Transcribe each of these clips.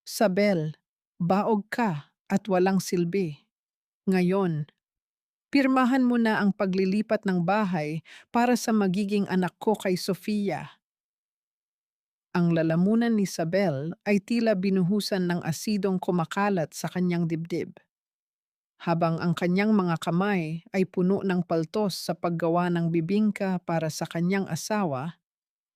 Sabel, baog ka at walang silbi. Ngayon, pirmahan mo na ang paglilipat ng bahay para sa magiging anak ko kay Sofia. Ang lalamunan ni Sabel ay tila binuhusan ng asidong kumakalat sa kanyang dibdib, habang ang kanyang mga kamay ay puno ng paltos sa paggawa ng bibingka para sa kanyang asawa.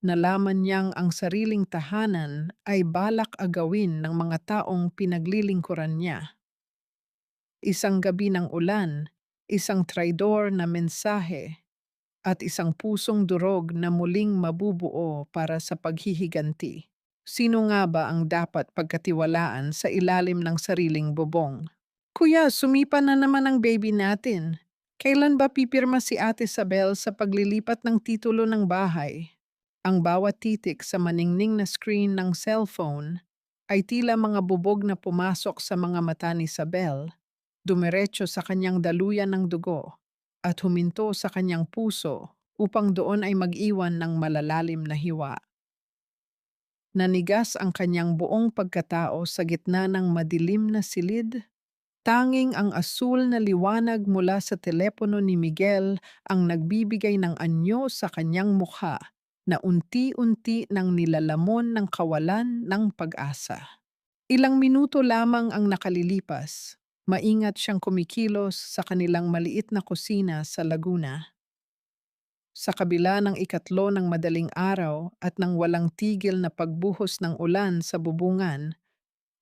Nalaman niyang ang sariling tahanan ay balak agawin ng mga taong pinaglilingkuran niya. Isang gabi ng ulan, isang traidor na mensahe, at isang pusong durog na muling mabubuo para sa paghihiganti. Sino nga ba ang dapat pagkatiwalaan sa ilalim ng sariling bubong? Kuya, sumipa na naman ang baby natin. Kailan ba pipirma si Ate Sabel sa paglilipat ng titulo ng bahay? Ang bawat titik sa maningning na screen ng cellphone ay tila mga bubog na pumasok sa mga mata ni Sabel, dumiretso sa kanyang daluyan ng dugo, at huminto sa kanyang puso upang doon ay mag-iwan ng malalalim na hiwa. Nanigas ang kanyang buong pagkatao sa gitna ng madilim na silid. Tanging ang asul na liwanag mula sa telepono ni Miguel ang nagbibigay ng anyo sa kanyang mukha na unti-unti nang nilalamon ng kawalan ng pag-asa. Ilang minuto lamang ang nakalilipas. Maingat siyang kumikilos sa kanilang maliit na kusina sa Laguna. Sa kabila ng ikatlo ng madaling araw at ng walang tigil na pagbuhos ng ulan sa bubungan,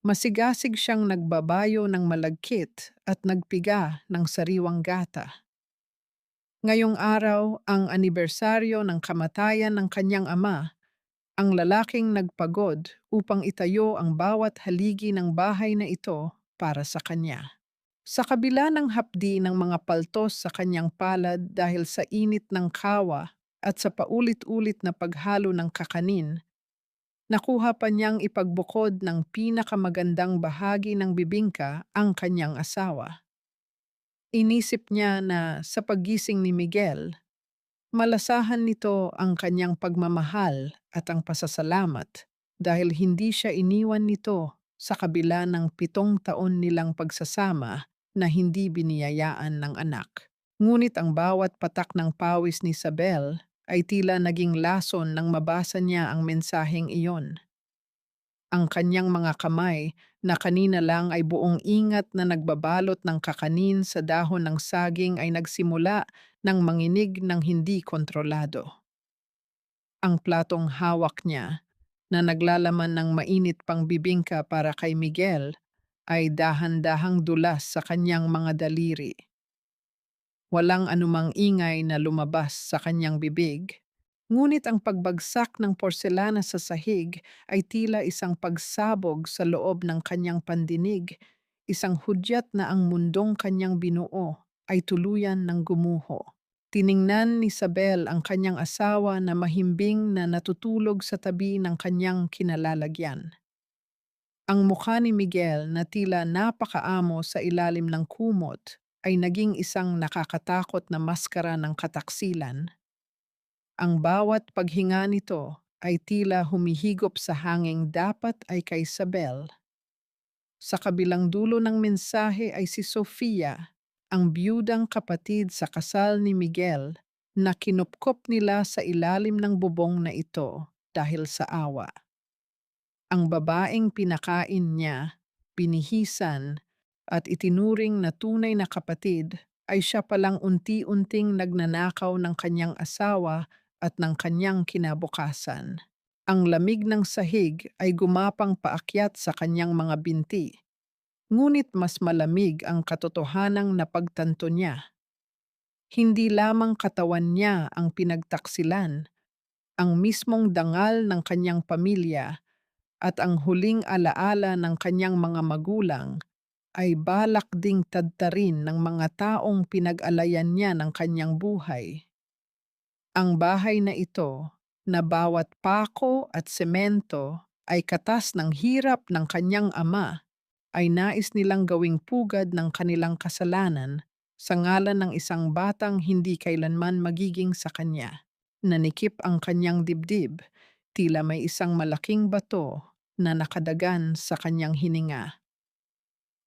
masigasig siyang nagbabayo ng malagkit at nagpiga ng sariwang gata. Ngayong araw ang anibersaryo ng kamatayan ng kanyang ama, ang lalaking nagpagod upang itayo ang bawat haligi ng bahay na ito para sa kanya. Sa kabila ng hapdi ng mga paltos sa kanyang palad dahil sa init ng kawa at sa paulit-ulit na paghalo ng kakanin, nakuha pa niyang ipagbukod ng pinakamagandang bahagi ng bibingka ang kanyang asawa. Inisip niya na sa paggising ni Miguel, malasahan nito ang kanyang pagmamahal at ang pasasalamat dahil hindi siya iniwan nito sa kabila ng 7 taon nilang pagsasama na hindi biniyayaan ng anak. Ngunit ang bawat patak ng pawis ni Isabel ay tila naging lason nang mabasa niya ang mensaheng iyon. Ang kanyang mga kamay na kanina lang ay buong ingat na nagbabalot ng kakanin sa dahon ng saging ay nagsimula ng manginig ng hindi kontrolado. Ang platong hawak niya na naglalaman ng mainit pang bibingka para kay Miguel ay dahan-dahang dulas sa kanyang mga daliri. Walang anumang ingay na lumabas sa kanyang bibig, ngunit ang pagbagsak ng porselana sa sahig ay tila isang pagsabog sa loob ng kanyang pandinig, isang hudyat na ang mundong kanyang binuo ay tuluyan ng gumuho. Tiningnan ni Isabel ang kanyang asawa na mahimbing na natutulog sa tabi ng kanyang kinalalagyan. Ang mukha ni Miguel na tila napakaamo sa ilalim ng kumot ay naging isang nakakatakot na maskara ng kataksilan. Ang bawat paghinga nito ay tila humihigop sa hanging dapat ay kay Isabel. Sa kabilang dulo ng mensahe ay si Sofia, ang biyudang kapatid sa kasal ni Miguel na kinupkop nila sa ilalim ng bubong na ito dahil sa awa. Ang babaeng pinakain niya, binihisan, at itinuring na tunay na kapatid ay siya palang unti-unting nagnanakaw ng kanyang asawa at ng kanyang kinabukasan. Ang lamig ng sahig ay gumapang paakyat sa kanyang mga binti, ngunit mas malamig ang katotohanang napagtanto niya. Hindi lamang katawan niya ang pinagtaksilan, ang mismong dangal ng kanyang pamilya at ang huling alaala ng kanyang mga magulang ay balak ding tadtarin ng mga taong pinag-alayan niya ng kanyang buhay. Ang bahay na ito, na bawat pako at semento ay katas ng hirap ng kanyang ama, ay nais nilang gawing pugad ng kanilang kasalanan sa ngalan ng isang batang hindi kailanman magiging sa kanya. Nanikip ang kanyang dibdib, tila may isang malaking bato na nakadagan sa kanyang hininga.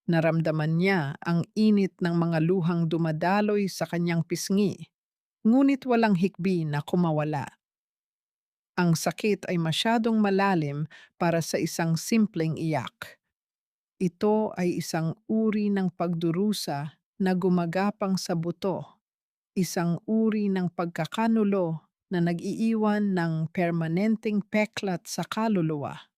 Naramdaman niya ang init ng mga luhang dumadaloy sa kanyang pisngi, ngunit walang hikbi na kumawala. Ang sakit ay masyadong malalim para sa isang simpleng iyak. Ito ay isang uri ng pagdurusa na gumagapang sa buto, isang uri ng pagkakanulo na nag-iiwan ng permanenteng peklat sa kaluluwa.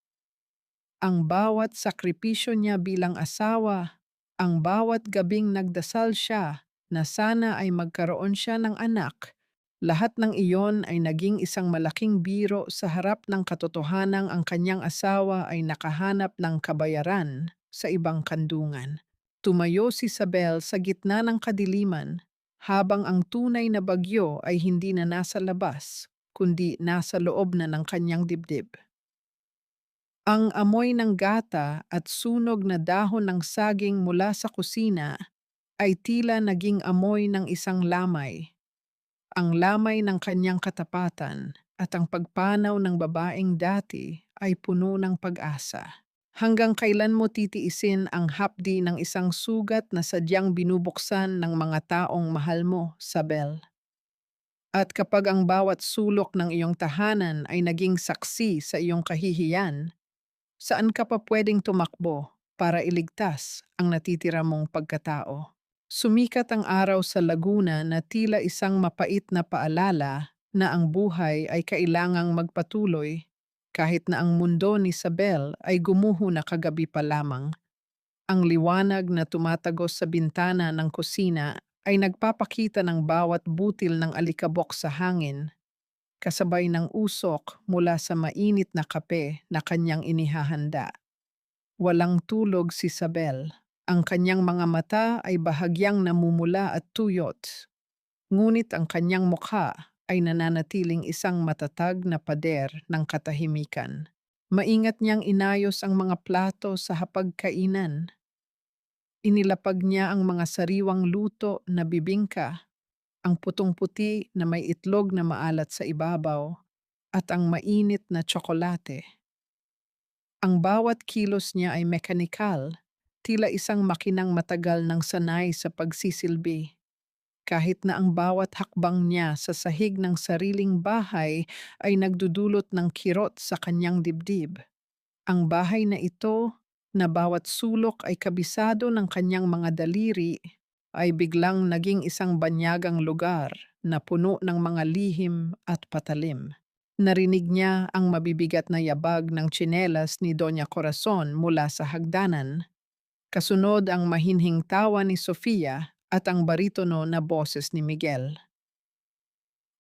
Ang bawat sakripisyo niya bilang asawa, ang bawat gabing nagdasal siya na sana ay magkaroon siya ng anak, lahat ng iyon ay naging isang malaking biro sa harap ng katotohanang ang kanyang asawa ay nakahanap ng kabayaran sa ibang kandungan. Tumayo si Isabel sa gitna ng kadiliman, habang ang tunay na bagyo ay hindi na nasa labas, kundi nasa loob na ng kanyang dibdib. Ang amoy ng gata at sunog na dahon ng saging mula sa kusina ay tila naging amoy ng isang lamay, ang lamay ng kanyang katapatan, at ang pagpanaw ng babaeng dati ay puno ng pag-asa. Hanggang kailan mo titiisin ang hapdi ng isang sugat na sadyang binubuksan ng mga taong mahal mo, Sabel? At kapag ang bawat sulok ng iyong tahanan ay naging saksi sa iyong kahihiyan, saan ka pa pwedeng tumakbo para iligtas ang natitira mong pagkatao? Sumikat ang araw sa Laguna na tila isang mapait na paalala na ang buhay ay kailangang magpatuloy kahit na ang mundo ni Isabel ay gumuho na kagabi pa lamang. Ang liwanag na tumatagos sa bintana ng kusina ay nagpapakita ng bawat butil ng alikabok sa hangin, kasabay ng usok mula sa mainit na kape na kanyang inihahanda. Walang tulog si Isabel. Ang kanyang mga mata ay bahagyang namumula at tuyot, ngunit ang kanyang mukha ay nananatiling isang matatag na pader ng katahimikan. Maingat niyang inayos ang mga plato sa hapagkainan. Inilapag niya ang mga sariwang luto na bibingka, ang putong puti na may itlog na maalat sa ibabaw, at ang mainit na tsokolate. Ang bawat kilos niya ay mekanikal, tila isang makinang matagal ng sanay sa pagsisilbi. Kahit na ang bawat hakbang niya sa sahig ng sariling bahay ay nagdudulot ng kirot sa kanyang dibdib. Ang bahay na ito, na bawat sulok ay kabisado ng kanyang mga daliri, ay biglang naging isang banyagang lugar na puno ng mga lihim at patalim. Narinig niya ang mabibigat na yabag ng tsinelas ni Doña Corazon mula sa hagdanan, kasunod ang mahinhing tawa ni Sofia at ang baritono na boses ni Miguel.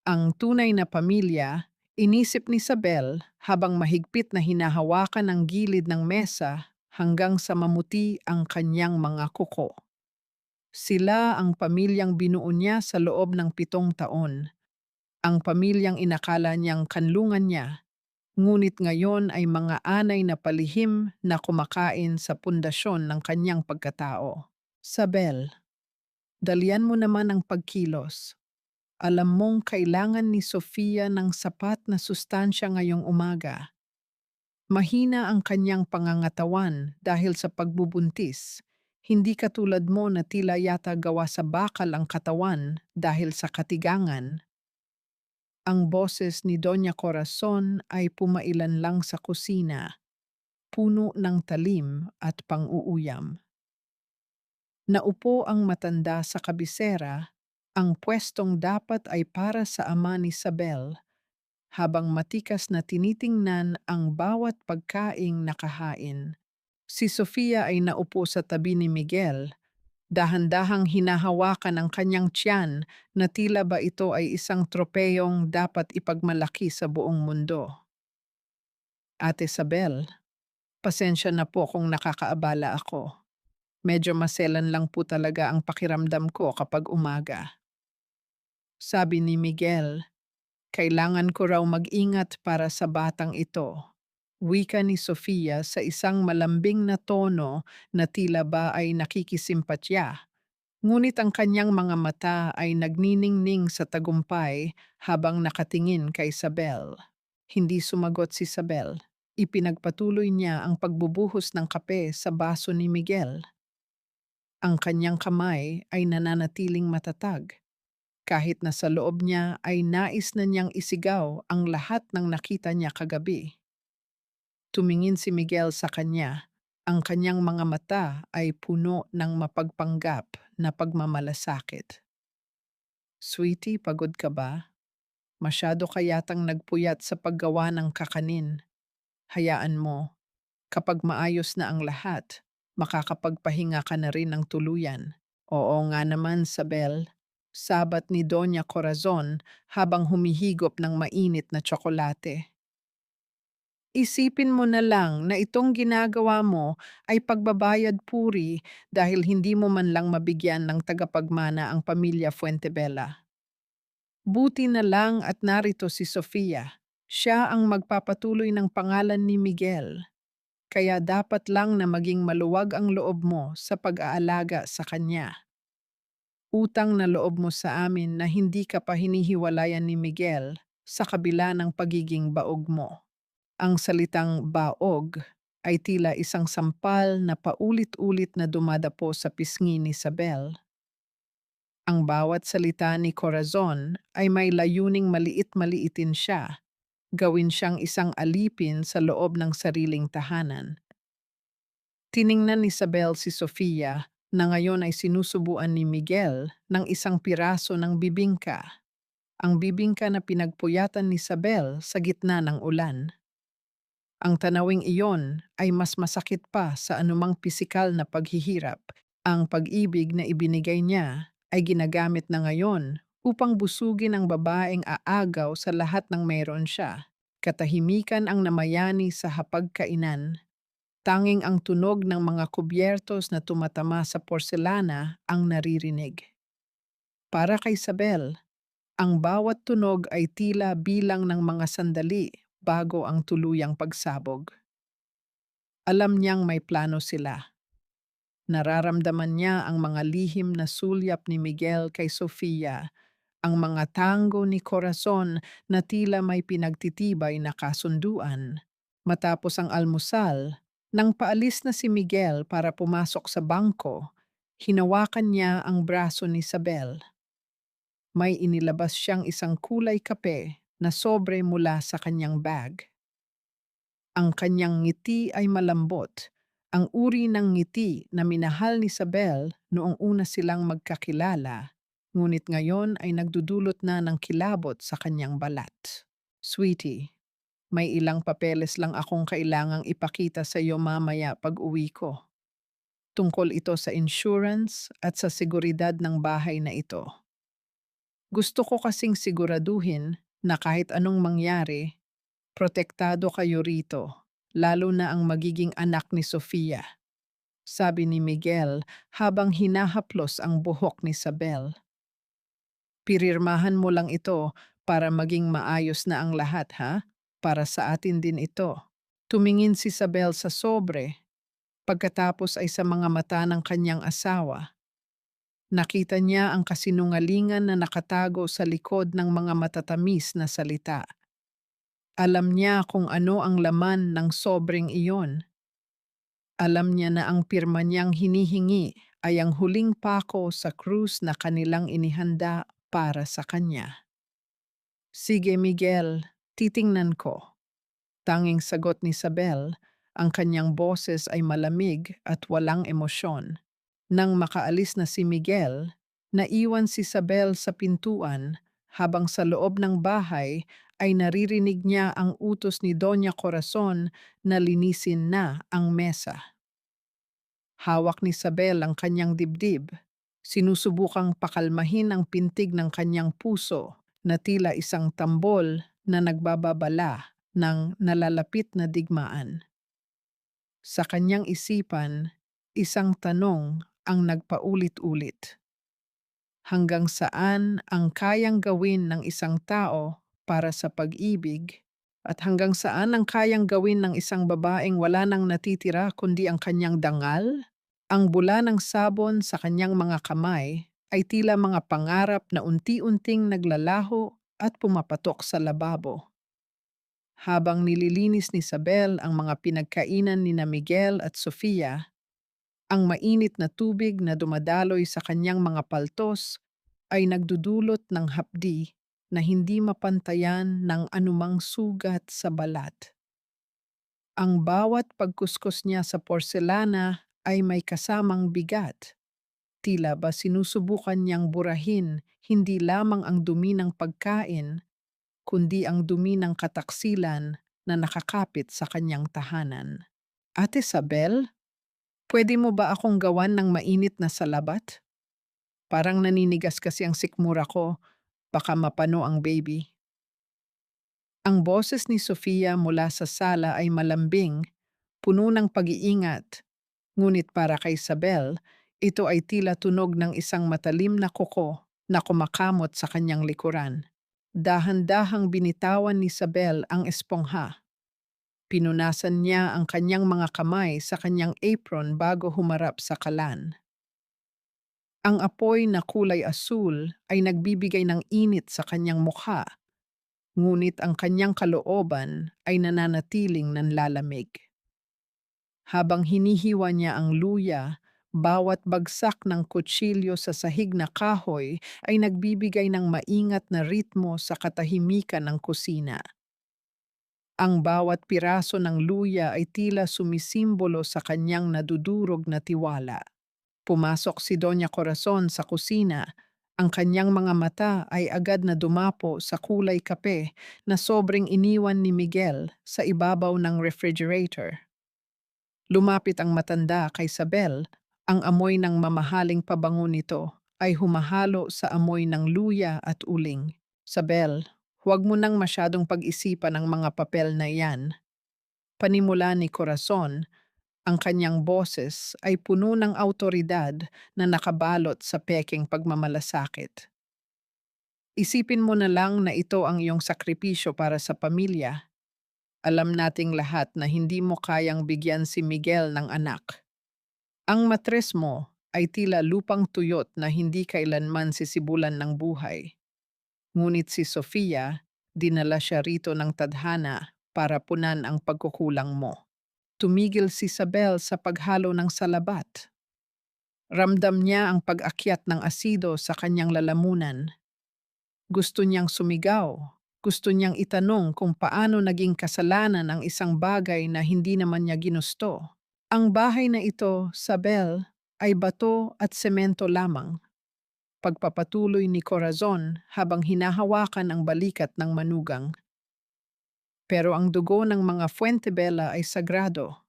Ang tunay na pamilya, inisip ni Isabel habang mahigpit na hinahawakan ang gilid ng mesa hanggang sa mamuti ang kanyang mga kuko. Sila ang pamilyang binuo niya sa loob ng 7 taon, ang pamilyang inakala niyang kanlungan niya, ngunit ngayon ay mga anay na palihim na kumakain sa pundasyon ng kanyang pagkatao. Sabel, dalian mo naman ang pagkilos. Alam mong kailangan ni Sofia ng sapat na sustansya ngayong umaga. Mahina ang kanyang pangangatawan dahil sa pagbubuntis. Hindi katulad mo na tila yata gawa sa bakal ang katawan dahil sa katigangan. Ang boses ni Doña Corazon ay pumailan lang sa kusina, puno ng talim at pang-uuyam. Naupo ang matanda sa kabisera, ang pwestong dapat ay para sa ama ni Isabel, habang matikas na tinitingnan ang bawat pagkaing nakahain. Si Sofia ay naupo sa tabi ni Miguel, dahan-dahang hinahawakan ang kanyang tiyan na tila ba ito ay isang tropeyong dapat ipagmalaki sa buong mundo. Ate Isabel, pasensya na po kung nakakaabala ako. Medyo maselan lang po talaga ang pakiramdam ko kapag umaga. Sabi ni Miguel, kailangan ko raw mag-ingat para sa batang ito. Wika ni Sofia sa isang malambing na tono na tila ba ay nakikisimpatya. Ngunit ang kanyang mga mata ay nagniningning sa tagumpay habang nakatingin kay Isabel. Hindi sumagot si Isabel. Ipinagpatuloy niya ang pagbubuhos ng kape sa baso ni Miguel. Ang kanyang kamay ay nananatiling matatag, kahit na sa loob niya ay nais na niyang isigaw ang lahat ng nakita niya kagabi. Tumingin si Miguel sa kanya. Ang kanyang mga mata ay puno ng mapagpanggap na pagmamalasakit. Sweetie, pagod ka ba? Masyado ka yatang nagpuyat sa paggawa ng kakanin. Hayaan mo, kapag maayos na ang lahat, makakapagpahinga ka na rin ng tuluyan. Oo nga naman, Sabel. Sabat ni Doña Corazon habang humihigop ng mainit na tsokolate. Isipin mo na lang na itong ginagawa mo ay pagbabayad puri dahil hindi mo man lang mabigyan ng tagapagmana ang pamilya Fuentebella. Buti na lang at narito si Sofia. Siya ang magpapatuloy ng pangalan ni Miguel. Kaya dapat lang na maging maluwag ang loob mo sa pag-aalaga sa kanya. Utang na loob mo sa amin na hindi ka pa hinihiwalayan ni Miguel sa kabila ng pagiging baog mo. Ang salitang baog ay tila isang sampal na paulit-ulit na dumadapo sa pisngi ni Isabel. Ang bawat salita ni Corazon ay may layuning maliit-maliitin siya, gawin siyang isang alipin sa loob ng sariling tahanan. Tiningnan ni Isabel si Sofia na ngayon ay sinusubuan ni Miguel ng isang piraso ng bibingka. Ang bibingka na pinagpuyatan ni Isabel sa gitna ng ulan. Ang tanawing iyon ay mas masakit pa sa anumang pisikal na paghihirap. Ang pag-ibig na ibinigay niya ay ginagamit na ngayon upang busugin ang babaeng aagaw sa lahat ng meron siya. Katahimikan ang namayani sa hapagkainan. Tanging ang tunog ng mga kubyertos na tumatama sa porselana ang naririnig. Para kay Isabel, ang bawat tunog ay tila bilang ng mga sandali bago ang tuluyang pagsabog. Alam niyang may plano sila. Nararamdaman niya ang mga lihim na sulyap ni Miguel kay Sofia, ang mga tango ni Corazon na tila may pinagtitibay na kasunduan. Matapos ang almusal, nang paalis na si Miguel para pumasok sa bangko, hinawakan niya ang braso ni Isabel. May inilabas siyang isang kulay kape na sobre mula sa kanyang bag. Ang kanyang ngiti ay malambot, ang uri ng ngiti na minahal ni Isabel noong una silang magkakilala, ngunit ngayon ay nagdudulot na ng kilabot sa kanyang balat. Sweetie, may ilang papeles lang akong kailangang ipakita sa iyo mamaya pag-uwi ko. Tungkol ito sa insurance at sa seguridad ng bahay na ito. Gusto ko kasing siguraduhin na kahit anong mangyari, protektado kayo rito, lalo na ang magiging anak ni Sofia, sabi ni Miguel habang hinahaplos ang buhok ni Isabel. Pirirmahan mo lang ito para maging maayos na ang lahat, ha? Para sa atin din ito. Tumingin si Isabel sa sobre, pagkatapos ay sa mga mata ng kanyang asawa. Nakita niya ang kasinungalingan na nakatago sa likod ng mga matatamis na salita. Alam niya kung ano ang laman ng sobreng iyon. Alam niya na ang pirma niyang hinihingi ay ang huling pako sa krus na kanilang inihanda para sa kanya. Sige Miguel, titingnan ko. Tanging sagot ni Isabel, ang kanyang boses ay malamig at walang emosyon. Nang makaalis na si Miguel, naiwan si Isabel sa pintuan habang sa loob ng bahay ay naririnig niya ang utos ni Doña Corazon na linisin na ang mesa. Hawak ni Isabel ang kanyang dibdib. Sinusubukang pakalmahin ang pintig ng kanyang puso na tila isang tambol na nagbababala ng nalalapit na digmaan. Sa kanyang isipan, isang tanong ang nagpaulit-ulit. Hanggang saan ang kayang gawin ng isang tao para sa pag-ibig at hanggang saan ang kayang gawin ng isang babaeng wala nang natitira kundi ang kanyang dangal? Ang bula ng sabon sa kanyang mga kamay ay tila mga pangarap na unti-unting naglalaho at pumapatok sa lababo. Habang nililinis ni Isabel ang mga pinagkainan ni na Miguel at Sofia, ang mainit na tubig na dumadaloy sa kanyang mga paltos ay nagdudulot ng hapdi na hindi mapantayan ng anumang sugat sa balat. Ang bawat pagkuskus niya sa porselana ay may kasamang bigat. Tila ba sinusubukan niyang burahin hindi lamang ang dumi ng pagkain, kundi ang dumi ng kataksilan na nakakapit sa kanyang tahanan. Ate Sabel, pwede mo ba akong gawan ng mainit na salabat? Parang naninigas kasi ang sikmura ko, baka mapano ang baby. Ang boses ni Sofia mula sa sala ay malambing, puno ng pag-iingat. Ngunit para kay Isabel, ito ay tila tunog ng isang matalim na kuko na kumakamot sa kanyang likuran. Dahan-dahang binitawan ni Isabel ang espongha. Pinunasan niya ang kanyang mga kamay sa kanyang apron bago humarap sa kalan. Ang apoy na kulay asul ay nagbibigay ng init sa kanyang mukha, ngunit ang kanyang kalooban ay nananatiling nanlalamig. Habang hinihiwa niya ang luya, bawat bagsak ng kutsilyo sa sahig na kahoy ay nagbibigay ng maingat na ritmo sa katahimikan ng kusina. Ang bawat piraso ng luya ay tila sumisimbolo sa kanyang nadudurog na tiwala. Pumasok si Doña Corazon sa kusina. Ang kanyang mga mata ay agad na dumapo sa kulay kape na sobrang iniwan ni Miguel sa ibabaw ng refrigerator. Lumapit ang matanda kay Sabel, ang amoy ng mamahaling pabango nito ay humahalo sa amoy ng luya at uling. Sabel, huwag mo nang masyadong pag-isipan ang mga papel na iyan. Panimula ni Corazon, ang kanyang boses ay puno ng autoridad na nakabalot sa peking pagmamalasakit. Isipin mo na lang na ito ang iyong sakripisyo para sa pamilya. Alam nating lahat na hindi mo kayang bigyan si Miguel ng anak. Ang matres mo ay tila lupang tuyot na hindi kailanman sisibulan ng buhay. Ngunit si Sofia, dinala siya rito ng tadhana para punan ang pagkukulang mo. Tumigil si Isabel sa paghalo ng salabat. Ramdam niya ang pag-akyat ng asido sa kanyang lalamunan. Gusto niyang sumigaw. Gusto niyang itanong kung paano naging kasalanan ang isang bagay na hindi naman niya ginusto. Ang bahay na ito, Sabel, ay bato at semento lamang. Pagpapatuloy ni Corazon habang hinahawakan ang balikat ng manugang. Pero ang dugo ng mga Fuentebella ay sagrado.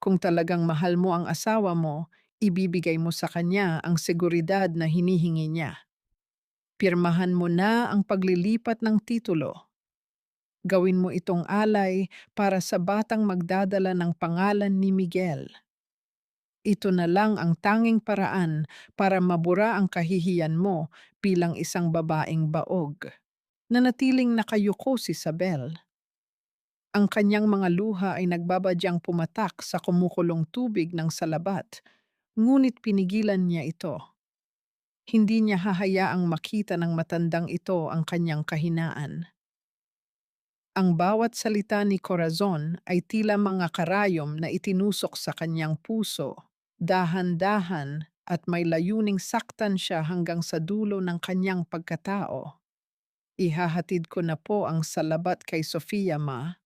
Kung talagang mahal mo ang asawa mo, ibibigay mo sa kanya ang seguridad na hinihingi niya. Pirmahan mo na ang paglilipat ng titulo. Gawin mo itong alay para sa batang magdadala ng pangalan ni Miguel. Ito na lang ang tanging paraan para mabura ang kahihiyan mo bilang isang babaeng baog. Nanatiling nakayuko si Isabel. Ang kanyang mga luha ay nagbabadyang pumatak sa kumukulong tubig ng salabat, ngunit pinigilan niya ito. Hindi niya hahayaang makita ng matandang ito ang kanyang kahinaan. Ang bawat salita ni Corazon ay tila mga karayom na itinusok sa kanyang puso, dahan-dahan at may layuning saktan siya hanggang sa dulo ng kanyang pagkatao. Ihahatid ko na po ang salabat kay Sofia, ma.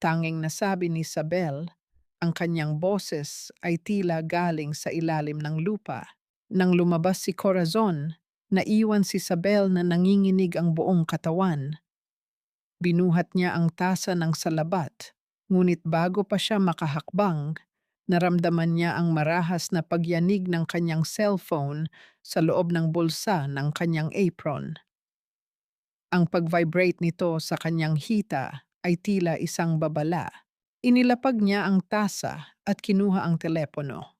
Tanging nasabi ni Isabel, ang kanyang boses ay tila galing sa ilalim ng lupa. Nang lumabas si Corazon, naiwan si Isabel na nanginginig ang buong katawan. Binuhat niya ang tasa ng salabat, ngunit bago pa siya makahakbang, naramdaman niya ang marahas na pagyanig ng kanyang cellphone sa loob ng bulsa ng kanyang apron. Ang pag-vibrate nito sa kanyang hita ay tila isang babala. Inilapag niya ang tasa at kinuha ang telepono.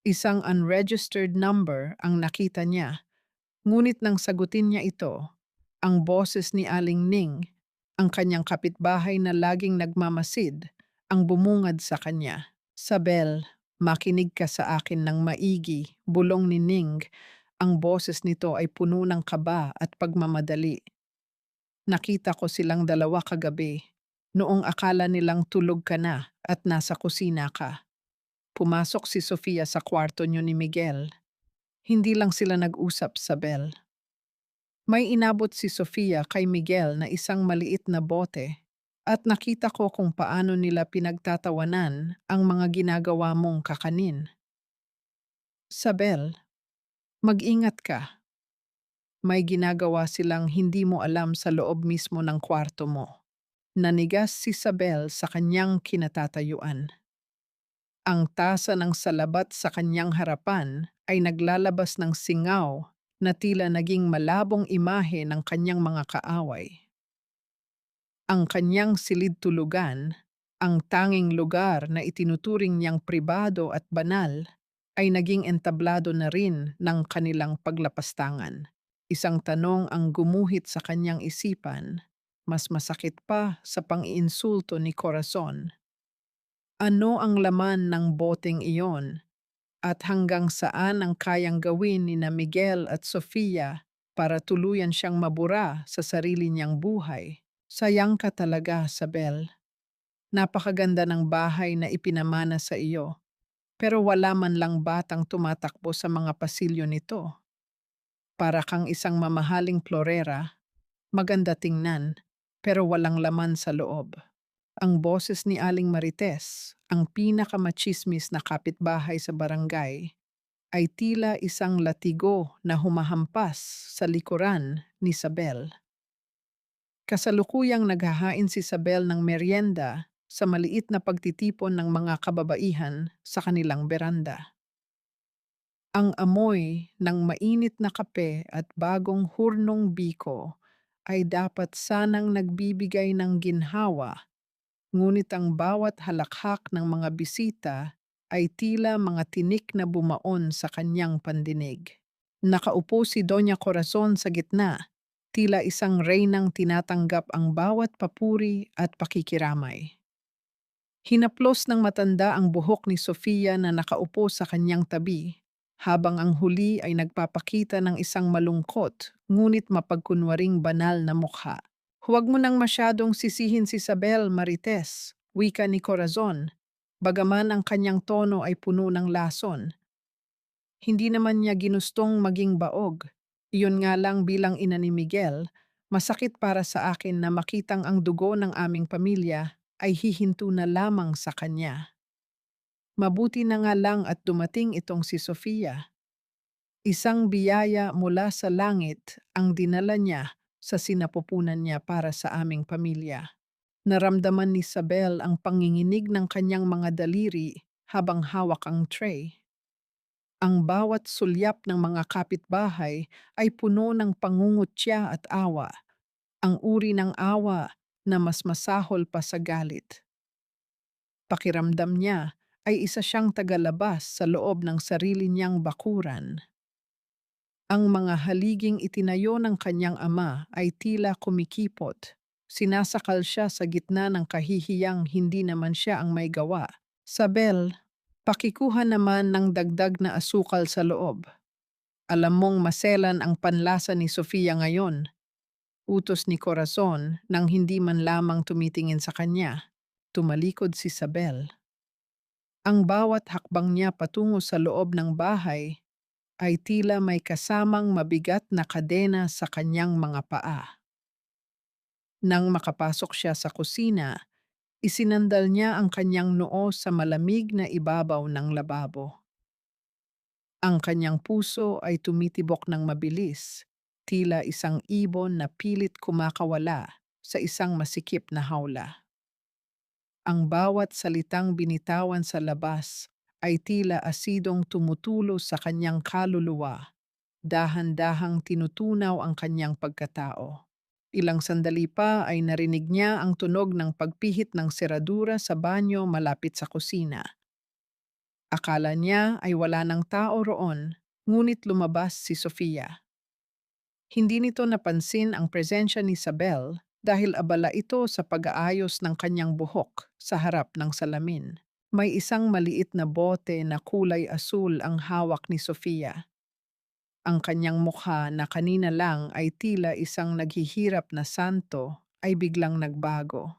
Isang unregistered number ang nakita niya, ngunit nang sagutin niya ito, ang boses ni Aling Ning, ang kanyang kapitbahay na laging nagmamasid, ang bumungad sa kanya. Sabel, makinig ka sa akin ng maigi, bulong ni Ning. Ang boses nito ay puno ng kaba at pagmamadali. Nakita ko silang dalawa kagabi, noong akala nilang tulog ka na at nasa kusina ka. Pumasok si Sofia sa kwarto niyo ni Miguel. Hindi lang sila nag-usap sa bell. May inabot si Sofia kay Miguel na isang maliit na bote at nakita ko kung paano nila pinagtatawanan ang mga ginagawa mong kakanin. Sabel, mag-ingat ka. May ginagawa silang hindi mo alam sa loob mismo ng kwarto mo. Nanigas si Sabel sa kanyang kinatatayuan. Ang tasa ng salabat sa kanyang harapan ay naglalabas ng singaw na tila naging malabong imahe ng kanyang mga kaaway. Ang kanyang silid-tulugan, ang tanging lugar na itinuturing niyang pribado at banal, ay naging entablado na rin ng kanilang paglapastangan. Isang tanong ang gumuhit sa kanyang isipan, mas masakit pa sa pang-iinsulto ni Corazon. Ano ang laman ng boteng iyon at hanggang saan ang kayang gawin ni na Miguel at Sofia para tuluyan siyang mabura sa sarili niyang buhay? Sayang ka talaga, Sabel. Napakaganda ng bahay na ipinamana sa iyo, pero wala man lang batang tumatakbo sa mga pasilyo nito. Para kang isang mamahaling florera, maganda tingnan, pero walang laman sa loob. Ang boses ni Aling Marites, ang pinakamachismis na kapitbahay sa barangay, ay tila isang latigo na humahampas sa likuran ni Sabel. Kasalukuyang naghahain si Sabel ng merienda sa maliit na pagtitipon ng mga kababaihan sa kanilang beranda. Ang amoy ng mainit na kape at bagong hurnong biko ay dapat sanang nagbibigay ng ginhawa, ngunit ang bawat halakhak ng mga bisita ay tila mga tinik na bumaon sa kanyang pandinig. Nakaupo si Doña Corazon sa gitna, tila isang reynang tinatanggap ang bawat papuri at pakikiramay. Hinaplos ng matanda ang buhok ni Sofia na nakaupo sa kanyang tabi, habang ang huli ay nagpapakita ng isang malungkot ngunit mapagkunwaring banal na mukha. Huwag mo nang masyadong sisihin si Isabel, Marites, wika ni Corazon, bagaman ang kanyang tono ay puno ng lason. Hindi naman niya ginustong maging baog. Iyon nga lang bilang ina ni Miguel, masakit para sa akin na makitang ang dugo ng aming pamilya ay hihinto na lamang sa kanya. Mabuti na nga lang at dumating itong si Sofia. Isang biyaya mula sa langit ang dinala niya sa sinapupunan niya para sa aming pamilya. Naramdaman ni Isabel ang panginginig ng kanyang mga daliri habang hawak ang tray. Ang bawat sulyap ng mga kapitbahay ay puno ng pangungutya at awa, ang uri ng awa na mas masahol pa sa galit. Pakiramdam niya ay isa siyang tagalabas sa loob ng sarili niyang bakuran. Ang mga haliging itinayo ng kanyang ama ay tila kumikipot. Sinasakal siya sa gitna ng kahihiyang hindi naman siya ang may gawa. Sabel, pakikuha naman ng dagdag na asukal sa loob. Alam mong maselan ang panlasa ni Sofia ngayon. Utos ni Corazon nang hindi man lamang tumitingin sa kanya. Tumalikod si Sabel. Ang bawat hakbang niya patungo sa loob ng bahay ay tila may kasamang mabigat na kadena sa kanyang mga paa. Nang makapasok siya sa kusina, isinandal niya ang kanyang noo sa malamig na ibabaw ng lababo. Ang kanyang puso ay tumitibok ng mabilis, tila isang ibon na pilit kumakawala sa isang masikip na hawla. Ang bawat salitang binitawan sa labas ay tila asidong tumutulo sa kanyang kaluluwa, dahan-dahang tinutunaw ang kanyang pagkatao. Ilang sandali pa ay narinig niya ang tunog ng pagpihit ng seradura sa banyo malapit sa kusina. Akala niya ay wala ng tao roon, ngunit lumabas si Sofia. Hindi nito napansin ang presensya ni Isabel dahil abala ito sa pag-aayos ng kanyang buhok sa harap ng salamin. May isang maliit na bote na kulay asul ang hawak ni Sofia. Ang kanyang mukha na kanina lang ay tila isang naghihirap na santo ay biglang nagbago.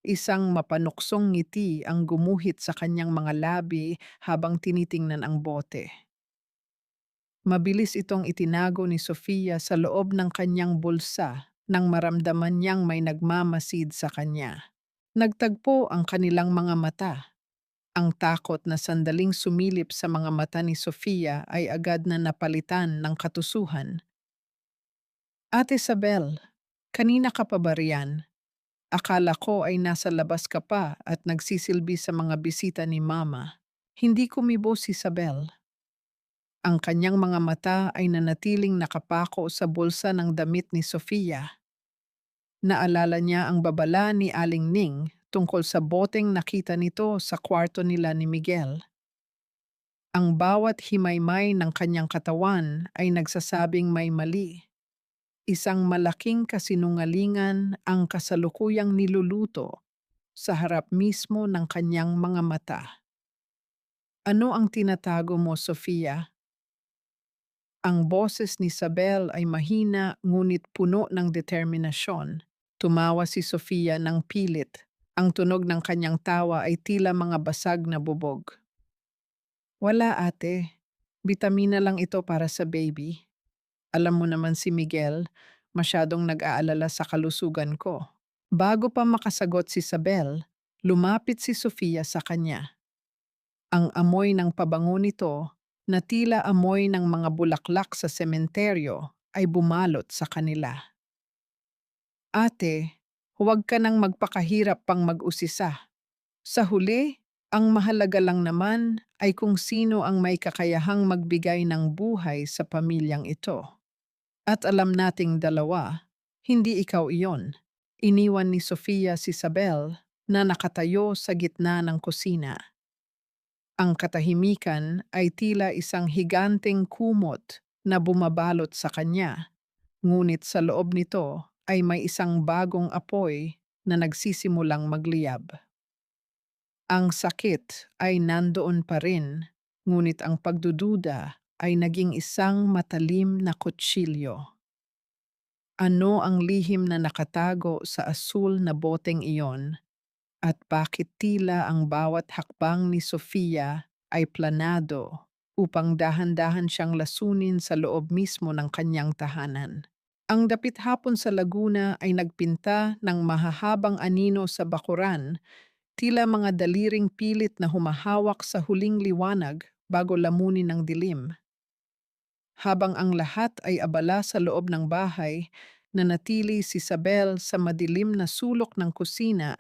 Isang mapanuksong ngiti ang gumuhit sa kanyang mga labi habang tinitingnan ang bote. Mabilis itong itinago ni Sofia sa loob ng kanyang bulsa nang maramdaman niyang may nagmamasid sa kanya. Nagtagpo ang kanilang mga mata. Ang takot na sandaling sumilip sa mga mata ni Sofia ay agad na napalitan ng katusuhan. Ate Isabel, kanina ka pa ba riyan? Akala ko ay nasa labas ka pa at nagsisilbi sa mga bisita ni Mama. Hindi kumibo si Isabel. Ang kanyang mga mata ay nanatiling nakapako sa bulsa ng damit ni Sofia. Naalala niya ang babala ni Aling Ning tungkol sa boteng nakita nito sa kwarto nila ni Miguel. Ang bawat himaymay ng kanyang katawan ay nagsasabing may mali. Isang malaking kasinungalingan ang kasalukuyang niluluto sa harap mismo ng kanyang mga mata. Ano ang tinatago mo, Sofia? Ang boses ni Isabel ay mahina ngunit puno ng determinasyon. Tumawa si Sofia ng pilit. Ang tunog ng kanyang tawa ay tila mga basag na bubog. Wala ate, bitamina lang ito para sa baby. Alam mo naman si Miguel, masyadong nag-aalala sa kalusugan ko. Bago pa makasagot si Isabel, lumapit si Sofia sa kanya. Ang amoy ng pabango nito, na tila amoy ng mga bulaklak sa sementeryo, ay bumalot sa kanila. Ate, huwag ka nang magpakahirap pang mag-usisa. Sa huli, ang mahalaga lang naman ay kung sino ang may kakayahang magbigay ng buhay sa pamilyang ito. At alam nating dalawa, hindi ikaw iyon. Iniwan ni Sofia si Isabel na nakatayo sa gitna ng kusina. Ang katahimikan ay tila isang higanteng kumot na bumabalot sa kanya, ngunit sa loob nito ay may isang bagong apoy na nagsisimulang magliyab. Ang sakit ay nandoon pa rin, ngunit ang pagdududa ay naging isang matalim na kutsilyo. Ano ang lihim na nakatago sa asul na boteng iyon at bakit tila ang bawat hakbang ni Sofia ay planado upang dahan-dahan siyang lasunin sa loob mismo ng kanyang tahanan. Ang dapit hapon sa Laguna ay nagpinta ng mahahabang anino sa bakuran, tila mga daliring pilit na humahawak sa huling liwanag bago lamunin ng dilim. Habang ang lahat ay abala sa loob ng bahay, nanatili si Isabel sa madilim na sulok ng kusina.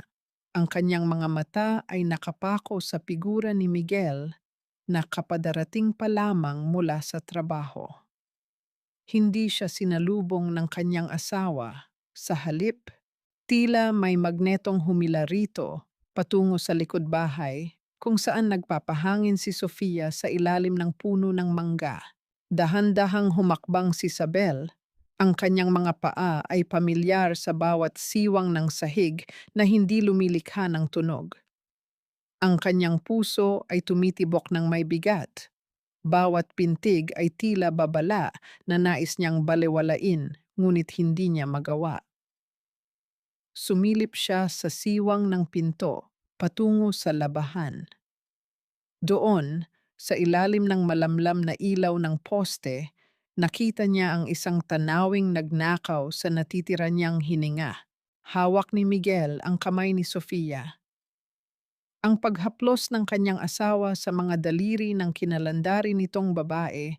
Ang kanyang mga mata ay nakapako sa figura ni Miguel na kapadarating pa lamang mula sa trabaho. Hindi siya sinalubong ng kanyang asawa. Sa halip, tila may magnetong humila rito patungo sa likod bahay kung saan nagpapahangin si Sofia sa ilalim ng puno ng mangga. Dahan-dahang humakbang si Isabel. Ang kanyang mga paa ay pamilyar sa bawat siwang ng sahig na hindi lumilikha ng tunog. Ang kanyang puso ay tumitibok ng may bigat. Bawat pintig ay tila babala na nais niyang balewalain, ngunit hindi niya magawa. Sumilip siya sa siwang ng pinto, patungo sa labahan. Doon, sa ilalim ng malamlam na ilaw ng poste, nakita niya ang isang tanawing nagnakaw sa natitira niyang hininga. Hawak ni Miguel ang kamay ni Sofia. Ang paghaplos ng kanyang asawa sa mga daliri ng kinalandari nitong babae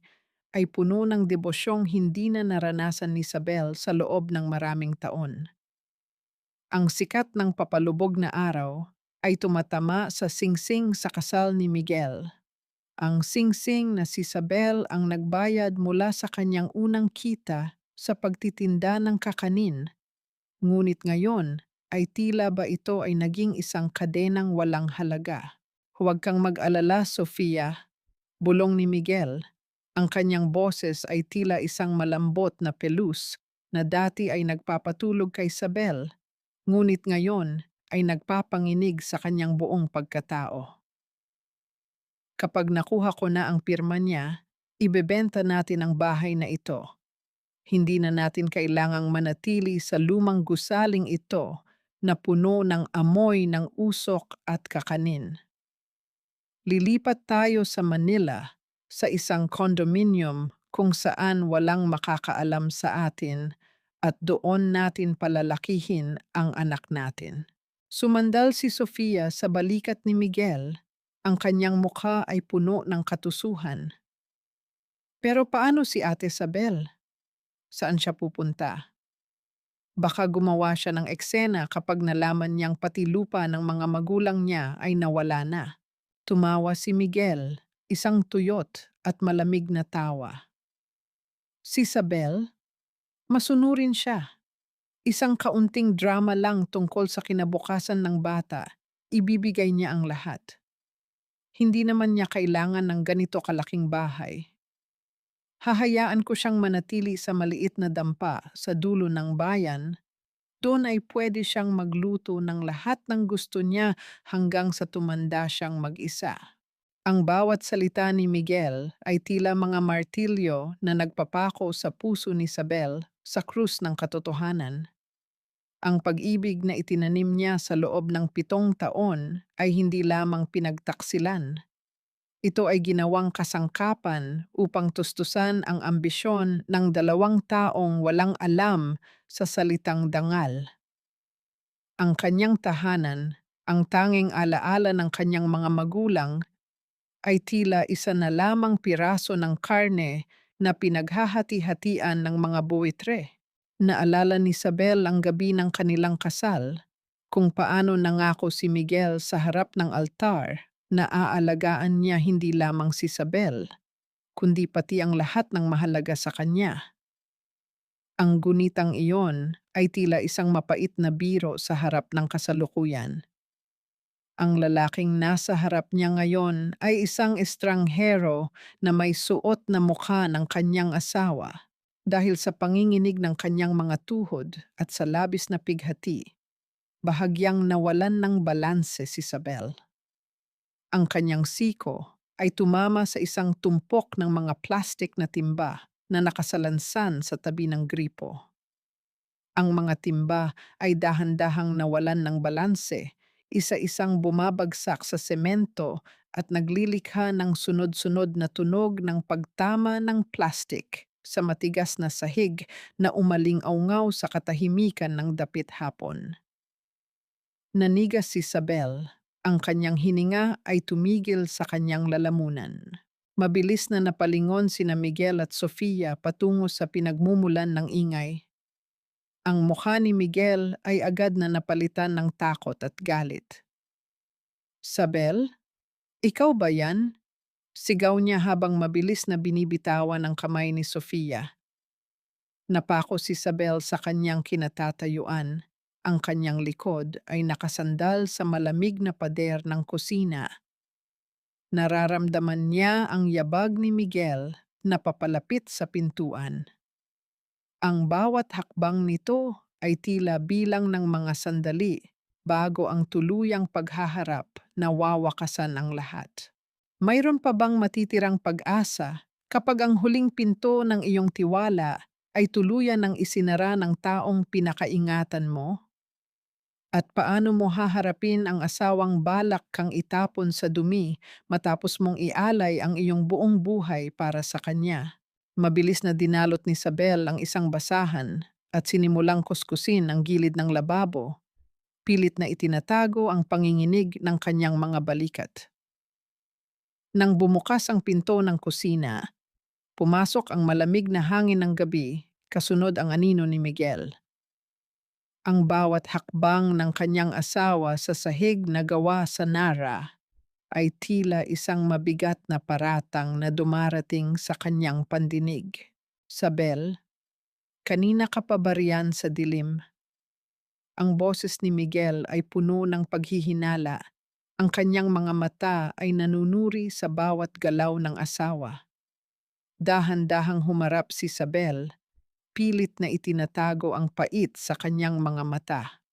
ay puno ng debosyong hindi na naranasan ni Isabel sa loob ng maraming taon. Ang sikat ng papalubog na araw ay tumatama sa singsing sa kasal ni Miguel. Ang singsing na si Isabel ang nagbayad mula sa kanyang unang kita sa pagtitinda ng kakanin. Ngunit ngayon ay tila ba ito ay naging isang kadenang walang halaga. Huwag kang mag-alala, Sofia, bulong ni Miguel. Ang kanyang boses ay tila isang malambot na pelus na dati ay nagpapatulog kay Isabel, ngunit ngayon ay nagpapanginig sa kanyang buong pagkatao. Kapag nakuha ko na ang pirma niya, Ibebenta natin ang bahay na ito. Hindi na natin kailangang manatili sa lumang gusaling ito na puno ng amoy ng usok at kakanin. Lilipat tayo sa Manila sa isang condominium kung saan walang makakaalam sa atin at doon natin palalakihin ang anak natin. Sumandal si Sofia sa balikat ni Miguel. Ang kanyang mukha ay puno ng katusuhan. Pero paano si Ate Sabel? Saan siya pupunta? Baka gumawa siya ng eksena kapag nalaman niyang pati lupa ng mga magulang niya ay nawala na. Tumawa si Miguel, isang tuyot at malamig na tawa. Si Sabel, masunurin siya. Isang kaunting drama lang tungkol sa kinabukasan ng bata, ibibigay niya ang lahat. Hindi naman niya kailangan ng ganito kalaking bahay. Hahayaan ko siyang manatili sa maliit na dampa sa dulo ng bayan. Doon ay pwede siyang magluto ng lahat ng gusto niya hanggang sa tumanda siyang mag-isa. Ang bawat salita ni Miguel ay tila mga martilyo na nagpapako sa puso ni Isabel sa krus ng katotohanan. Ang pag-ibig na itinanim niya sa loob ng 7 taon ay hindi lamang pinagtaksilan. Ito ay ginawang kasangkapan upang tustusan ang ambisyon ng 2 taong walang alam sa salitang dangal. Ang kanyang tahanan, ang tanging alaala ng kanyang mga magulang, ay tila isa na lamang piraso ng karne na pinaghahati-hatian ng mga buwitre. Naalala ni Isabel ang gabi ng kanilang kasal, kung paano nangako si Miguel sa harap ng altar na aalagaan niya hindi lamang si Isabel, kundi pati ang lahat ng mahalaga sa kanya. Ang gunitang iyon ay tila isang mapait na biro sa harap ng kasalukuyan. Ang lalaking nasa harap niya ngayon ay isang estranghero na may suot na mukha ng kanyang asawa dahil sa panginginig ng kanyang mga tuhod at sa labis na pighati. Bahagyang nawalan ng balanse si Isabel. Ang kanyang siko ay tumama sa isang tumpok ng mga plastik na timba na nakasalansan sa tabi ng gripo. Ang mga timba ay dahan-dahang nawalan ng balanse, isa-isang bumabagsak sa semento at naglilikha ng sunod-sunod na tunog ng pagtama ng plastik sa matigas na sahig na umaling-awngaw sa katahimikan ng dapit hapon. Nanigas si Isabel. Ang kanyang hininga ay tumigil sa kanyang lalamunan. Mabilis na napalingon sina Miguel at Sofia patungo sa pinagmumulan ng ingay. Ang mukha ni Miguel ay agad na napalitan ng takot at galit. "Sabel, ikaw ba yan?" Sigaw niya habang mabilis na binibitawan ang kamay ni Sofia. Napako si Isabel sa kanyang kinatatayuan. Ang kanyang likod ay nakasandal sa malamig na pader ng kusina. Nararamdaman niya ang yabag ni Miguel na papalapit sa pintuan. Ang bawat hakbang nito ay tila bilang ng mga sandali bago ang tuluyang paghaharap na wawakasan ang lahat. Mayroon pa bang matitirang pag-asa kapag ang huling pinto ng iyong tiwala ay tuluyan ng isinara ng taong pinakaingatan mo? At paano mo haharapin ang asawang balak kang itapon sa dumi matapos mong ialay ang iyong buong buhay para sa kanya? Mabilis na dinalot ni Isabel ang isang basahan at sinimulang kuskusin ang gilid ng lababo. Pilit na itinatago ang panginginig ng kanyang mga balikat. Nang bumukas ang pinto ng kusina, pumasok ang malamig na hangin ng gabi, kasunod ang anino ni Miguel. Ang bawat hakbang ng kanyang asawa sa sahig na gawa sa nara ay tila isang mabigat na paratang na dumarating sa kanyang pandinig. "Sabel, kanina ka pa ba riyan sa dilim?" Ang boses ni Miguel ay puno ng paghihinala. Ang kanyang mga mata ay nanunuri sa bawat galaw ng asawa. Dahan-dahang humarap si Isabel, pilit na itinatago ang pait sa kanyang mga mata.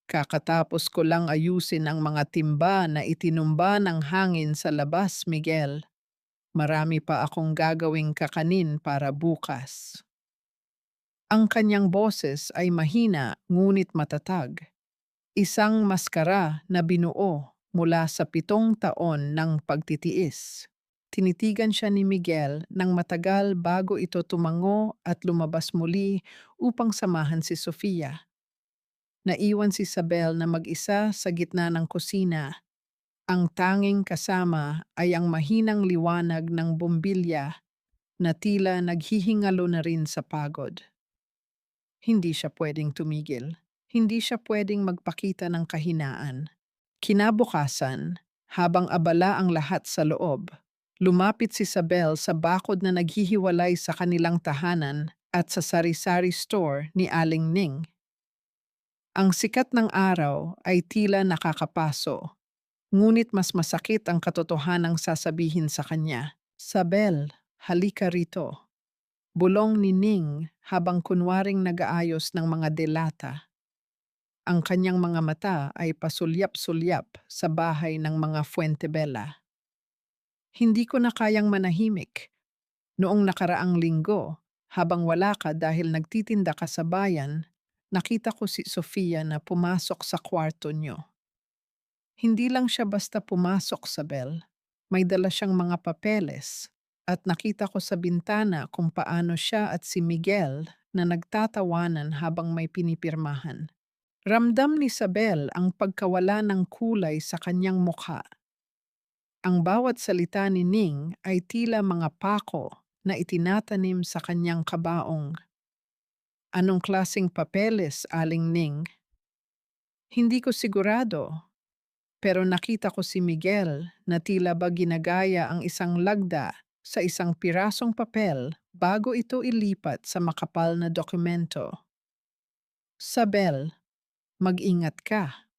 "Kakatapos ko lang ayusin ang mga timba na itinumba ng hangin sa labas, Miguel. Marami pa akong gagawing kakanin para bukas. Ang kanyang boses ay mahina ngunit matatag. Isang maskara na binuo mula sa 7 taon ng pagtitiis. Tinitigan siya ni Miguel ng matagal bago ito tumango at lumabas muli upang samahan si Sofia. Naiwan si Isabel na mag-isa sa gitna ng kusina. Ang tanging kasama ay ang mahinang liwanag ng bombilya na tila naghihingalo na rin sa pagod. Hindi siya pwedeng tumigil. Hindi siya pwedeng magpakita ng kahinaan. Kinabukasan, habang abala ang lahat sa loob, lumapit si Isabel sa bakod na naghihiwalay sa kanilang tahanan at sa sari-sari store ni Aling Ning. Ang sikat ng araw ay tila nakakapaso, ngunit mas masakit ang katotohanang sasabihin sa kanya. Sabel, halika rito. Bulong ni Ning habang kunwaring nag-aayos ng mga delata. Ang kanyang mga mata ay pasulyap-sulyap sa bahay ng mga Fuentebella. Hindi ko na kayang manahimik. Noong nakaraang linggo, habang wala ka dahil nagtitinda ka sa bayan, nakita ko si Sofia na pumasok sa kwarto nyo. Hindi lang siya basta pumasok sa may dala siyang mga papeles at nakita ko sa bintana kung paano siya at si Miguel na nagtatawanan habang may pinipirmahan. Ramdam ni Isabel ang pagkawala ng kulay sa kanyang mukha. Ang bawat salita ni Ning ay tila mga pako na itinatanim sa kanyang kabaong. Anong klaseng papeles, Aling Ning? Hindi ko sigurado, pero nakita ko si Miguel na tila ba ginagaya ang isang lagda sa isang pirasong papel bago ito ilipat sa makapal na dokumento. Sabel, mag-ingat ka.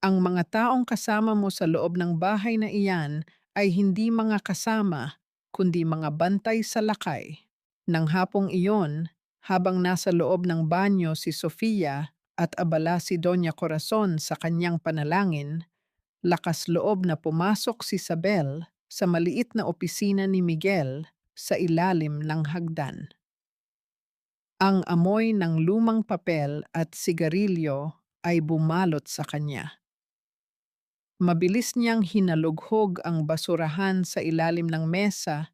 Ang mga taong kasama mo sa loob ng bahay na iyan ay hindi mga kasama, kundi mga bantay sa lakay. Nang hapong iyon, habang nasa loob ng banyo si Sofia at abala si Doña Corazon sa kanyang panalangin, lakas loob na pumasok si Isabel sa maliit na opisina ni Miguel sa ilalim ng hagdan. Ang amoy ng lumang papel at sigarilyo ay bumalot sa kanya. Mabilis niyang hinalughog ang basurahan sa ilalim ng mesa.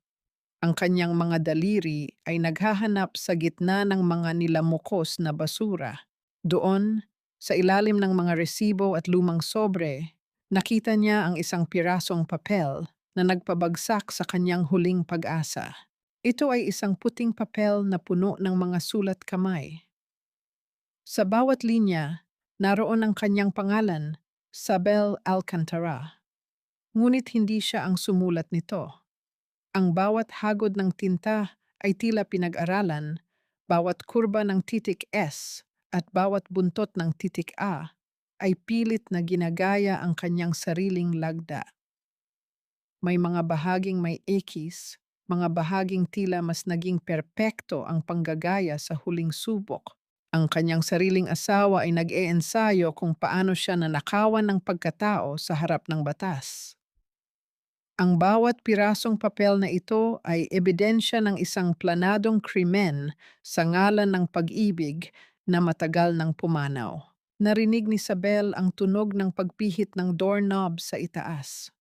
Ang kanyang mga daliri ay naghahanap sa gitna ng mga nilamukos na basura. Doon, sa ilalim ng mga resibo at lumang sobre, nakita niya ang isang pirasong papel na nagpabagsak sa kanyang huling pag-asa. Ito ay isang puting papel na puno ng mga sulat kamay. Sa bawat linya, naroon ang kanyang pangalan, Sabel Alcantara. Ngunit hindi siya ang sumulat nito. Ang bawat hagod ng tinta ay tila pinag-aralan, bawat kurba ng titik S at bawat buntot ng titik A ay pilit na ginagaya ang kanyang sariling lagda. May mga bahaging may ekis, mga bahaging tila mas naging perpekto ang panggagaya sa huling subok. Ang kanyang sariling asawa ay nag-eensayo kung paano siya nanakawan ng pagkatao sa harap ng batas. Ang bawat pirasong papel na ito ay ebidensya ng isang planadong krimen sa ngalan ng pag-ibig na matagal nang pumanaw. Narinig ni Isabel ang tunog ng pagpihit ng doorknob sa itaas.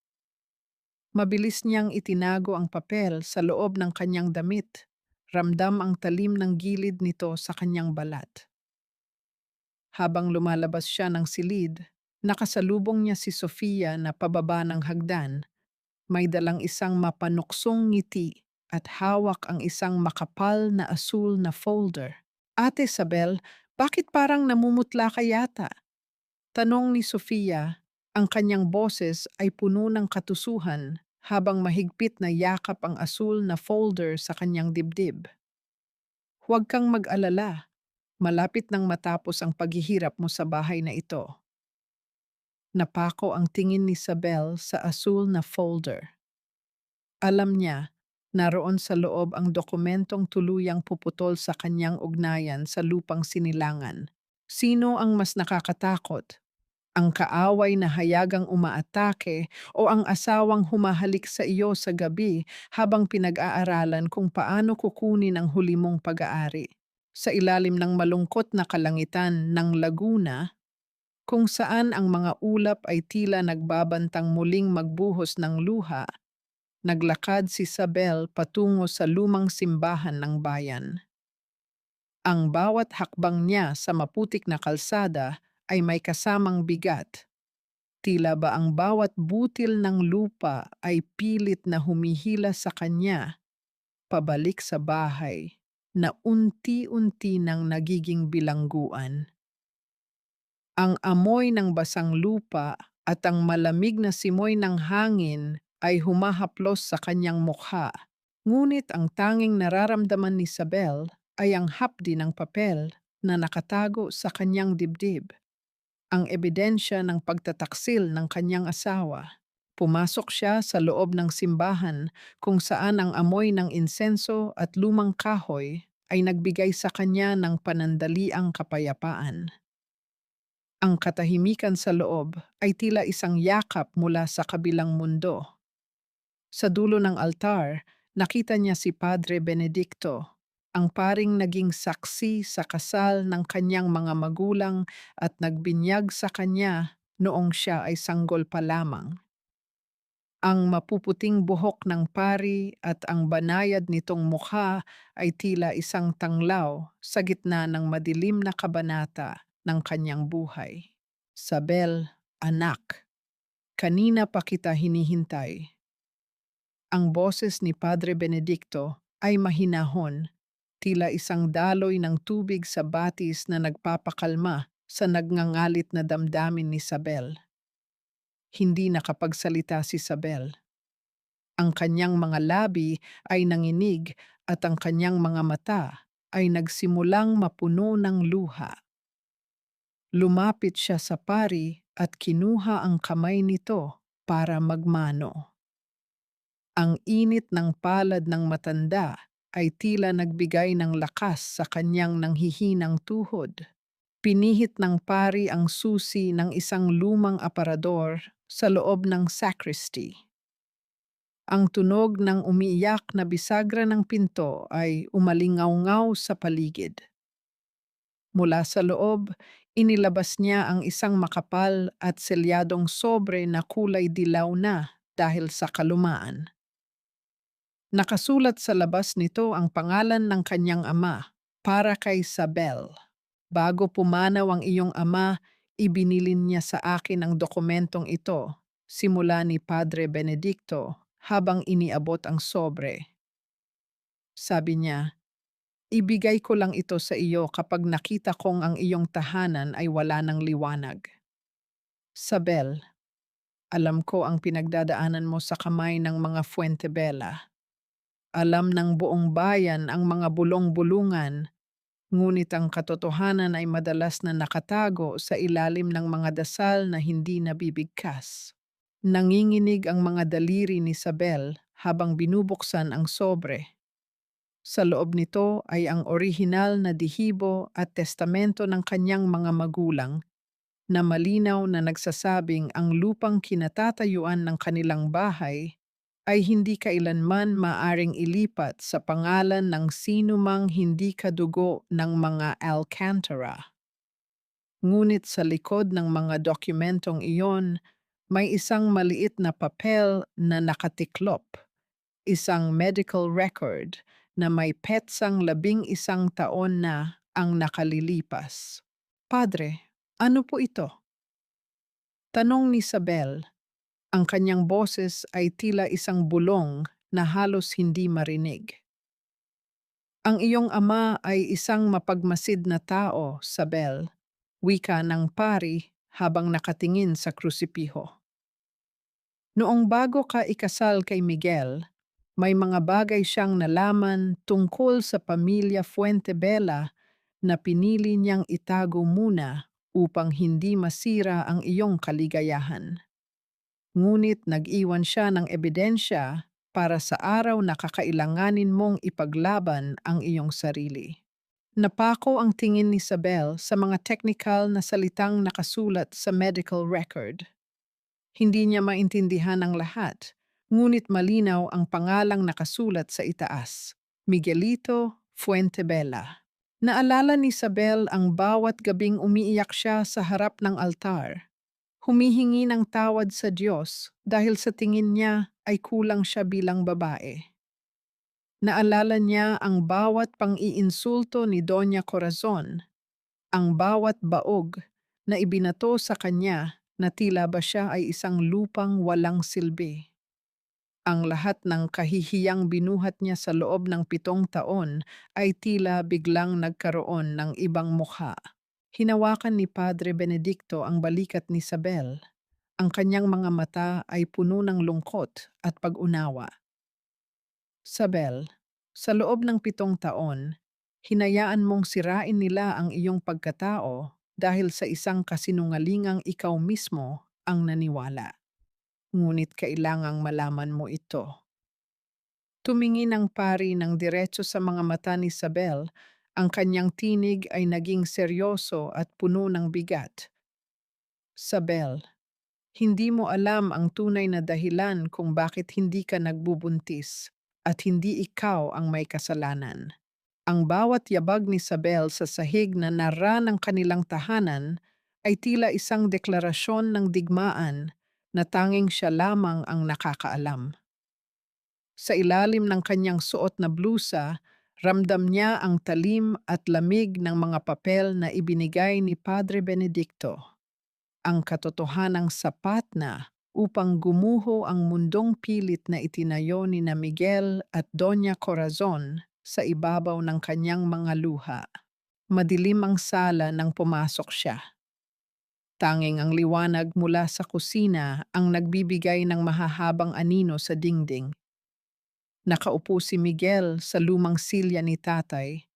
Mabilis niyang itinago ang papel sa loob ng kanyang damit. Ramdam ang talim ng gilid nito sa kanyang balat. Habang lumalabas siya ng silid, nakasalubong niya si Sofia na pababa ng hagdan. May dalang isang mapanuksong ngiti at hawak ang isang makapal na asul na folder. Ate Isabel, bakit parang namumutla ka yata? Tanong ni Sofia, ang kanyang boses ay puno ng katusuhan habang mahigpit na yakap ang asul na folder sa kanyang dibdib. Huwag kang mag-alala. Malapit nang matapos ang paghihirap mo sa bahay na ito. Napako ang tingin ni Isabel sa asul na folder. Alam niya, naroon sa loob ang dokumentong tuluyang puputol sa kanyang ugnayan sa lupang sinilangan. Sino ang mas nakakatakot? Ang kaaway na hayagang umaatake o ang asawang humahalik sa iyo sa gabi habang pinag-aaralan kung paano kukunin ang huli mong pag-aari. Sa ilalim ng malungkot na kalangitan ng Laguna, kung saan ang mga ulap ay tila nagbabantang muling magbuhos ng luha, naglakad si Isabel patungo sa lumang simbahan ng bayan. Ang bawat hakbang niya sa maputik na kalsada ay may kasamang bigat. Tila ba ang bawat butil ng lupa ay pilit na humihila sa kanya pabalik sa bahay na unti-unti nang nagiging bilangguan. Ang amoy ng basang lupa at ang malamig na simoy ng hangin ay humahaplos sa kanyang mukha. Ngunit ang tanging nararamdaman ni Isabel ay ang hapdi ng papel na nakatago sa kanyang dibdib, ang ebidensya ng pagtataksil ng kanyang asawa. Pumasok siya sa loob ng simbahan kung saan ang amoy ng insenso at lumang kahoy ay nagbigay sa kanya ng panandaliang kapayapaan. Ang katahimikan sa loob ay tila isang yakap mula sa kabilang mundo. Sa dulo ng altar, nakita niya si Padre Benedicto, ang paring naging saksi sa kasal ng kanyang mga magulang at nagbinyag sa kanya noong siya ay sanggol pa lamang. Ang mapuputing buhok ng pari at ang banayad nitong mukha ay tila isang tanglaw sa gitna ng madilim na kabanata ng kanyang buhay. Sabel, anak, kanina pa kita hinihintay. Ang boses ni Padre Benedicto ay mahinahon, tila isang daloy ng tubig sa batis na nagpapakalma sa nagngangalit na damdamin ni Sabel. Hindi nakapagsalita si Sabel. Ang kanyang mga labi ay nanginig at ang kanyang mga mata ay nagsimulang mapuno ng luha. Lumapit siya sa pari at kinuha ang kamay nito para magmano. Ang init ng palad ng matanda ay tila nagbigay ng lakas sa kanyang nanghihinang tuhod. Pinihit ng pari ang susi ng isang lumang aparador sa loob ng sacristy. Ang tunog ng umiiyak na bisagra ng pinto ay umalingaw-ngaw sa paligid. Mula sa loob, inilabas niya ang isang makapal at selyadong sobre na kulay dilaw na dahil sa kalumaan. Nakasulat sa labas nito ang pangalan ng kanyang ama, para kay Sabel. Bago pumanaw ang iyong ama, ibinilin niya sa akin ang dokumentong ito, simula ni Padre Benedicto, habang iniabot ang sobre. Sabi niya, ibigay ko lang ito sa iyo kapag nakita kong ang iyong tahanan ay wala ng liwanag. Sabel, alam ko ang pinagdadaanan mo sa kamay ng mga Fuentebella. Alam ng buong bayan ang mga bulong-bulungan, ngunit ang katotohanan ay madalas na nakatago sa ilalim ng mga dasal na hindi nabibigkas. Nanginginig ang mga daliri ni Isabel habang binubuksan ang sobre. Sa loob nito ay ang orihinal na dihibo at testamento ng kanyang mga magulang na malinaw na nagsasabing ang lupang kinatatayuan ng kanilang bahay ay hindi kailanman maaring ilipat sa pangalan ng sinumang hindi kadugo ng mga Alcantara. Ngunit sa likod ng mga dokumentong iyon, may isang maliit na papel na nakatiklop, isang medical record na may petsang 11 taon na ang nakalilipas. Padre, ano po ito? Tanong ni Isabel. Ang kanyang boses ay tila isang bulong na halos hindi marinig. Ang iyong ama ay isang mapagmasid na tao, Sabel, wika ng pari habang nakatingin sa krusipiho. Noong bago ka ikasal kay Miguel, may mga bagay siyang nalaman tungkol sa pamilya Fuentebella na pinili niyang itago muna upang hindi masira ang iyong kaligayahan. Ngunit nag-iwan siya ng ebidensya para sa araw na kakailanganin mong ipaglaban ang iyong sarili. Napako ang tingin ni Isabel sa mga technical na salitang nakasulat sa medical record. Hindi niya maintindihan ang lahat, ngunit malinaw ang pangalang nakasulat sa itaas, Miguelito Fuentebella. Naalala ni Isabel ang bawat gabing umiiyak siya sa harap ng altar, humihingi ng tawad sa Diyos dahil sa tingin niya ay kulang siya bilang babae. Naalala niya ang bawat pang-iinsulto ni Doña Corazon, ang bawat baog na ibinato sa kanya na tila ba siya ay isang lupang walang silbi. Ang lahat ng kahihiyang binuhat niya sa loob ng 7 taon ay tila biglang nagkaroon ng ibang mukha. Hinawakan ni Padre Benedicto ang balikat ni Isabel. Ang kanyang mga mata ay puno ng lungkot at pag-unawa. Isabel, sa loob ng 7 taon, hinayaan mong sirain nila ang iyong pagkatao dahil sa isang kasinungalingang ikaw mismo ang naniwala. Ngunit kailangang malaman mo ito. Tumingin ang pari ng diretso sa mga mata ni Isabel, ang kanyang tinig ay naging seryoso at puno ng bigat. Isabel, hindi mo alam ang tunay na dahilan kung bakit hindi ka nagbubuntis at hindi ikaw ang may kasalanan. Ang bawat yabag ni Isabel sa sahig na nara ng kanilang tahanan ay tila isang deklarasyon ng digmaan na tanging siya lamang ang nakakaalam. Sa ilalim ng kanyang suot na blusa, ramdam niya ang talim at lamig ng mga papel na ibinigay ni Padre Benedicto. Ang katotohanang sapat na upang gumuho ang mundong pilit na itinayo ni na Miguel at Doña Corazon sa ibabaw ng kanyang mga luha. Madilim ang sala nang pumasok siya. Tanging ang liwanag mula sa kusina ang nagbibigay ng mahahabang anino sa dingding. Nakaupo si Miguel sa lumang silya ni tatay.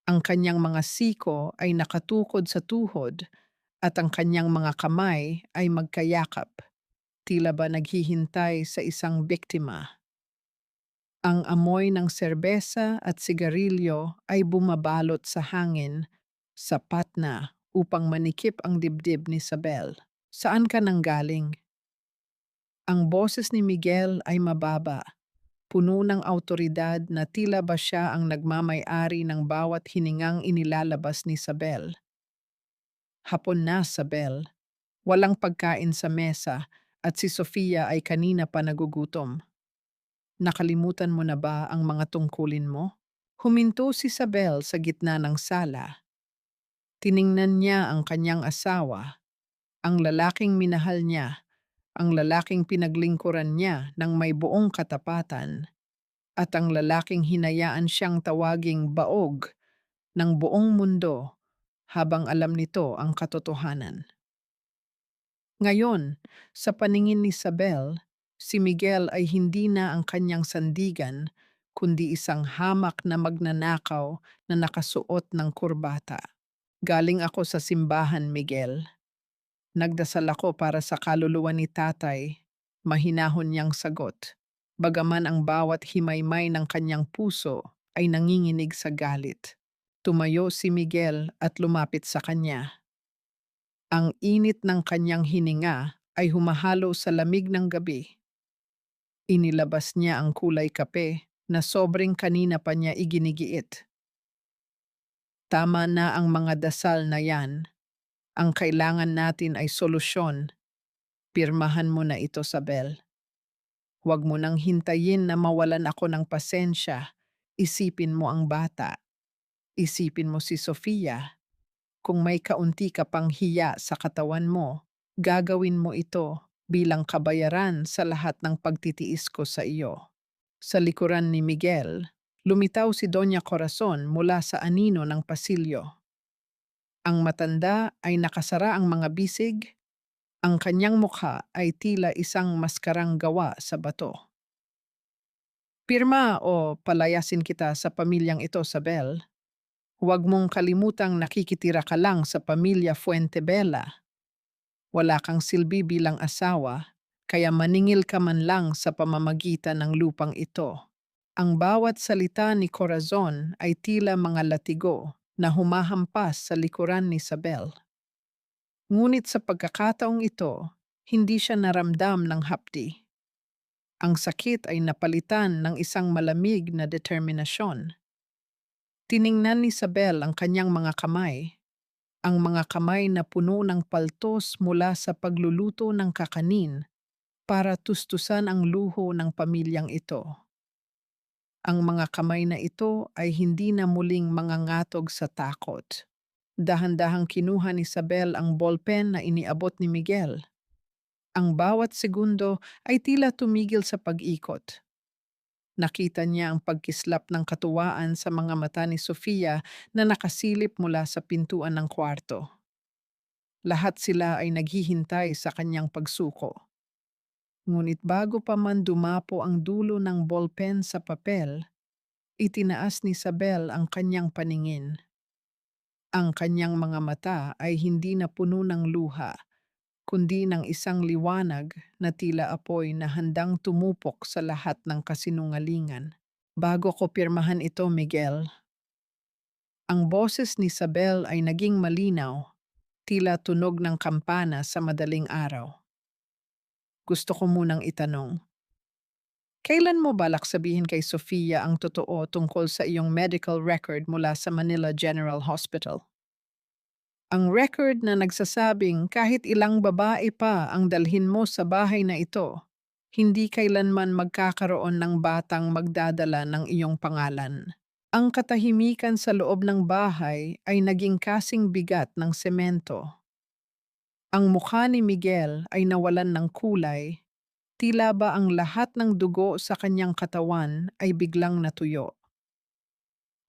Ang kanyang mga siko ay nakatukod sa tuhod at ang kanyang mga kamay ay magkayakap, tila ba naghihintay sa isang biktima. Ang amoy ng serbesa at sigarilyo ay bumabalot sa hangin, sapat na upang manikip ang dibdib ni Isabel. Saan ka nanggaling? Ang boses ni Miguel ay mababa, puno ng awtoridad na tila ba siya ang nagmamay-ari ng bawat hiningang inilalabas ni Isabel. Hapon na, Isabel. Walang pagkain sa mesa at si Sofia ay kanina pa nagugutom. Nakalimutan mo na ba ang mga tungkulin mo? Huminto si Isabel sa gitna ng sala. Tiningnan niya ang kanyang asawa, ang lalaking minahal niya, ang lalaking pinaglingkuran niya ng may buong katapatan, at ang lalaking hinayaan siyang tawaging baog ng buong mundo habang alam nito ang katotohanan. Ngayon, sa paningin ni Isabel, si Miguel ay hindi na ang kanyang sandigan, kundi isang hamak na magnanakaw na nakasuot ng kurbata. Galing ako sa simbahan, Miguel. Nagdasal ako para sa kaluluwa ni tatay, mahinahon niyang sagot. Bagaman ang bawat himaymay ng kanyang puso ay nanginginig sa galit. Tumayo si Miguel at lumapit sa kanya. Ang init ng kanyang hininga ay humahalo sa lamig ng gabi. Inilabas niya ang kulay kape na sobrang kanina pa niya iginigiit. Tama na ang mga dasal na yan. Ang kailangan natin ay solusyon. Pirmahan mo na ito, Sabel. Huwag mo nang hintayin na mawalan ako ng pasensya. Isipin mo ang bata. Isipin mo si Sofia. Kung may kaunti ka pang hiya sa katawan mo, gagawin mo ito bilang kabayaran sa lahat ng pagtitiis ko sa iyo. Sa likuran ni Miguel, lumitaw si Doña Corazon mula sa anino ng pasilyo. Ang matanda ay nakasara ang mga bisig, ang kanyang mukha ay tila isang maskarang gawa sa bato. Pirma o palayasin kita sa pamilyang ito, Sabel. Huwag mong kalimutang nakikitira ka lang sa pamilya Fuentebella. Wala kang silbi bilang asawa, kaya maningil ka man lang sa pamamagitan ng lupang ito. Ang bawat salita ni Corazon ay tila mga latigo na humahampas sa likuran ni Isabel. Ngunit sa pagkakataong ito, hindi siya naramdam ng hapdi. Ang sakit ay napalitan ng isang malamig na determinasyon. Tiningnan ni Isabel ang kanyang mga kamay, ang mga kamay na puno ng paltos mula sa pagluluto ng kakanin para tustusan ang luho ng pamilyang ito. Ang mga kamay na ito ay hindi na muling mangangatog sa takot. Dahan-dahang kinuha ni Isabel ang ballpen na iniabot ni Miguel. Ang bawat segundo ay tila tumigil sa pag-ikot. Nakita niya ang pagkislap ng katuwaan sa mga mata ni Sofia na nakasilip mula sa pintuan ng kwarto. Lahat sila ay naghihintay sa kanyang pagsuko. Ngunit bago pa man dumapo ang dulo ng ballpen sa papel, itinaas ni Isabel ang kanyang paningin. Ang kanyang mga mata ay hindi na puno ng luha, kundi ng isang liwanag na tila apoy na handang tumupok sa lahat ng kasinungalingan. Bago ko pirmahan ito, Miguel, ang boses ni Isabel ay naging malinaw, tila tunog ng kampana sa madaling araw. Gusto ko munang itanong, kailan mo balak sabihin kay Sofia ang totoo tungkol sa iyong medical record mula sa Manila General Hospital? Ang record na nagsasabing kahit ilang babae pa ang dalhin mo sa bahay na ito, hindi kailanman magkakaroon ng batang magdadala ng iyong pangalan. Ang katahimikan sa loob ng bahay ay naging kasing bigat ng semento. Ang mukha ni Miguel ay nawalan ng kulay, tila ba ang lahat ng dugo sa kanyang katawan ay biglang natuyo.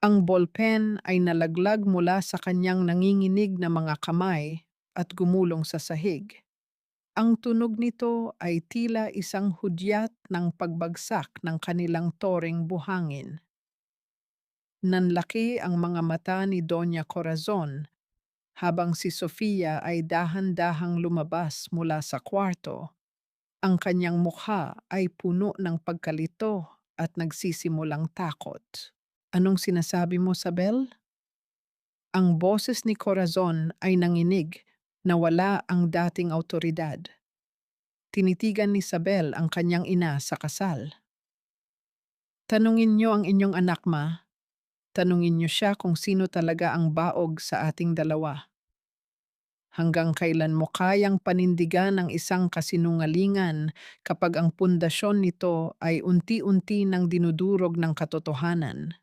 Ang ballpen ay nalaglag mula sa kanyang nanginginig na mga kamay at gumulong sa sahig. Ang tunog nito ay tila isang hudyat ng pagbagsak ng kanilang toring buhangin. Nanlaki ang mga mata ni Doña Corazon habang si Sofia ay dahan-dahang lumabas mula sa kwarto. Ang kanyang mukha ay puno ng pagkalito at nagsisimulang takot. Anong sinasabi mo, Sabel? Ang boses ni Corazon ay nanginig na wala ang dating autoridad. Tinitigan ni Sabel ang kanyang ina sa kasal. Tanungin niyo ang inyong anak, ma. Tanungin niyo siya kung sino talaga ang baog sa ating dalawa. Hanggang kailan mo kayang panindigan ang isang kasinungalingan kapag ang pundasyon nito ay unti-unti nang dinudurog ng katotohanan?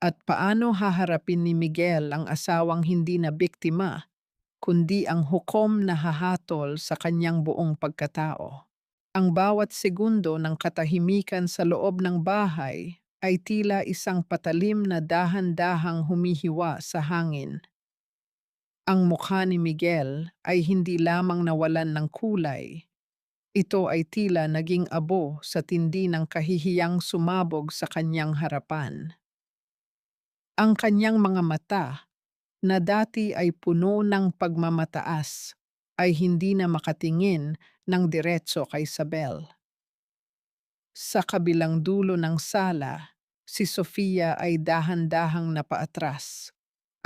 At paano haharapin ni Miguel ang asawang hindi na biktima, kundi ang hukom na hahatol sa kanyang buong pagkatao? Ang bawat segundo ng katahimikan sa loob ng bahay ay tila isang patalim na dahan-dahang humihiwa sa hangin. Ang mukha ni Miguel ay hindi lamang nawalan ng kulay. Ito ay tila naging abo sa tindi ng kahihiyang sumabog sa kanyang harapan. Ang kanyang mga mata, na dati ay puno ng pagmamataas, ay hindi na makatingin ng diretso kay Isabel. Sa kabilang dulo ng sala, si Sofia ay dahan-dahang napaatras.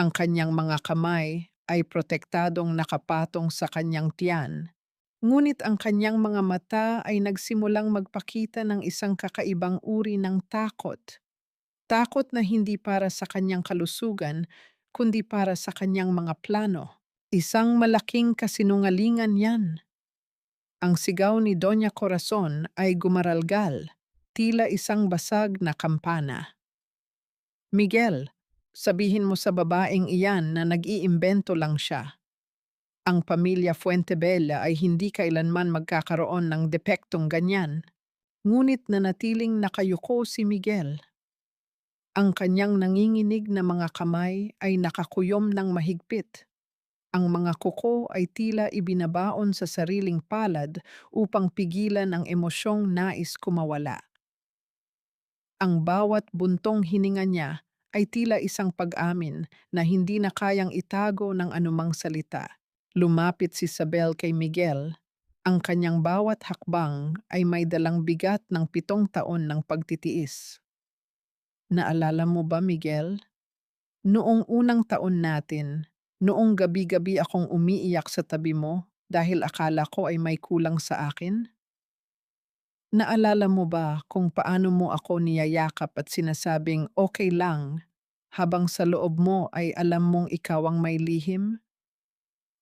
Ang kanyang mga kamay ay protektadong nakapatong sa kanyang tiyan. Ngunit ang kanyang mga mata ay nagsimulang magpakita ng isang kakaibang uri ng takot. Takot na hindi para sa kanyang kalusugan, kundi para sa kanyang mga plano. Isang malaking kasinungalingan yan. Ang sigaw ni Doña Corazon ay gumaralgal, tila isang basag na kampana. Miguel, sabihin mo sa babaeng iyan na nag-iimbento lang siya. Ang pamilya Fuentebella ay hindi kailanman magkakaroon ng depektong ganyan. Ngunit nanatiling nakayuko si Miguel. Ang kanyang nanginginig na mga kamay ay nakakuyom ng mahigpit. Ang mga kuko ay tila ibinabaon sa sariling palad upang pigilan ang emosyong nais kumawala. Ang bawat buntong hininga niya ay tila isang pag-amin na hindi na kayang itago ng anumang salita. Lumapit si Isabel kay Miguel. Ang kanyang bawat hakbang ay may dalang bigat ng 7 taon ng pagtitiis. Naalala mo ba, Miguel? Noong unang taon natin, noong gabi-gabi akong umiiyak sa tabi mo dahil akala ko ay may kulang sa akin? Naalala mo ba kung paano mo ako niyayakap at sinasabing okay lang habang sa loob mo ay alam mong ikaw ang may lihim?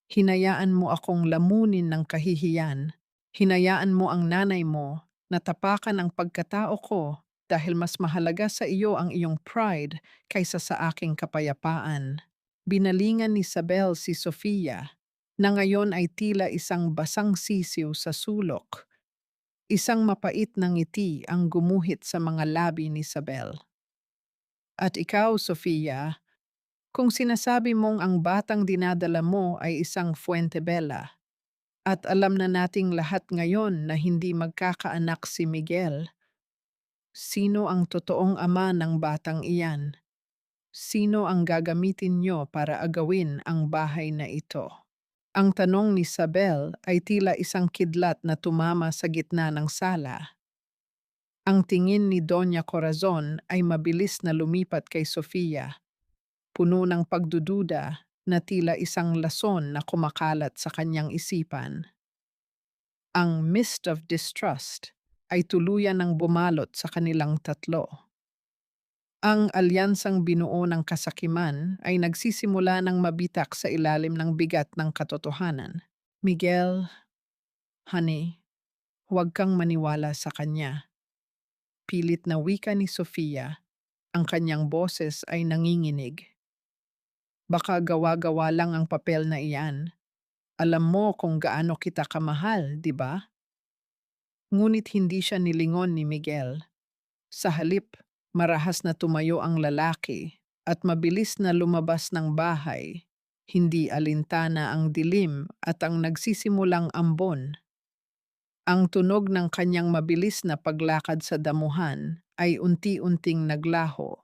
Hinayaan mo akong lamunin ng kahihiyan. Hinayaan mo ang nanay mo na tapakan ang pagkatao ko dahil mas mahalaga sa iyo ang iyong pride kaysa sa aking kapayapaan. Binalingan ni Isabel si Sofia na ngayon ay tila isang basang sisiw sa sulok. Isang mapait na ngiti ang gumuhit sa mga labi ni Isabel. At ikaw, Sofia, kung sinasabi mong ang batang dinadala mo ay isang Fuentebella, at alam na nating lahat ngayon na hindi magkakaanak si Miguel, sino ang totoong ama ng batang iyan? Sino ang gagamitin niyo para agawin ang bahay na ito? Ang tanong ni Isabel ay tila isang kidlat na tumama sa gitna ng sala. Ang tingin ni Doña Corazon ay mabilis na lumipat kay Sofia, puno ng pagdududa na tila isang lason na kumakalat sa kanyang isipan. Ang mist of distrust ay tuluyan ng bumalot sa kanilang tatlo. Ang alyansang binuo ng kasakiman ay nagsisimula ng mabitak sa ilalim ng bigat ng katotohanan. Miguel, honey, huwag kang maniwala sa kanya. Pilit na wika ni Sofia, ang kanyang boses ay nanginginig. Baka gawa-gawa lang ang papel na iyan. Alam mo kung gaano kita kamahal, di ba? Ngunit hindi siya nilingon ni Miguel. Sa halip, marahas na tumayo ang lalaki at mabilis na lumabas ng bahay. Hindi alintana ang dilim at ang nagsisimulang ambon. Ang tunog ng kanyang mabilis na paglakad sa damuhan ay unti-unting naglaho.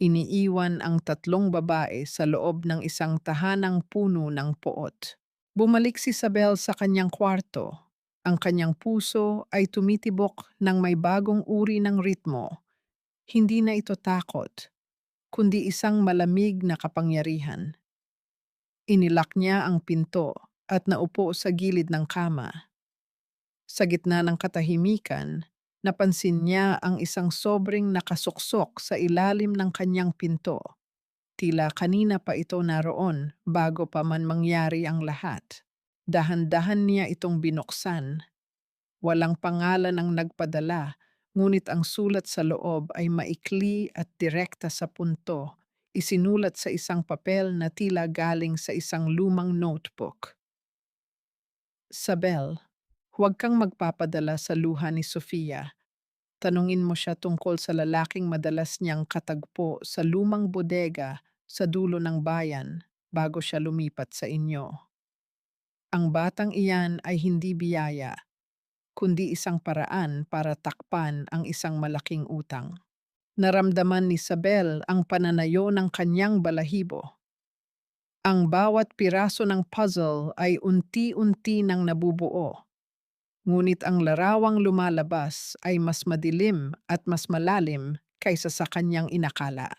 Iniiwan ang tatlong babae sa loob ng isang tahanang puno ng poot. Bumalik si Isabel sa kanyang kwarto. Ang kanyang puso ay tumitibok ng may bagong uri ng ritmo. Hindi na ito takot, kundi isang malamig na kapangyarihan. Inilak niya ang pinto at naupo sa gilid ng kama. Sa gitna ng katahimikan, napansin niya ang isang sobreng nakasuksok sa ilalim ng kanyang pinto. Tila kanina pa ito naroon bago pa man mangyari ang lahat. Dahan-dahan niya itong binuksan. Walang pangalan ang nagpadala, ngunit ang sulat sa loob ay maikli at direkta sa punto, isinulat sa isang papel na tila galing sa isang lumang notebook. Sabel, huwag kang magpapadala sa luha ni Sofia. Tanungin mo siya tungkol sa lalaking madalas niyang katagpo sa lumang bodega sa dulo ng bayan bago siya lumipat sa inyo. Ang batang iyan ay hindi biyaya, kundi isang paraan para takpan ang isang malaking utang. Naramdaman ni Isabel ang pananayo ng kanyang balahibo. Ang bawat piraso ng puzzle ay unti-unti nang nabubuo, ngunit ang larawang lumalabas ay mas madilim at mas malalim kaysa sa kanyang inakala.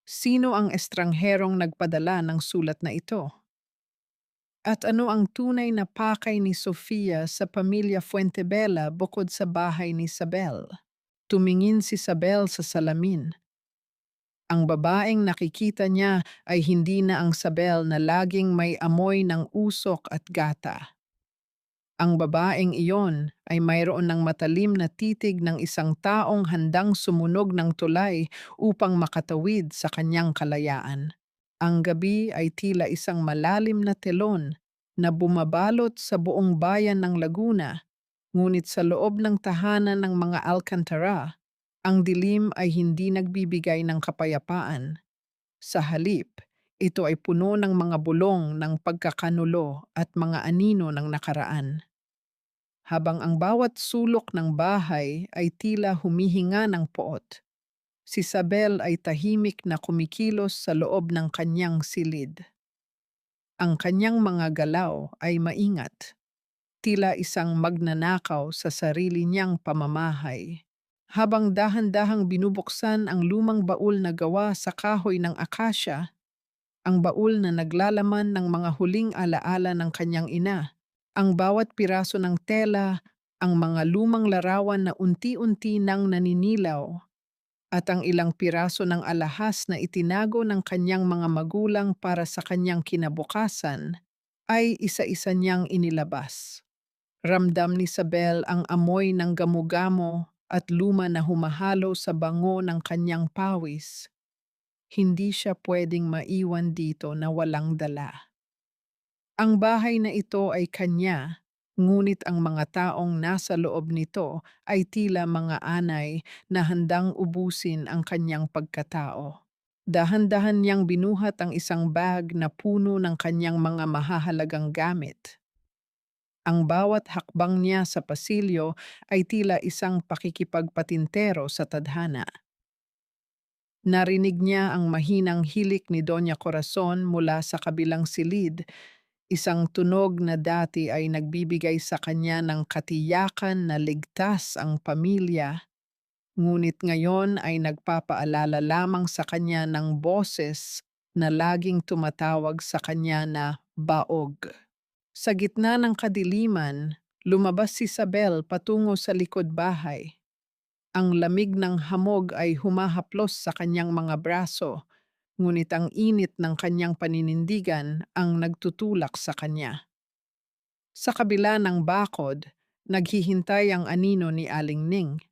Sino ang estrangherong nagpadala ng sulat na ito? At ano ang tunay na pakay ni Sofia sa pamilya Fuentebella bukod sa bahay ni Isabel? Tumingin si Isabel sa salamin. Ang babaeng nakikita niya ay hindi na ang Isabel na laging may amoy ng usok at gata. Ang babaeng iyon ay mayroon ng matalim na titig ng isang taong handang sumunog ng tulay upang makatawid sa kanyang kalayaan. Ang gabi ay tila isang malalim na telon na bumabalot sa buong bayan ng Laguna, ngunit sa loob ng tahanan ng mga Alcantara, ang dilim ay hindi nagbibigay ng kapayapaan. Sa halip, ito ay puno ng mga bulong ng pagkakanulo at mga anino ng nakaraan. Habang ang bawat sulok ng bahay ay tila humihinga ng poot, si Isabel ay tahimik na kumikilos sa loob ng kanyang silid. Ang kanyang mga galaw ay maingat, tila isang magnanakaw sa sarili niyang pamamahay. Habang dahan-dahang binubuksan ang lumang baul na gawa sa kahoy ng akasya, ang baul na naglalaman ng mga huling alaala ng kanyang ina. Ang bawat piraso ng tela, ang mga lumang larawan na unti-unti nang naninilaw, at ang ilang piraso ng alahas na itinago ng kanyang mga magulang para sa kanyang kinabukasan, ay isa-isa niyang inilabas. Ramdam ni Isabel ang amoy ng gamo-gamo at luma na humahalo sa bango ng kanyang pawis. Hindi siya pwedeng maiwan dito na walang dala. Ang bahay na ito ay kanya, ngunit ang mga taong nasa loob nito ay tila mga anay na handang ubusin ang kanyang pagkatao. Dahan-dahan niyang binuhat ang isang bag na puno ng kanyang mga mahahalagang gamit. Ang bawat hakbang niya sa pasilyo ay tila isang pakikipagpatintero sa tadhana. Narinig niya ang mahinang hilik ni Doña Corazon mula sa kabilang silid, isang tunog na dati ay nagbibigay sa kanya ng katiyakan na ligtas ang pamilya, ngunit ngayon ay nagpapaalala lamang sa kanya ng boses na laging tumatawag sa kanya na baog. Sa gitna ng kadiliman, lumabas si Isabel patungo sa likod bahay. Ang lamig ng hamog ay humahaplos sa kanyang mga braso, ngunit ang init ng kanyang paninindigan ang nagtutulak sa kanya. Sa kabila ng bakod, naghihintay ang anino ni Aling Ning.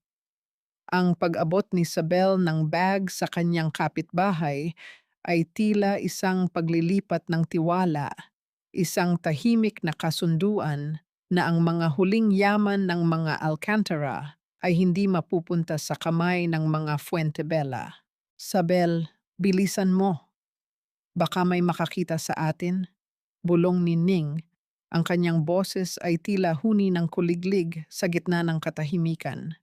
Ang pag-abot ni Isabel ng bag sa kanyang kapitbahay ay tila isang paglilipat ng tiwala, isang tahimik na kasunduan na ang mga huling yaman ng mga Alcantara ay hindi mapupunta sa kamay ng mga Fuentebella. Sabel, bilisan mo. Baka may makakita sa atin. Bulong ni Ning. Ang kanyang boses ay tila huni ng kuliglig sa gitna ng katahimikan.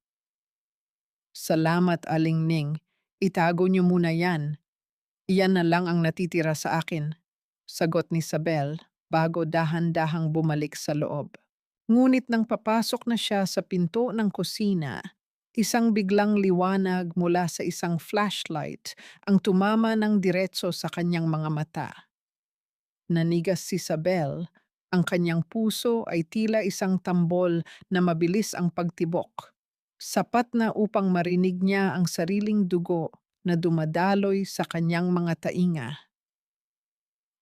Salamat, Aling Ning. Itago niyo muna yan. Iyan na lang ang natitira sa akin. Sagot ni Sabel bago dahan-dahang bumalik sa loob. Ngunit nang papasok na siya sa pinto ng kusina, isang biglang liwanag mula sa isang flashlight ang tumama ng diretso sa kanyang mga mata. Nanigas si Isabel, ang kanyang puso ay tila isang tambol na mabilis ang pagtibok. Sapat na upang marinig niya ang sariling dugo na dumadaloy sa kanyang mga tainga.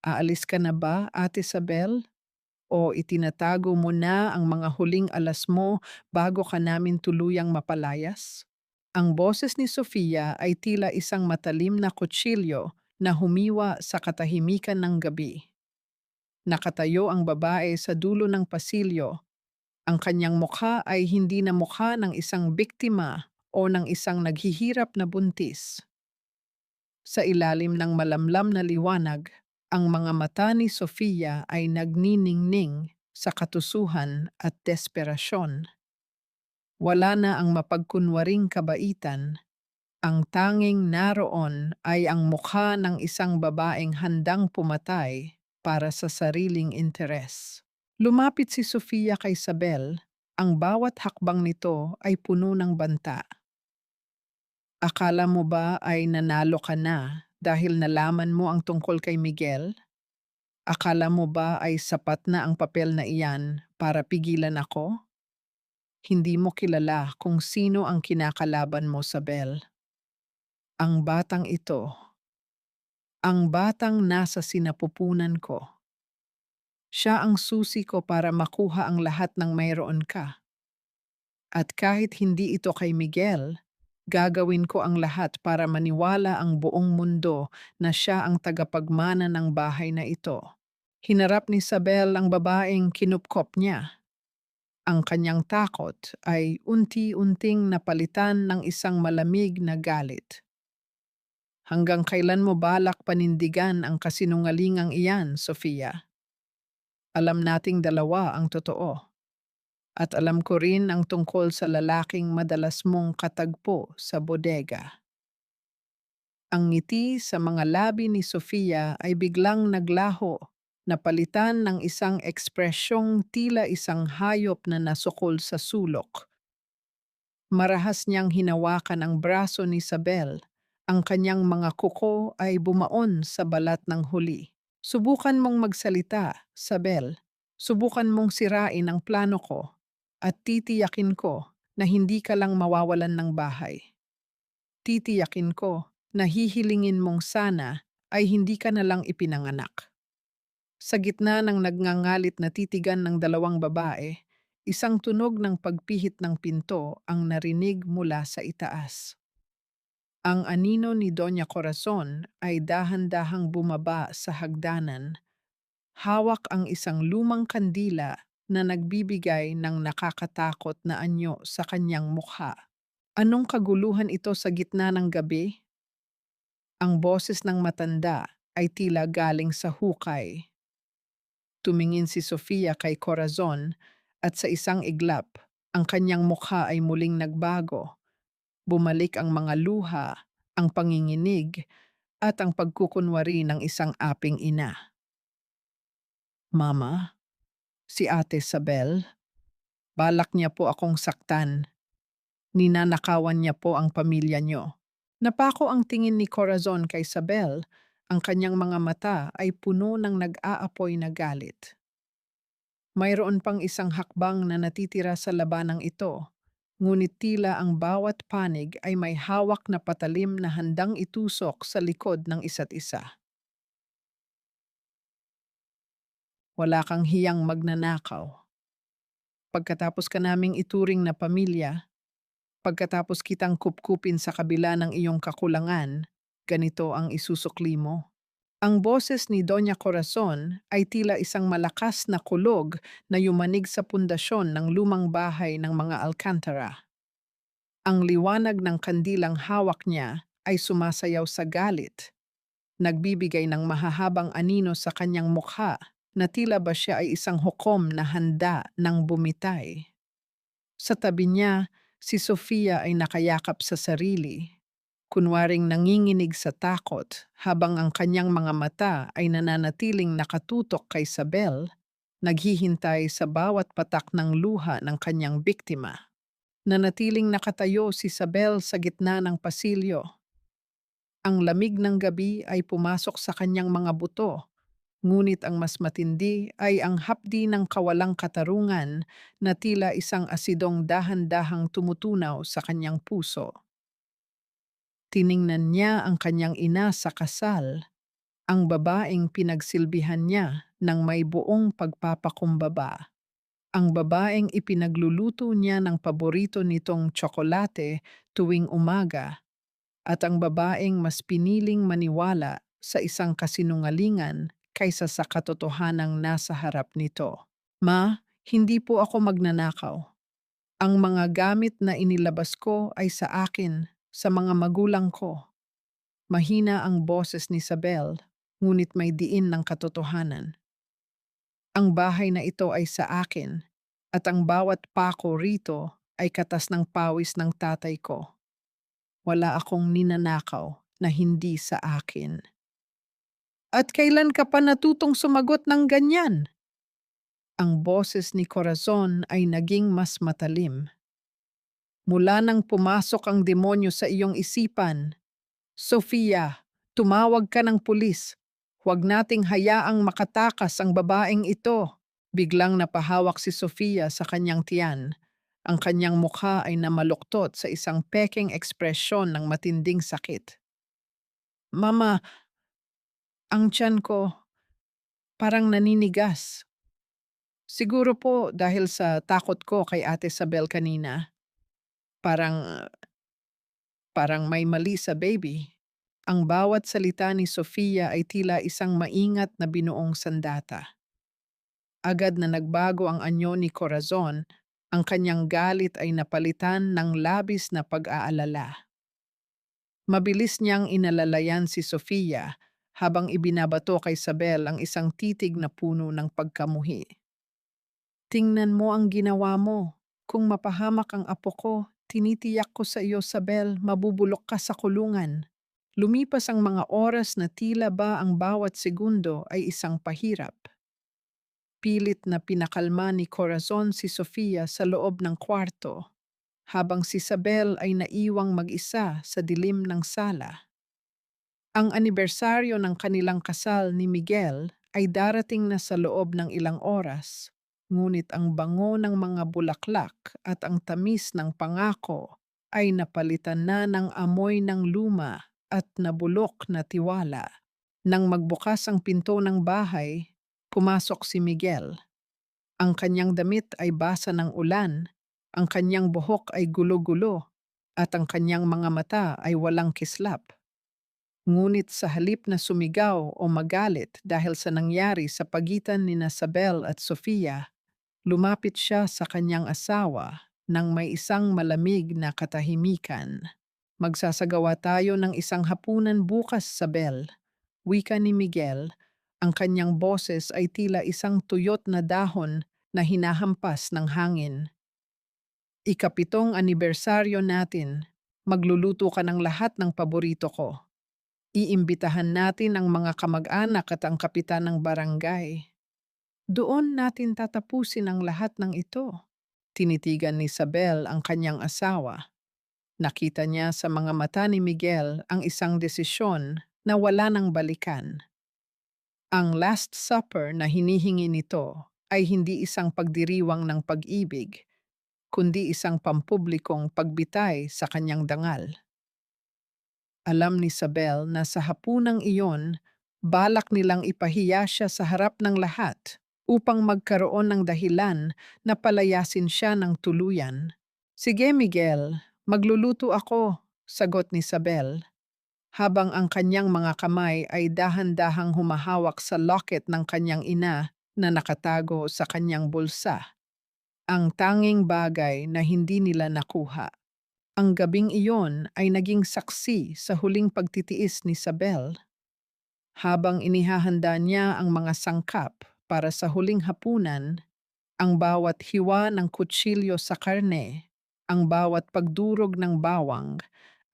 Aalis ka na ba, Ate Isabel? O itinatago mo na ang mga huling alas mo bago ka namin tuluyang mapalayas? Ang boses ni Sofia ay tila isang matalim na kutsilyo na humiwa sa katahimikan ng gabi. Nakatayo ang babae sa dulo ng pasilyo. Ang kanyang mukha ay hindi na mukha ng isang biktima o ng isang naghihirap na buntis. Sa ilalim ng malamlam na liwanag, ang mga mata ni Sofia ay nagniningning sa katusuhan at desperasyon. Wala na ang mapagkunwaring kabaitan. Ang tanging naroon ay ang mukha ng isang babaeng handang pumatay para sa sariling interes. Lumapit si Sofia kay Isabel. Ang bawat hakbang nito ay puno ng banta. Akala mo ba ay nanalo ka na dahil nalaman mo ang tungkol kay Miguel? Akala mo ba ay sapat na ang papel na iyan para pigilan ako? Hindi mo kilala kung sino ang kinakalaban mo, Sabel. Ang batang ito, ang batang nasa sinapupunan ko. Siya ang susi ko para makuha ang lahat ng mayroon ka. At kahit hindi ito kay Miguel, gagawin ko ang lahat para maniwala ang buong mundo na siya ang tagapagmana ng bahay na ito. Hinarap ni Isabel ang babaeng kinupkop niya. Ang kanyang takot ay unti-unting napalitan ng isang malamig na galit. Hanggang kailan mo balak panindigan ang kasinungalingang iyan, Sofia? Alam nating dalawa ang totoo. At alam ko rin ang tungkol sa lalaking madalas mong katagpo sa bodega. Ang ngiti sa mga labi ni Sofia ay biglang naglaho, napalitan ng isang ekspresyong tila isang hayop na nasukol sa sulok. Marahas niyang hinawakan ang braso ni Isabel. Ang kanyang mga kuko ay bumaon sa balat ng huli. Subukan mong magsalita, Isabel. Subukan mong sirain ang plano ko. At titiyakin ko na hindi ka lang mawawalan ng bahay. Titiyakin ko na hihilingin mong sana ay hindi ka na lang ipinanganak. Sa gitna ng nagngangalit na titigan ng dalawang babae, isang tunog ng pagpihit ng pinto ang narinig mula sa itaas. Ang anino ni Doña Corazon ay dahan-dahang bumaba sa hagdanan. Hawak ang isang lumang kandila na nagbibigay ng nakakatakot na anyo sa kanyang mukha. Anong kaguluhan ito sa gitna ng gabi? Ang boses ng matanda ay tila galing sa hukay. Tumingin si Sofia kay Corazon at sa isang iglap, ang kanyang mukha ay muling nagbago. Bumalik ang mga luha, ang panginginig, at ang pagkukunwari ng isang aping ina. Mama, si Ate Sabel, balak niya po akong saktan. Ninanakawan niya po ang pamilya niyo. Napako ang tingin ni Corazon kay Sabel. Ang kanyang mga mata ay puno ng nag-aapoy na galit. Mayroon pang isang hakbang na natitira sa labanang ito, ngunit tila ang bawat panig ay may hawak na patalim na handang itusok sa likod ng isa't isa. Wala kang hiyang magnanakaw. Pagkatapos ka naming ituring na pamilya, pagkatapos kitang kupkupin sa kabila ng iyong kakulangan, ganito ang isusukli mo. Ang boses ni Doña Corazon ay tila isang malakas na kulog na yumanig sa pundasyon ng lumang bahay ng mga Alcantara. Ang liwanag ng kandilang hawak niya ay sumasayaw sa galit, nagbibigay ng mahahabang anino sa kanyang mukha na tila ba siya ay isang hukom na handa ng bumitay. Sa tabi niya, si Sofia ay nakayakap sa sarili, kunwaring nanginginig sa takot habang ang kanyang mga mata ay nananatiling nakatutok kay Isabel, naghihintay sa bawat patak ng luha ng kanyang biktima. Nanatiling nakatayo si Isabel sa gitna ng pasilyo. Ang lamig ng gabi ay pumasok sa kanyang mga buto, ngunit ang mas matindi ay ang hapdi ng kawalang katarungan na tila isang asidong dahan-dahang tumutunaw sa kanyang puso. Tiningnan niya ang kanyang ina sa kasal, ang babaeng pinagsilbihan niya ng may buong pagpapakumbaba. Ang babaeng ipinagluluto niya ng paborito nitong tsokolate tuwing umaga, at ang babaeng mas piniling maniwala sa isang kasinungalingan kaysa sa katotohanang nasa harap nito. Ma, hindi po ako magnanakaw. Ang mga gamit na inilabas ko ay sa akin, sa mga magulang ko. Mahina ang boses ni Isabel, ngunit may diin ng katotohanan. Ang bahay na ito ay sa akin, at ang bawat pako rito ay katas ng pawis ng tatay ko. Wala akong ninanakaw na hindi sa akin. At kailan ka pa natutong sumagot ng ganyan? Ang boses ni Corazon ay naging mas matalim. Mula nang pumasok ang demonyo sa iyong isipan, Sofia, tumawag ka ng pulis. Huwag nating hayaang makatakas ang babaeng ito. Biglang napahawak si Sofia sa kanyang tiyan. Ang kanyang mukha ay namaluktot sa isang pekeng ekspresyon ng matinding sakit. Mama, ang tiyan ko parang naninigas. Siguro po dahil sa takot ko kay Ate Sabel kanina. Parang, parang may mali sa baby. Ang bawat salita ni Sofia ay tila isang maingat na binuong sandata. Agad na nagbago ang anyo ni Corazon, ang kanyang galit ay napalitan ng labis na pag-aalala. Mabilis niyang inalalayan si Sofia habang ibinabato kay Isabel ang isang titig na puno ng pagkamuhi. Tingnan mo ang ginawa mo. Kung mapahamak ang apo ko, tinitiyak ko sa iyo, Isabel, mabubulok ka sa kulungan. Lumipas ang mga oras na tila ba ang bawat segundo ay isang pahirap. Pilit na pinakalma ni Corazon si Sofia sa loob ng kwarto. habang si Isabel ay naiwang mag-isa sa dilim ng sala. Ang anibersaryo ng kanilang kasal ni Miguel ay darating na sa loob ng ilang oras, ngunit ang bango ng mga bulaklak at ang tamis ng pangako ay napalitan na ng amoy ng luma at nabulok na tiwala. Nang magbukas ang pinto ng bahay, pumasok si Miguel. Ang kanyang damit ay basa ng ulan, ang kanyang buhok ay gulo-gulo, at ang kanyang mga mata ay walang kislap. Ngunit sa halip na sumigaw o magalit dahil sa nangyari sa pagitan ni Isabel at Sofia, lumapit siya sa kanyang asawa nang may isang malamig na katahimikan. Magsasagawa tayo ng isang hapunan bukas, Isabel. Wika ni Miguel, ang kanyang boses ay tila isang tuyot na dahon na hinahampas ng hangin. Ikapitong anibersaryo natin. Magluluto ka ng lahat ng paborito ko. Iimbitahan natin ang mga kamag-anak at ang kapitan ng barangay. Doon natin tatapusin ang lahat ng ito. Tinitigan ni Isabel ang kanyang asawa. Nakita niya sa mga mata ni Miguel ang isang desisyon na wala nang balikan. Ang Last Supper na hinihingi nito ay hindi isang pagdiriwang ng pag-ibig, kundi isang pampublikong pagbitay sa kanyang dangal. Alam ni Isabel na sa hapunang iyon, balak nilang ipahiya siya sa harap ng lahat upang magkaroon ng dahilan na palayasin siya ng tuluyan. Sige Miguel, magluluto ako, sagot ni Isabel, habang ang kanyang mga kamay ay dahan-dahang humahawak sa locket ng kanyang ina na nakatago sa kanyang bulsa. Ang tanging bagay na hindi nila nakuha. Ang gabing iyon ay naging saksi sa huling pagtitiis ni Isabel. Habang inihahanda niya ang mga sangkap para sa huling hapunan, ang bawat hiwa ng kutsilyo sa karne, ang bawat pagdurog ng bawang,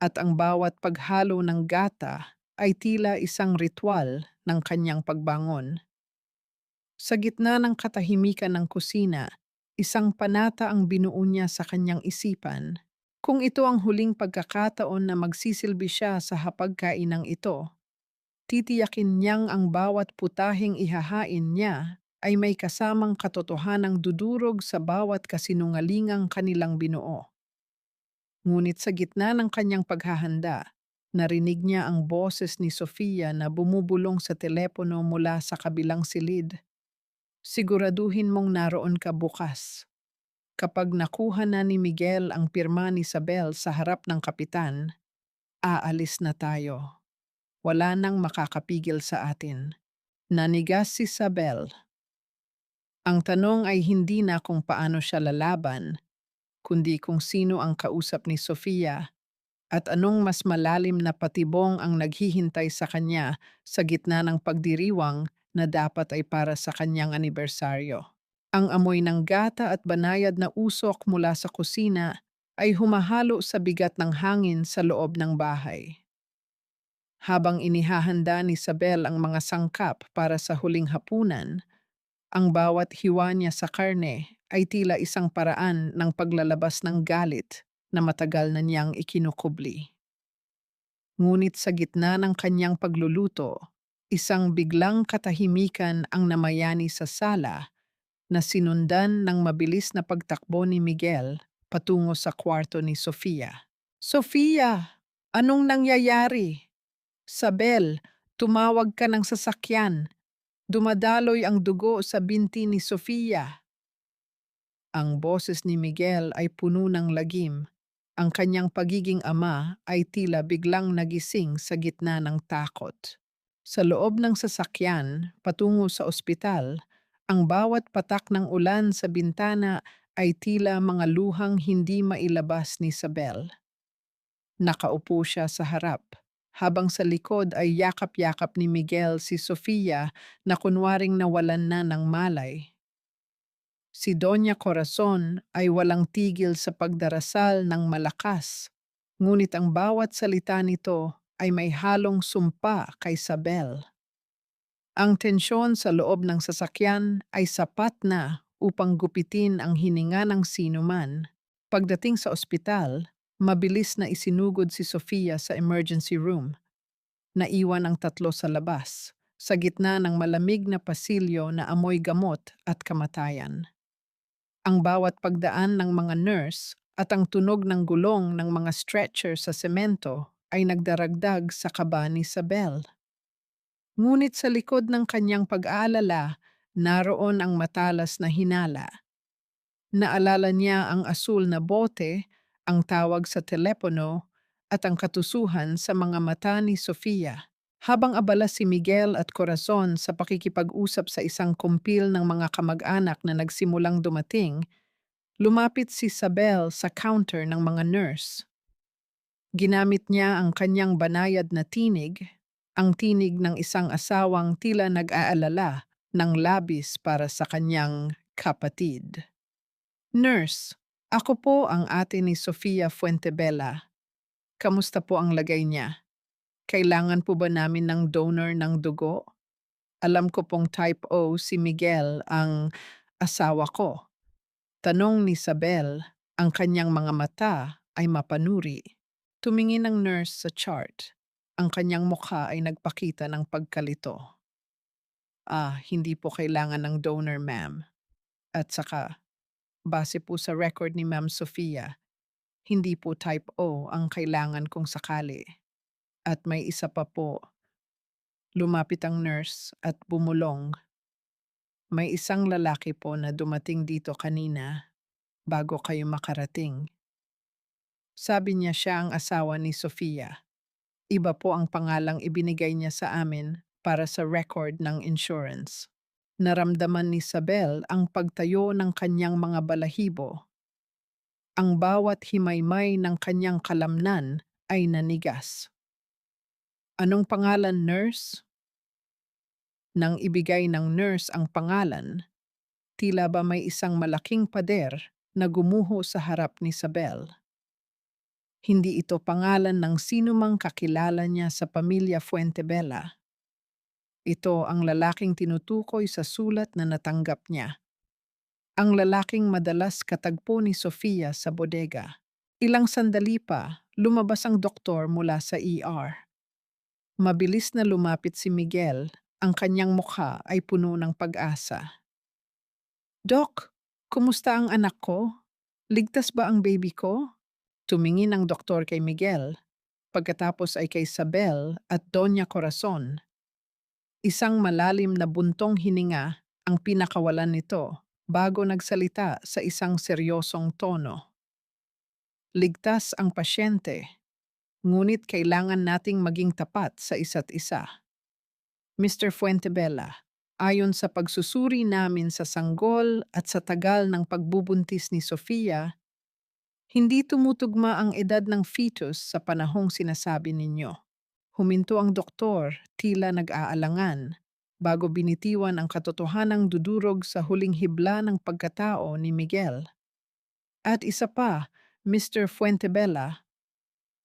at ang bawat paghalo ng gata ay tila isang ritual ng kanyang pagbangon. Sa gitna ng katahimikan ng kusina, isang panata ang binuo niya sa kanyang isipan. Kung ito ang huling pagkakataon na magsisilbi siya sa hapagkainang ito, titiyakin niyang ang bawat putahing ihahain niya ay may kasamang katotohanang dudurog sa bawat kasinungalingang kanilang binuo. Ngunit sa gitna ng kanyang paghahanda, narinig niya ang boses ni Sofia na bumubulong sa telepono mula sa kabilang silid. Siguraduhin mong naroon ka bukas. Kapag nakuha na ni Miguel ang pirma ni Isabel sa harap ng kapitan, aalis na tayo. Wala nang makakapigil sa atin. Nanigas si Isabel. Ang tanong ay hindi na kung paano siya lalaban, kundi kung sino ang kausap ni Sofia at anong mas malalim na patibong ang naghihintay sa kanya sa gitna ng pagdiriwang na dapat ay para sa kanyang anibersaryo. Ang amoy ng gata at banayad na usok mula sa kusina ay humahalo sa bigat ng hangin sa loob ng bahay. Habang inihahanda ni Isabel ang mga sangkap para sa huling hapunan, ang bawat hiwa niya sa karne ay tila isang paraan ng paglalabas ng galit na matagal na niyang ikinukubli. Ngunit sa gitna ng kanyang pagluluto, isang biglang katahimikan ang namayani sa sala na sinundan ng mabilis na pagtakbo ni Miguel patungo sa kwarto ni Sofia. Sofia, anong nangyayari? Sabel, tumawag ka ng sasakyan. Dumadaloy ang dugo sa binti ni Sofia. Ang boses ni Miguel ay puno ng lagim. Ang kanyang pagiging ama ay tila biglang nagising sa gitna ng takot. Sa loob ng sasakyan, patungo sa ospital, ang bawat patak ng ulan sa bintana ay tila mga luhang hindi mailabas ni Isabel. Nakaupo siya sa harap, habang sa likod ay yakap-yakap ni Miguel si Sofia na kunwaring nawalan na ng malay. Si Doña Corazon ay walang tigil sa pagdarasal ng malakas, ngunit ang bawat salita nito ay may halong sumpa kay Isabel. Ang tensyon sa loob ng sasakyan ay sapat na upang gupitin ang hininga ng sinuman, Pagdating sa ospital, mabilis na isinugod si Sofia sa emergency room. Naiwan ang tatlo sa labas, sa gitna ng malamig na pasilyo na amoy gamot at kamatayan. Ang bawat pagdaan ng mga nurse at ang tunog ng gulong ng mga stretcher sa semento ay nagdaragdag sa kaba ni Isabel. Ngunit sa likod ng kanyang pag-aalala, naroon ang matalas na hinala. Naalala niya ang asul na bote, ang tawag sa telepono, at ang katusuhan sa mga mata ni Sofia. Habang abala si Miguel at Corazon sa pakikipag-usap sa isang kumpil ng mga kamag-anak na nagsimulang dumating, lumapit si Isabel sa counter ng mga nurse. Ginamit niya ang kanyang banayad na tinig, ang tinig ng isang asawang tila nag-aalala ng labis para sa kanyang kapatid. Nurse, ako po ang ate ni Sofia Fuentebella. Kamusta po ang lagay niya? Kailangan po ba namin ng donor ng dugo? Alam ko pong type O si Miguel ang asawa ko. Tanong ni Isabel, ang kanyang mga mata ay mapanuri. Tumingin ang nurse sa chart. Ang kanyang mukha ay nagpakita ng pagkalito. Hindi po kailangan ng donor, ma'am. At saka, base po sa record ni Ma'am Sofia, hindi po type O ang kailangan kung sakali. At may isa pa po, lumapit ang nurse at bumulong. May isang lalaki po na dumating dito kanina bago kayo makarating. Sabi niya siya ang asawa ni Sofia. Iba po ang pangalang ibinigay niya sa amin para sa record ng insurance. Naramdaman ni Isabel ang pagtayo ng kanyang mga balahibo. Ang bawat himaymay ng kanyang kalamnan ay nanigas. Anong pangalan, nurse? Nang ibigay ng nurse ang pangalan, tila ba may isang malaking pader na gumuho sa harap ni Isabel. Hindi ito pangalan ng sinumang kakilala niya sa pamilya Fuentebella. Ito ang lalaking tinutukoy sa sulat na natanggap niya. Ang lalaking madalas katagpo ni Sofia sa bodega. Ilang sandali pa, lumabas ang doktor mula sa ER. Mabilis na lumapit si Miguel, ang kanyang mukha ay puno ng pag-asa. Dok, kumusta ang anak ko? Ligtas ba ang baby ko? Tumingin ang doktor kay Miguel, pagkatapos ay kay Isabel at Doña Corazon. Isang malalim na buntong hininga ang pinakawalan nito bago nagsalita sa isang seryosong tono. Ligtas ang pasyente, ngunit kailangan nating maging tapat sa isa't isa. Mr. Fuentebella, ayon sa pagsusuri namin sa sanggol at sa tagal ng pagbubuntis ni Sofia, hindi tumutugma ang edad ng fetus sa panahong sinasabi ninyo. Huminto ang doktor, tila nag-aalangan, bago binitiwan ang katotohanang dudurog sa huling hibla ng pagkatao ni Miguel. At isa pa, Mr. Fuentebella,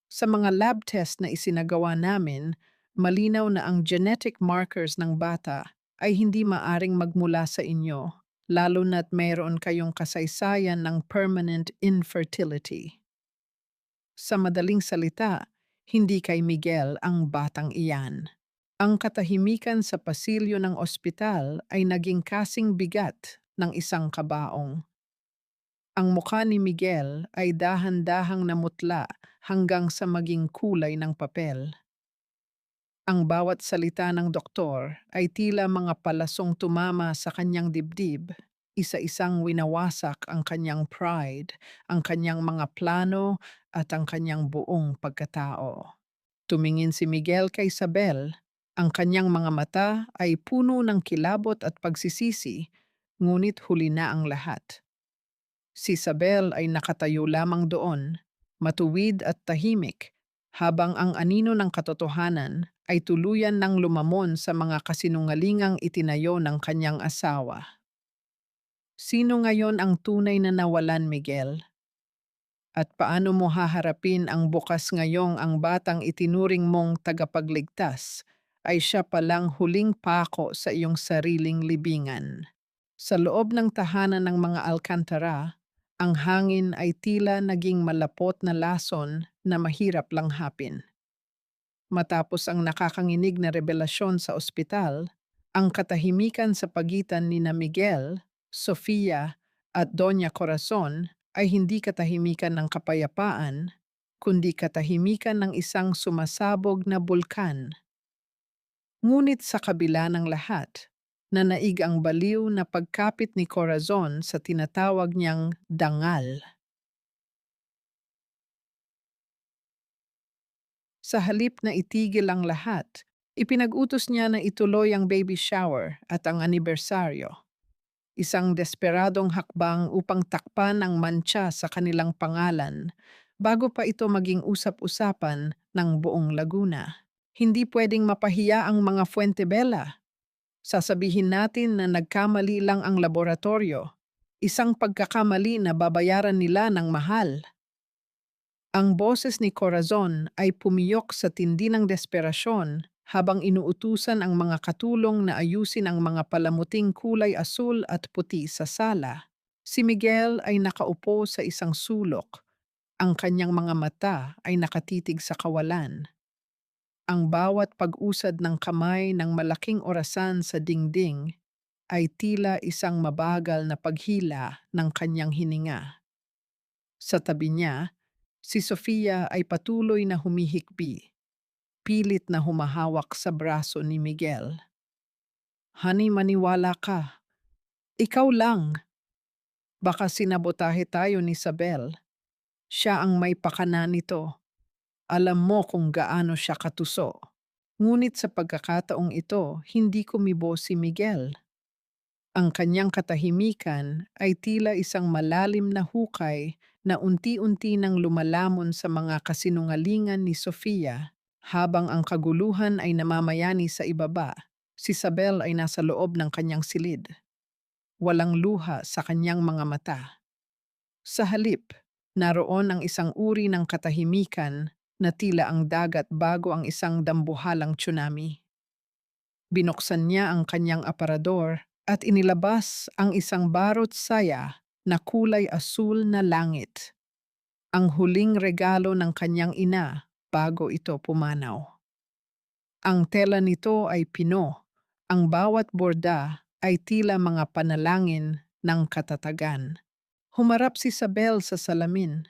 sa mga lab test na isinagawa namin, malinaw na ang genetic markers ng bata ay hindi maaring magmula sa inyo, lalo na't mayroon kayong kasaysayan ng permanent infertility. Sa madaling salita, hindi kay Miguel ang batang iyan. Ang katahimikan sa pasilyo ng ospital ay naging kasing bigat ng isang kabaong. Ang mukha ni Miguel ay dahan-dahang namutla hanggang sa maging kulay ng papel. Ang bawat salita ng doktor ay tila mga palasong tumama sa kanyang dibdib, isa-isang winawasak ang kanyang pride, ang kanyang mga plano at ang kanyang buong pagkatao. Tumingin si Miguel kay Isabel, ang kanyang mga mata ay puno ng kilabot at pagsisisi, ngunit huli na ang lahat. Si Isabel ay nakatayo lamang doon, matuwid at tahimik, habang ang anino ng katotohanan ay tuluyan ng lumamon sa mga kasinungalingang itinayo ng kanyang asawa. Sino ngayon ang tunay na nawalan, Miguel? At paano mo haharapin ang bukas ngayong ang batang itinuring mong tagapagligtas ay siya palang huling pako sa iyong sariling libingan? Sa loob ng tahanan ng mga Alcantara, Ang hangin ay tila naging malapot na lason na mahirap langhapin. Matapos ang nakakanginig na revelasyon sa ospital, ang katahimikan sa pagitan ni na Miguel, Sofia at Doña Corazon ay hindi katahimikan ng kapayapaan, kundi katahimikan ng isang sumasabog na bulkan. Ngunit sa kabila ng lahat, nanaig ang baliw na pagkapit ni Corazon sa tinatawag niyang dangal. Sa halip na itigil ang lahat, ipinag-utos niya na ituloy ang baby shower at ang anibersaryo. Isang desperadong hakbang upang takpan ang mantsa sa kanilang pangalan bago pa ito maging usap-usapan ng buong Laguna. Hindi pwedeng mapahiya ang mga Fuentebella. Sasabihin natin na nagkamali lang ang laboratorio. Isang pagkakamali na babayaran nila ng mahal. Ang boses ni Corazon ay pumiyok sa tindi ng desperasyon habang inuutusan ang mga katulong na ayusin ang mga palamuting kulay asul at puti sa sala. Si Miguel ay nakaupo sa isang sulok. Ang kanyang mga mata ay nakatitig sa kawalan. Ang bawat pag-usad ng kamay ng malaking orasan sa dingding ay tila isang mabagal na paghila ng kanyang hininga. Sa tabi niya, si Sofia ay patuloy na humihikbi, pilit na humahawak sa braso ni Miguel. Honey, maniwala ka. Ikaw lang. Baka sinabotahe tayo ni Isabel. Siya ang may pakana nito. Alam mo kung gaano siya katuso. Ngunit sa pagkakataong ito, hindi kumibo si Miguel. Ang kanyang katahimikan ay tila isang malalim na hukay na unti-unti nang lumalamon sa mga kasinungalingan ni Sofia habang ang kaguluhan ay namamayani sa ibaba. Si Isabel ay nasa loob ng kanyang silid. Walang luha sa kanyang mga mata. Sa halip, naroon ang isang uri ng katahimikan na tila ang dagat bago ang isang dambuhalang tsunami. Binuksan niya ang kanyang aparador at inilabas ang isang barot saya na kulay asul na langit. Ang huling regalo ng kanyang ina bago ito pumanaw. Ang tela nito ay pino. Ang bawat borda ay tila mga panalangin ng katatagan. Humarap si Isabel sa salamin.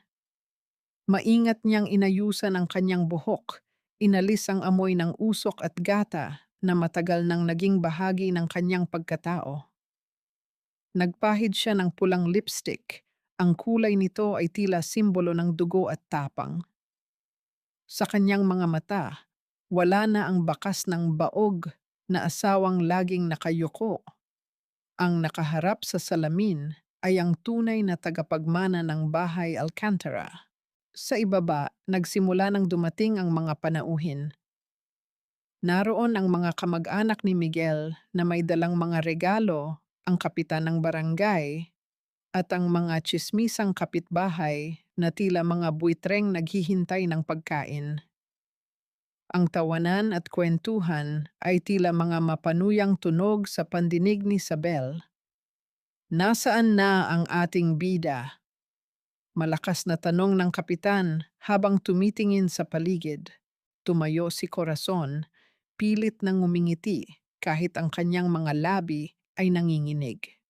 Maingat niyang inayusan ang kanyang buhok. Inalis ang amoy ng usok at gata na matagal nang naging bahagi ng kanyang pagkatao. Nagpahid siya ng pulang lipstick. Ang kulay nito ay tila simbolo ng dugo at tapang. Sa kanyang mga mata, wala na ang bakas ng baog na asawang laging nakayuko. Ang nakaharap sa salamin ay ang tunay na tagapagmana ng bahay Alcantara. Sa ibaba, nagsimula nang dumating ang mga panauhin. Naroon ang mga kamag-anak ni Miguel na may dalang mga regalo, ang kapitan ng barangay, at ang mga tsismisang kapitbahay na tila mga buitreng naghihintay ng pagkain. Ang tawanan at kwentuhan ay tila mga mapanuyang tunog sa pandinig ni Isabel. Nasaan na ang ating bida? Malakas na tanong ng kapitan habang tumitingin sa paligid. Tumayo si Corazon, pilit nang ngumingiti kahit ang kanyang mga labi ay nanginginig.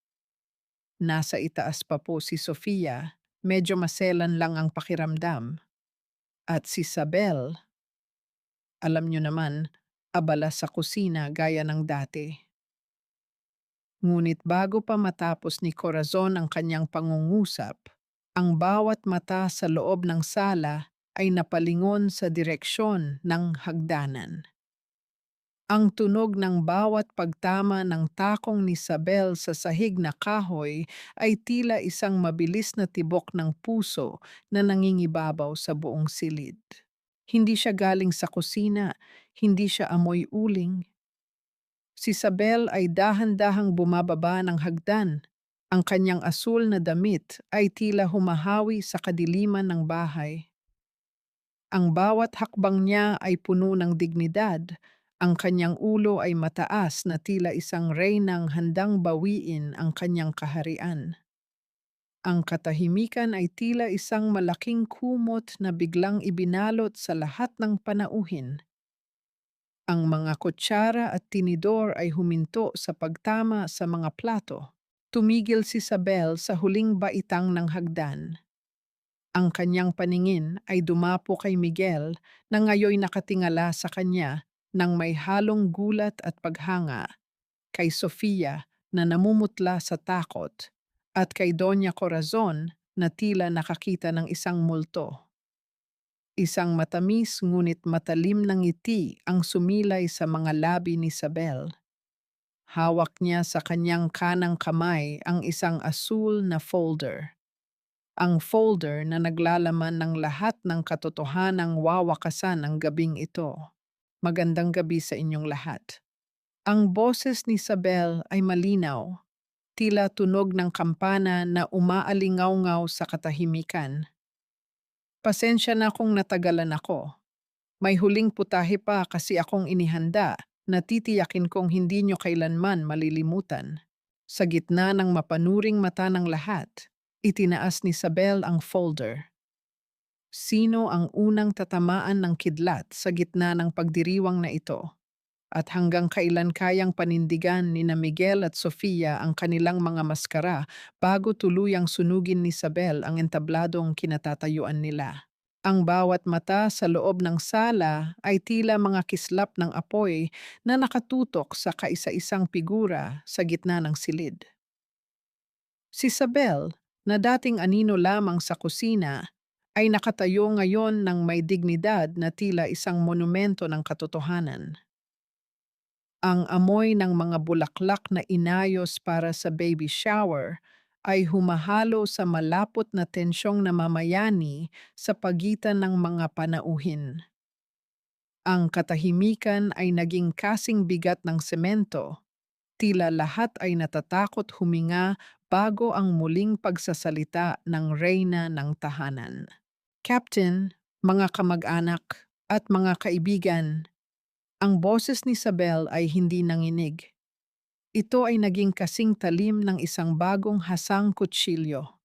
Nasa itaas pa po si Sofia, medyo maselan lang ang pakiramdam. At si Isabel, alam nyo naman, abala sa kusina gaya ng dati. Ngunit bago pa matapos ni Corazon ang kanyang pangungusap, ang bawat mata sa loob ng sala ay napalingon sa direksyon ng hagdanan. Ang tunog ng bawat pagtama ng takong ni Isabel sa sahig na kahoy ay tila isang mabilis na tibok ng puso na nangingibabaw sa buong silid. Hindi siya galing sa kusina, hindi siya amoy uling. Si Isabel ay dahan-dahang bumababa ng hagdan. Ang kanyang asul na damit ay tila humahawi sa kadiliman ng bahay. Ang bawat hakbang niya ay puno ng dignidad. Ang kanyang ulo ay mataas na tila isang reynang handang bawiin ang kanyang kaharian. Ang katahimikan ay tila isang malaking kumot na biglang ibinalot sa lahat ng panauhin. Ang mga kutsara at tinidor ay huminto sa pagtama sa mga plato. Tumigil si Isabel sa huling baitang ng hagdan. Ang kanyang paningin ay dumapo kay Miguel na ngayoy nakatingala sa kanya ng may halong gulat at paghanga, kay Sofia na namumutla sa takot, at kay Doña Corazon na tila nakakita ng isang multo. Isang matamis ngunit matalim na ngiti ang sumilay sa mga labi ni Isabel. Hawak niya sa kanyang kanang kamay ang isang asul na folder. Ang folder na naglalaman ng lahat ng katotohanang wawakasan ng gabing ito. Magandang gabi sa inyong lahat. Ang boses ni Isabel ay malinaw, tila tunog ng kampana na umaalingaw-ngaw sa katahimikan. Pasensya na kung natagalan ako. May huling putahe pa kasi akong inihanda na titiyakin kong hindi nyo kailanman malilimutan. Sa gitna ng mapanuring mata ng lahat, itinaas ni Isabel ang folder. Sino ang unang tatamaan ng kidlat sa gitna ng pagdiriwang na ito? At hanggang kailan kayang panindigan ni na Miguel at Sofia ang kanilang mga maskara bago tuluyang sunugin ni Isabel ang entabladong kinatatayuan nila? Ang bawat mata sa loob ng sala ay tila mga kislap ng apoy na nakatutok sa kaisa-isang figura sa gitna ng silid. Si Isabel, na dating anino lamang sa kusina, ay nakatayo ngayon ng may dignidad na tila isang monumento ng katotohanan. Ang amoy ng mga bulaklak na inayos para sa baby shower ay humahalo sa malapot na tensyong namamayani sa pagitan ng mga panauhin. Ang katahimikan ay naging kasing bigat ng semento, tila lahat ay natatakot huminga bago ang muling pagsasalita ng reyna ng tahanan. Captain, mga kamag-anak, at mga kaibigan, ang boses ni Isabel ay hindi nanginig. Ito ay naging kasing talim ng isang bagong hasang kutsilyo.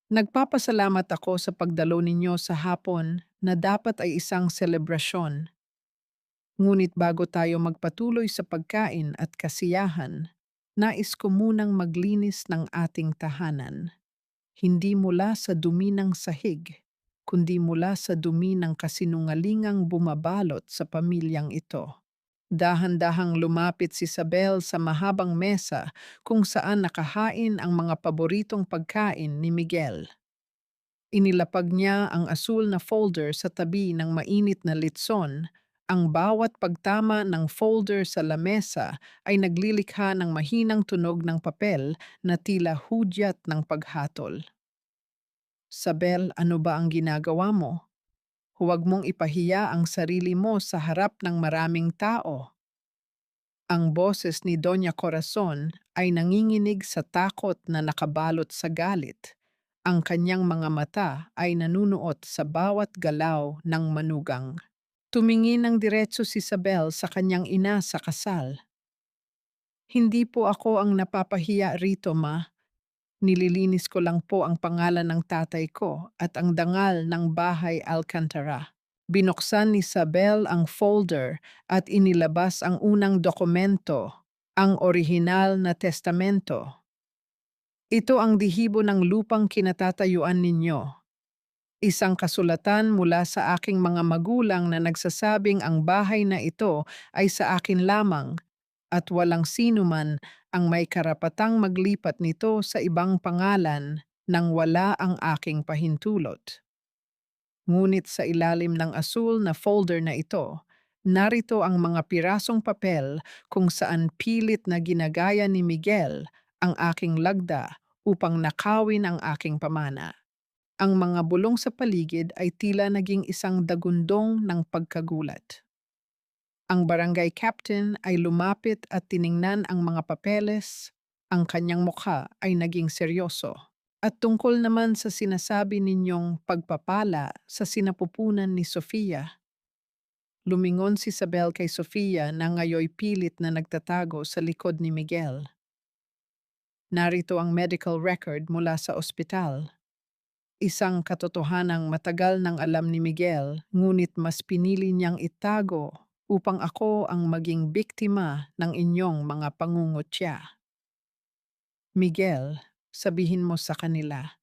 Nagpapasalamat ako sa pagdalo ninyo sa hapon na dapat ay isang selebrasyon. Ngunit bago tayo magpatuloy sa pagkain at kasiyahan, nais ko munang maglinis ng ating tahanan. Hindi mula sa dumi ng sahig, kundi mula sa dumi ng kasinungalingang bumabalot sa pamilyang ito. Dahan-dahang lumapit si Isabel sa mahabang mesa kung saan nakahain ang mga paboritong pagkain ni Miguel. Inilapag niya ang asul na folder sa tabi ng mainit na litson. Ang bawat pagtama ng folder sa lamesa ay naglilikha ng mahinang tunog ng papel na tila hudyat ng paghatol. Sabel, ano ba ang ginagawa mo? Huwag mong ipahiya ang sarili mo sa harap ng maraming tao. Ang boses ni Doña Corazon ay nanginginig sa takot na nakabalot sa galit. Ang kanyang mga mata ay nanunuot sa bawat galaw ng manugang. Tumingin ng diretso si Isabel sa kanyang ina sa kasal. Hindi po ako ang napapahiya rito, ma. Nililinis ko lang po ang pangalan ng tatay ko at ang dangal ng bahay Alcantara. Binuksan ni Isabel ang folder at inilabas ang unang dokumento, ang orihinal na testamento. Ito ang dihibo ng lupang kinatatayuan ninyo. Isang kasulatan mula sa aking mga magulang na nagsasabing ang bahay na ito ay sa akin lamang at walang sino man ang may karapatang maglipat nito sa ibang pangalan nang wala ang aking pahintulot. Ngunit sa ilalim ng asul na folder na ito, narito ang mga pirasong papel kung saan pilit na ginagaya ni Miguel ang aking lagda upang nakawin ang aking pamana. Ang mga bulong sa paligid ay tila naging isang dagundong ng pagkagulat. Ang barangay captain ay lumapit at tiningnan ang mga papeles. Ang kanyang mukha ay naging seryoso. At tungkol naman sa sinasabi ninyong pagpapala sa sinapupunan ni Sofia, lumingon si Isabel kay Sofia na ngayoy pilit na nagtatago sa likod ni Miguel. Narito ang medical record mula sa ospital. Isang katotohanang matagal nang alam ni Miguel, ngunit mas pinili niyang itago upang ako ang maging biktima ng inyong mga pangungutya. Miguel, sabihin mo sa kanila.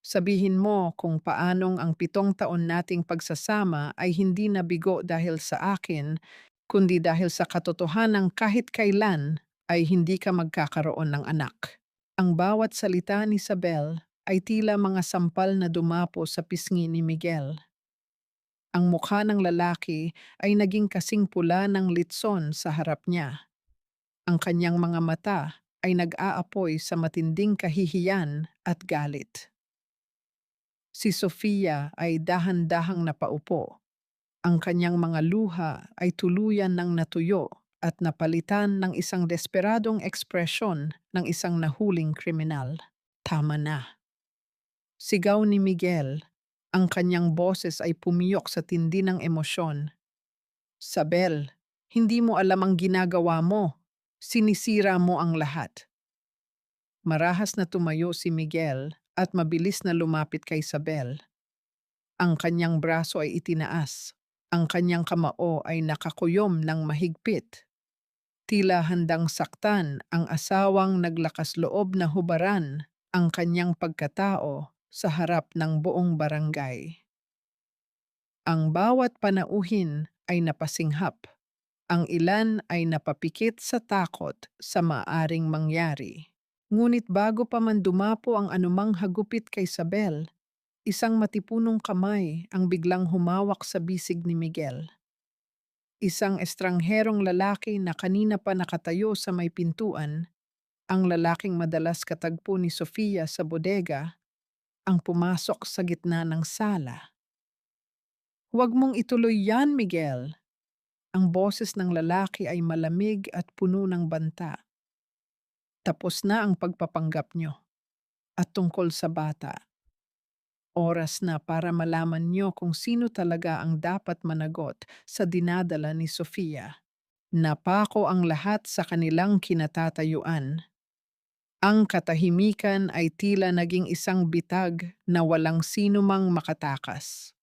Sabihin mo kung paanong ang 7 taon nating pagsasama ay hindi nabigo dahil sa akin, kundi dahil sa katotohanang kahit kailan ay hindi ka magkakaroon ng anak. Ang bawat salita ni Isabel ay tila mga sampal na dumapo sa pisngi ni Miguel. Ang mukha ng lalaki ay naging kasing pula ng litson sa harap niya. Ang kanyang mga mata ay nag-aapoy sa matinding kahihiyan at galit. Si Sofia ay dahan-dahang napaupo. Ang kanyang mga luha ay tuluyan ng natuyo at napalitan ng isang desperadong ekspresyon ng isang nahuling kriminal. Tama na. Sigaw ni Miguel. Ang kanyang boses ay pumiyok sa tindi ng emosyon. Sabel, hindi mo alam ang ginagawa mo. Sinisira mo ang lahat. Marahas na tumayo si Miguel at mabilis na lumapit kay Sabel. Ang kanyang braso ay itinaas. Ang kanyang kamao ay nakakuyom ng mahigpit. Tila handang saktan ang asawang naglakas loob na hubaran ang kanyang pagkatao sa harap ng buong barangay. Ang bawat panauhin ay napasinghap. Ang ilan ay napapikit sa takot sa maaring mangyari. Ngunit bago pa man dumapo ang anumang hagupit kay Isabel, isang matipunong kamay ang biglang humawak sa bisig ni Miguel. Isang estrangherong lalaki na kanina pa nakatayo sa may pintuan, ang lalaking madalas katagpo ni Sofia sa bodega, ang pumasok sa gitna ng sala. "Huwag mong ituloy yan, Miguel." Ang boses ng lalaki ay malamig at puno ng banta. "Tapos na ang pagpapanggap nyo. At tungkol sa bata, oras na para malaman nyo kung sino talaga ang dapat managot sa dinadala ni Sofia. Napako ang lahat sa kanilang kinatatayuan. Ang katahimikan ay tila naging isang bitag na walang sinumang makatakas.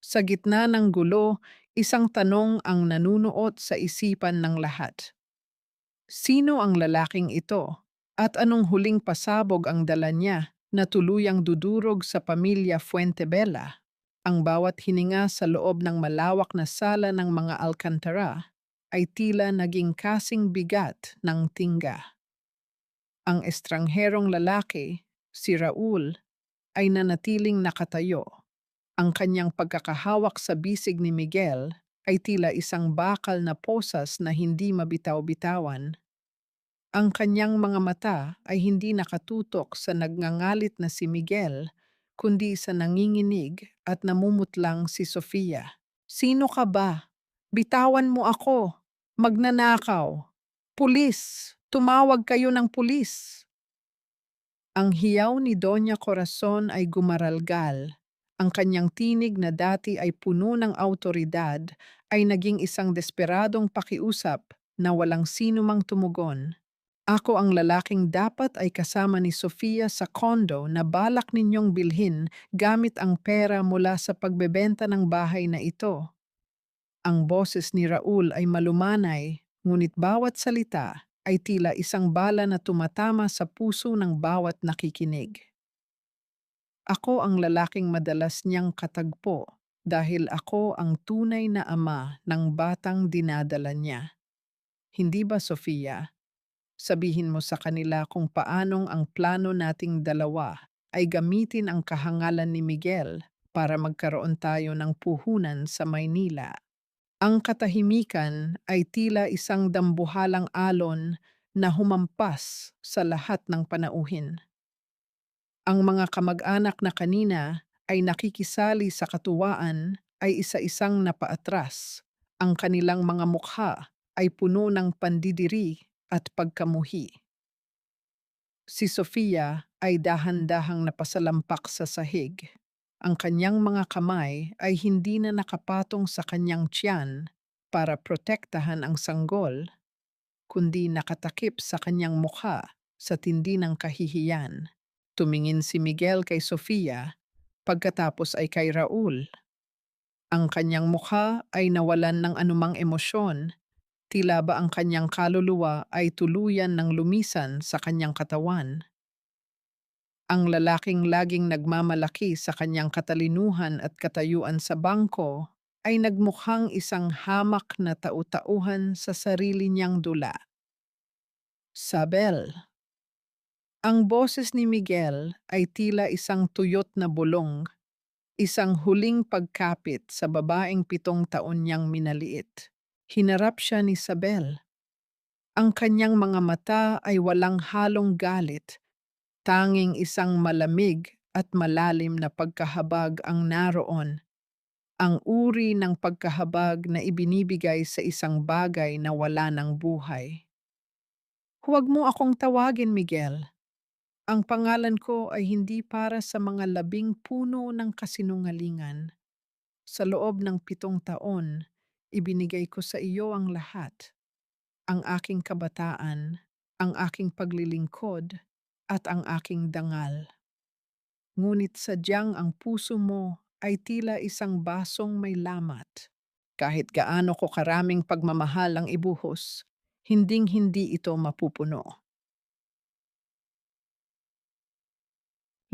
Sa gitna ng gulo, isang tanong ang nanunuot sa isipan ng lahat. Sino ang lalaking ito? At anong huling pasabog ang dala niya na tuluyang dudurog sa pamilya Fuentebella? Ang bawat hininga sa loob ng malawak na sala ng mga Alcantara ay tila naging kasing bigat ng tingga. Ang estrangherong lalaki, si Raul, ay nanatiling nakatayo. Ang kanyang pagkakahawak sa bisig ni Miguel ay tila isang bakal na posas na hindi mabitaw-bitawan. Ang kanyang mga mata ay hindi nakatutok sa nagngangalit na si Miguel, kundi sa nanginginig at namumutlang si Sofia. "Sino ka ba? Bitawan mo ako! Magnanakaw! Pulis! Tumawag kayo ng pulis!" Ang hiyaw ni Doña Corazon ay gumaralgal. Ang kanyang tinig na dati ay puno ng awtoridad ay naging isang desperadong pakiusap na walang sinumang tumugon. "Ako ang lalaking dapat ay kasama ni Sofia sa kondo na balak ninyong bilhin gamit ang pera mula sa pagbebenta ng bahay na ito." Ang boses ni Raul ay malumanay, ngunit bawat salita ay tila isang bala na tumatama sa puso ng bawat nakikinig. "Ako ang lalaking madalas niyang katagpo dahil ako ang tunay na ama ng batang dinadala niya. Hindi ba, Sofia? Sabihin mo sa kanila kung paanong ang plano nating dalawa ay gamitin ang kahangalan ni Miguel para magkaroon tayo ng puhunan sa Maynila." Ang katahimikan ay tila isang dambuhalang alon na humampas sa lahat ng panauhin. Ang mga kamag-anak na kanina ay nakikisali sa katuwaan ay isa-isang napaatras. Ang kanilang mga mukha ay puno ng pandidiri at pagkamuhi. Si Sofia ay dahan-dahang napasalampak sa sahig. Ang kanyang mga kamay ay hindi na nakapatong sa kanyang tiyan para protektahan ang sanggol, kundi nakatakip sa kanyang mukha sa tindi ng kahihiyan. Tumingin si Miguel kay Sofia, pagkatapos ay kay Raul. Ang kanyang mukha ay nawalan ng anumang emosyon, tila ba ang kanyang kaluluwa ay tuluyan ng lumisan sa kanyang katawan. Ang lalaking laging nagmamalaki sa kanyang katalinuhan at katayuan sa bangko ay nagmukhang isang hamak na tau-tauhan sa sarili niyang dula. Sabel. Ang boses ni Miguel ay tila isang tuyot na bulong, isang huling pagkapit sa babaeng 7 taon niyang minaliit. Hinarap siya ni Sabel. Ang kanyang mga mata ay walang halong galit, tanging isang malamig at malalim na pagkahabag ang naroon, ang uri ng pagkahabag na ibinibigay sa isang bagay na wala ng buhay. Huwag mo akong tawagin, Miguel. Ang pangalan ko ay hindi para sa mga labing puno ng kasinungalingan. Sa loob ng 7 taon, ibinigay ko sa iyo ang lahat. Ang aking kabataan, ang aking paglilingkod, at ang aking dangal. Ngunit sadyang ang puso mo ay tila isang basong may lamat. Kahit gaano ko karaming pagmamahal ang ibuhos, hinding-hindi ito mapupuno.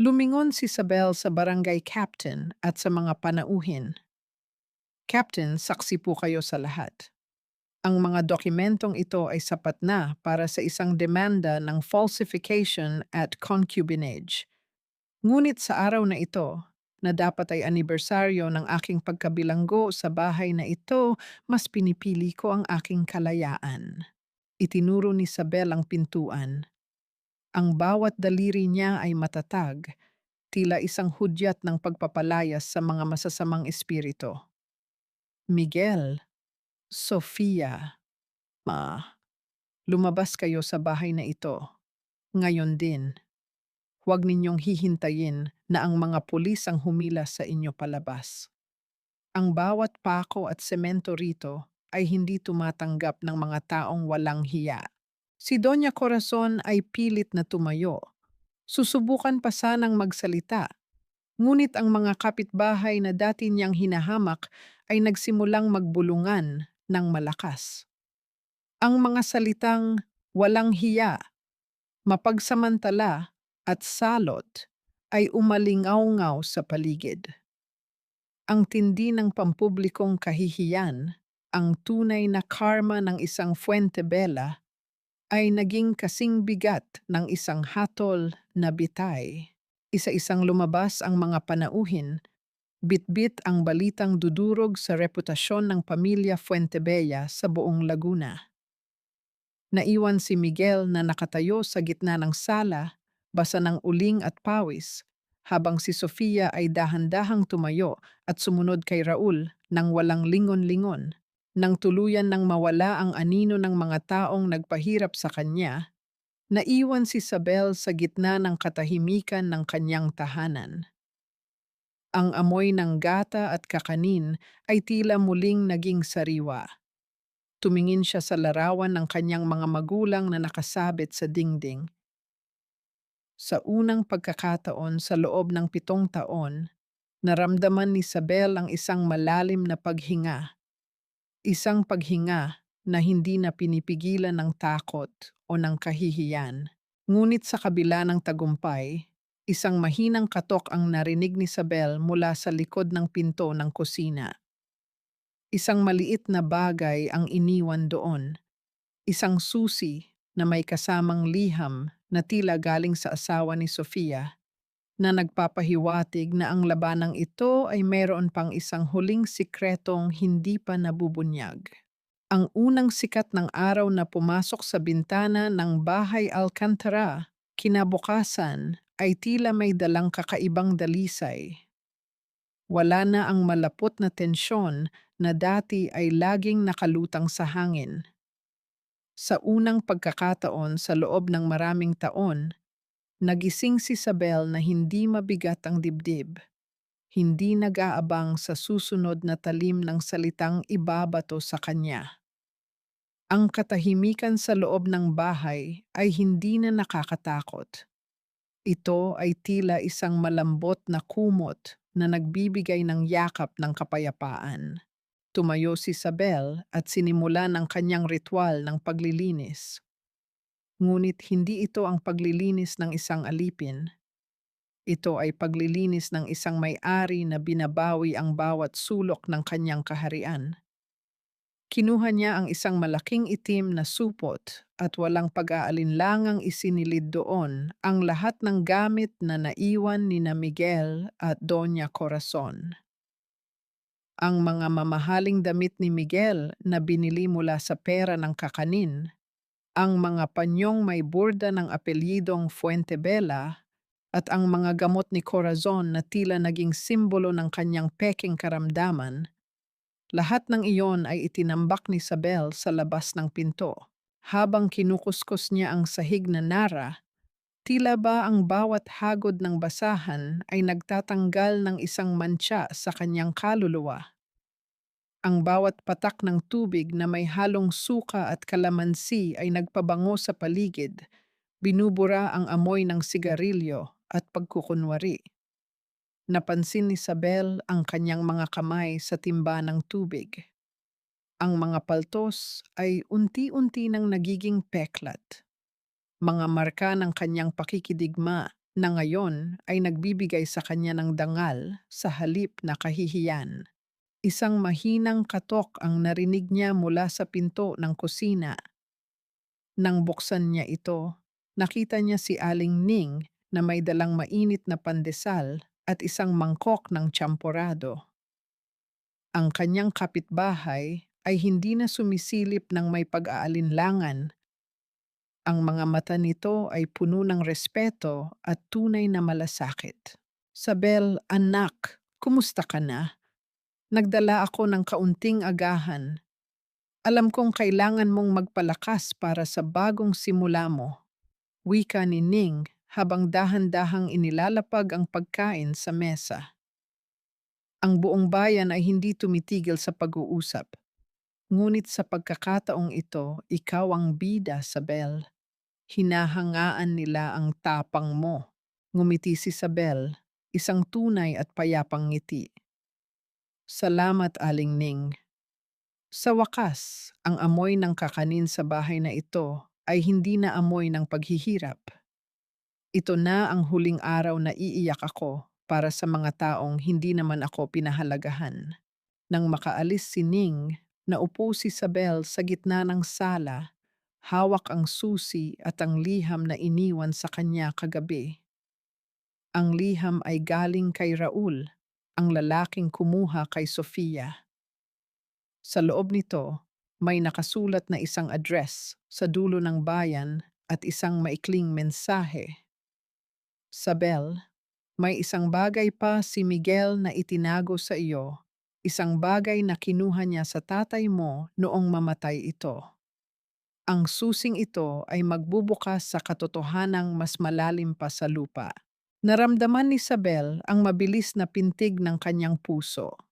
Lumingon si Isabel sa barangay captain at sa mga panauhin. Captain, saksi po kayo sa lahat. Ang mga dokumentong ito ay sapat na para sa isang demanda ng falsification at concubinage. Ngunit sa araw na ito, na dapat ay anibersaryo ng aking pagkabilanggo sa bahay na ito, mas pinipili ko ang aking kalayaan. Itinuro ni Isabel ang pintuan. Ang bawat daliri niya ay matatag, tila isang hudyat ng pagpapalayas sa mga masasamang espiritu. Miguel, Sofia, lumabas kayo sa bahay na ito. Ngayon din. Huwag ninyong hihintayin na ang mga pulis ang humila sa inyo palabas. Ang bawat pako at semento rito ay hindi tumatanggap ng mga taong walang hiya. Si Doña Corazon ay pilit na tumayo. Susubukan pa sanang magsalita. Ngunit ang mga kapitbahay na dati niyang hinahamak ay nagsimulang magbulungan ng malakas. Ang mga salitang walang hiya, mapagsamantala at salot ay umalingaw-ngaw sa paligid. Ang tindi ng pampublikong kahihiyan, ang tunay na karma ng isang Fuentebella, ay naging kasing bigat ng isang hatol na bitay. Isa-isang lumabas ang mga panauhin, bitbit ang balitang dudurog sa reputasyon ng pamilya Fuentebella sa buong Laguna. Naiwan si Miguel na nakatayo sa gitna ng sala, basa ng uling at pawis, habang si Sofia ay dahan-dahang tumayo at sumunod kay Raul nang walang lingon-lingon. Nang tuluyan ng mawala ang anino ng mga taong nagpahirap sa kanya, naiwan si Isabel sa gitna ng katahimikan ng kanyang tahanan. Ang amoy ng gata at kakanin ay tila muling naging sariwa. Tumingin siya sa larawan ng kanyang mga magulang na nakasabit sa dingding. Sa unang pagkakataon sa loob ng 7 taon, naramdaman ni Isabel ang isang malalim na paghinga. Isang paghinga na hindi na pinipigilan ng takot o ng kahihiyan. Ngunit sa kabila ng tagumpay, isang mahinang katok ang narinig ni Isabel mula sa likod ng pinto ng kusina. Isang maliit na bagay ang iniwan doon. Isang susi na may kasamang liham na tila galing sa asawa ni Sofia, na nagpapahiwatig na ang labanang ito ay mayroon pang isang huling sikretong hindi pa nabubunyag. Ang unang sikat ng araw na pumasok sa bintana ng bahay Alcantara, kinabukasan ay tila may dalang kakaibang dalisay. Wala na ang malapot na tensyon na dati ay laging nakalutang sa hangin. Sa unang pagkakataon sa loob ng maraming taon, nagising si Isabel na hindi mabigat ang dibdib, hindi nag-aabang sa susunod na talim ng salitang ibabato sa kanya. Ang katahimikan sa loob ng bahay ay hindi na nakakatakot. Ito ay tila isang malambot na kumot na nagbibigay ng yakap ng kapayapaan. Tumayo si Isabel at sinimulan ang kanyang ritual ng paglilinis. Ngunit hindi ito ang paglilinis ng isang alipin. Ito ay paglilinis ng isang may-ari na binabawi ang bawat sulok ng kanyang kaharian. Kinuha niya ang isang malaking itim na supot at walang pag-aalinlangang isinilid doon ang lahat ng gamit na naiwan ni na Miguel at Doña Corazon. Ang mga mamahaling damit ni Miguel na binili mula sa pera ng kakanin, ang mga panyong may burda ng apelyidong Fuentebella at ang mga gamot ni Corazon na tila naging simbolo ng kanyang peking karamdaman, lahat ng iyon ay itinambak ni Isabel sa labas ng pinto. Habang kinukuskus niya ang sahig na nara, tila ba ang bawat hagod ng basahan ay nagtatanggal ng isang mantsa sa kanyang kaluluwa. Ang bawat patak ng tubig na may halong suka at kalamansi ay nagpabango sa paligid, binubura ang amoy ng sigarilyo at pagkukunwari. Napansin ni Isabel ang kanyang mga kamay sa timba ng tubig. Ang mga paltos ay unti-unti nang nagiging peklat. Mga marka ng kanyang pakikidigma na ngayon ay nagbibigay sa kanya ng dangal sa halip na kahihiyan. Isang mahinang katok ang narinig niya mula sa pinto ng kusina. Nang buksan niya ito, nakita niya si Aling Ning na may dalang mainit na pandesal at isang mangkok ng champorado. Ang kanyang kapitbahay ay hindi na sumisilip ng may pag-aalinlangan. Ang mga mata nito ay puno ng respeto at tunay na malasakit. Sabel, anak, kumusta ka na? Nagdala ako ng kaunting agahan. Alam kong kailangan mong magpalakas para sa bagong simula mo. Wika ni Ning habang dahan-dahang inilalapag ang pagkain sa mesa. Ang buong bayan ay hindi tumitigil sa pag-uusap. Ngunit sa pagkakataong ito, ikaw ang bida, Sabel. Hinahangaan nila ang tapang mo. Ngumiti si Sabel, isang tunay at payapang ngiti. Salamat, Aling Ning. Sa wakas, ang amoy ng kakanin sa bahay na ito ay hindi na amoy ng paghihirap. Ito na ang huling araw na iiyak ako para sa mga taong hindi naman ako pinahalagahan. Nang makaalis si Ning, naupo si Isabel sa gitna ng sala, hawak ang susi at ang liham na iniwan sa kanya kagabi. Ang liham ay galing kay Raul, ang lalaking kumuha kay Sofia. Sa loob nito, may nakasulat na isang address sa dulo ng bayan at isang maikling mensahe. Sabel, may isang bagay pa si Miguel na itinago sa iyo, isang bagay na kinuha niya sa tatay mo noong mamatay ito. Ang susing ito ay magbubukas sa katotohanang mas malalim pa sa lupa. Naramdaman ni Isabel ang mabilis na pintig ng kanyang puso.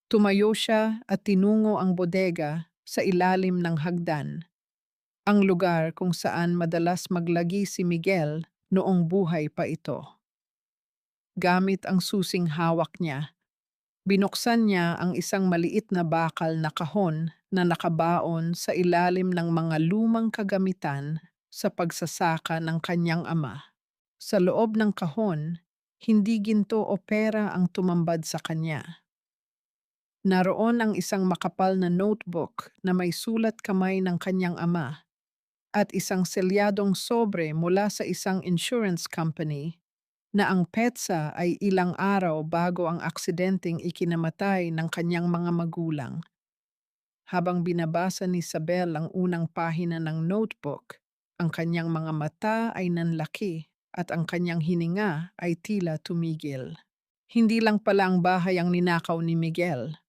Tumayo siya at tinungo ang bodega sa ilalim ng hagdan, ang lugar kung saan madalas maglagi si Miguel noong buhay pa ito. Gamit ang susing hawak niya, binuksan niya ang isang maliit na bakal na kahon na nakabaon sa ilalim ng mga lumang kagamitan sa pagsasaka ng kanyang ama. Sa loob ng kahon, hindi ginto o pera ang tumambad sa kanya. Naroon ang isang makapal na notebook na may sulat kamay ng kanyang ama at isang selyadong sobre mula sa isang insurance company na ang petsa ay ilang araw bago ang aksidenteng ikinamatay ng kanyang mga magulang. Habang binabasa ni Isabel ang unang pahina ng notebook, ang kanyang mga mata ay nanlaki at ang kanyang hininga ay tila tumigil. Hindi lang pala ang bahay ang ninakaw ni Miguel.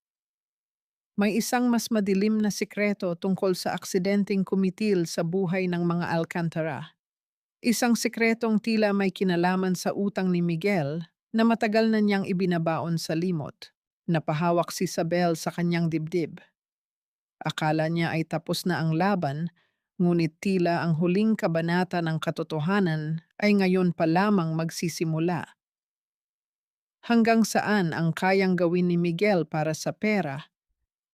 May isang mas madilim na sikreto tungkol sa aksidenteng kumitil sa buhay ng mga Alcantara. Isang sikretong tila may kinalaman sa utang ni Miguel na matagal na niyang ibinabaon sa limot. Napahawak si Isabel sa kanyang dibdib. Akala niya ay tapos na ang laban, ngunit tila ang huling kabanata ng katotohanan ay ngayon pa lamang magsisimula. Hanggang saan ang kayang gawin ni Miguel para sa pera?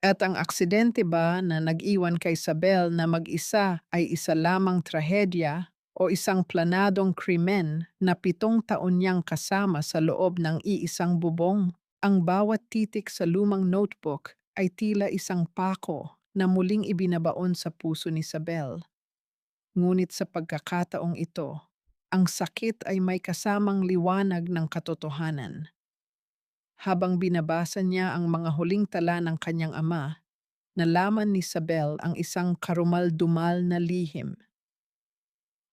At ang aksidente ba na nag-iwan kay Isabel na mag-isa ay isa lamang trahedya o isang planadong krimen na 7 taon niyang kasama sa loob ng iisang bubong? Ang bawat titik sa lumang notebook ay tila isang pako na muling ibinabaon sa puso ni Isabel. Ngunit sa pagkakataong ito, ang sakit ay may kasamang liwanag ng katotohanan. Habang binabasa niya ang mga huling tala ng kanyang ama, nalaman ni Isabel ang isang karumal-dumal na lihim.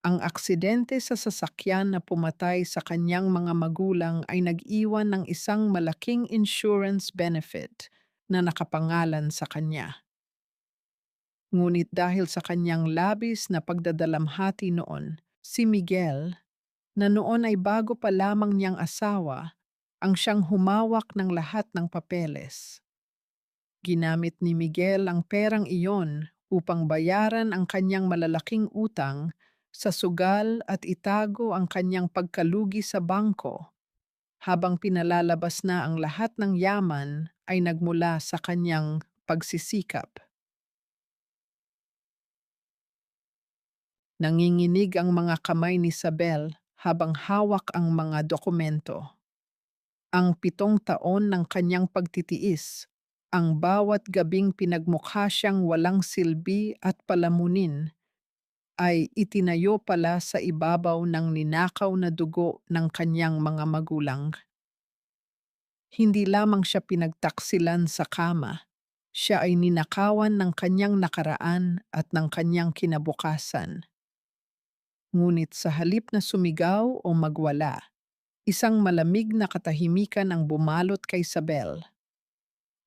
Ang aksidente sa sasakyan na pumatay sa kanyang mga magulang ay nag-iwan ng isang malaking insurance benefit na nakapangalan sa kanya. Ngunit dahil sa kanyang labis na pagdadalamhati noon, si Miguel, na noon ay bago pa lamang niyang asawa, ang siyang humawak ng lahat ng papeles. Ginamit ni Miguel ang perang iyon upang bayaran ang kanyang malalaking utang sa sugal at itago ang kanyang pagkalugi sa bangko, habang pinalalabas na ang lahat ng yaman ay nagmula sa kanyang pagsisikap. Nanginginig ang mga kamay ni Isabel habang hawak ang mga dokumento. Ang 7 taon ng kanyang pagtitiis, ang bawat gabing pinagmukha siyang walang silbi at palamunin, ay itinayo pala sa ibabaw ng ninakaw na dugo ng kanyang mga magulang. Hindi lamang siya pinagtaksilan sa kama, siya ay ninakawan ng kanyang nakaraan at ng kanyang kinabukasan. Ngunit sa halip na sumigaw o magwala, isang malamig na katahimikan ang bumalot kay Isabel.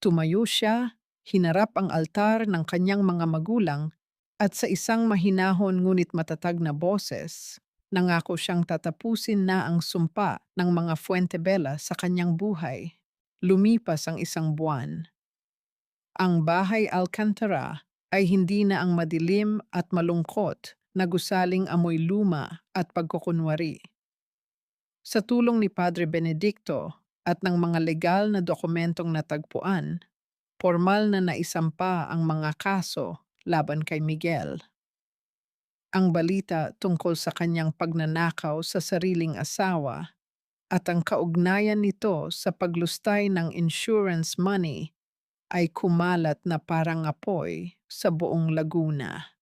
Tumayo siya, hinarap ang altar ng kanyang mga magulang at sa isang mahinahon ngunit matatag na boses, nangako siyang tatapusin na ang sumpa ng mga Fuentebella sa kanyang buhay. Lumipas ang 1 buwan. Ang bahay Alcantara ay hindi na ang madilim at malungkot na gusaling amoy luma at pagkukunwari. Sa tulong ni Padre Benedicto at ng mga legal na dokumentong natagpuan, formal na naisampa ang mga kaso laban kay Miguel. Ang balita tungkol sa kanyang pagnanakaw sa sariling asawa at ang kaugnayan nito sa paglustay ng insurance money ay kumalat na parang apoy sa buong Laguna.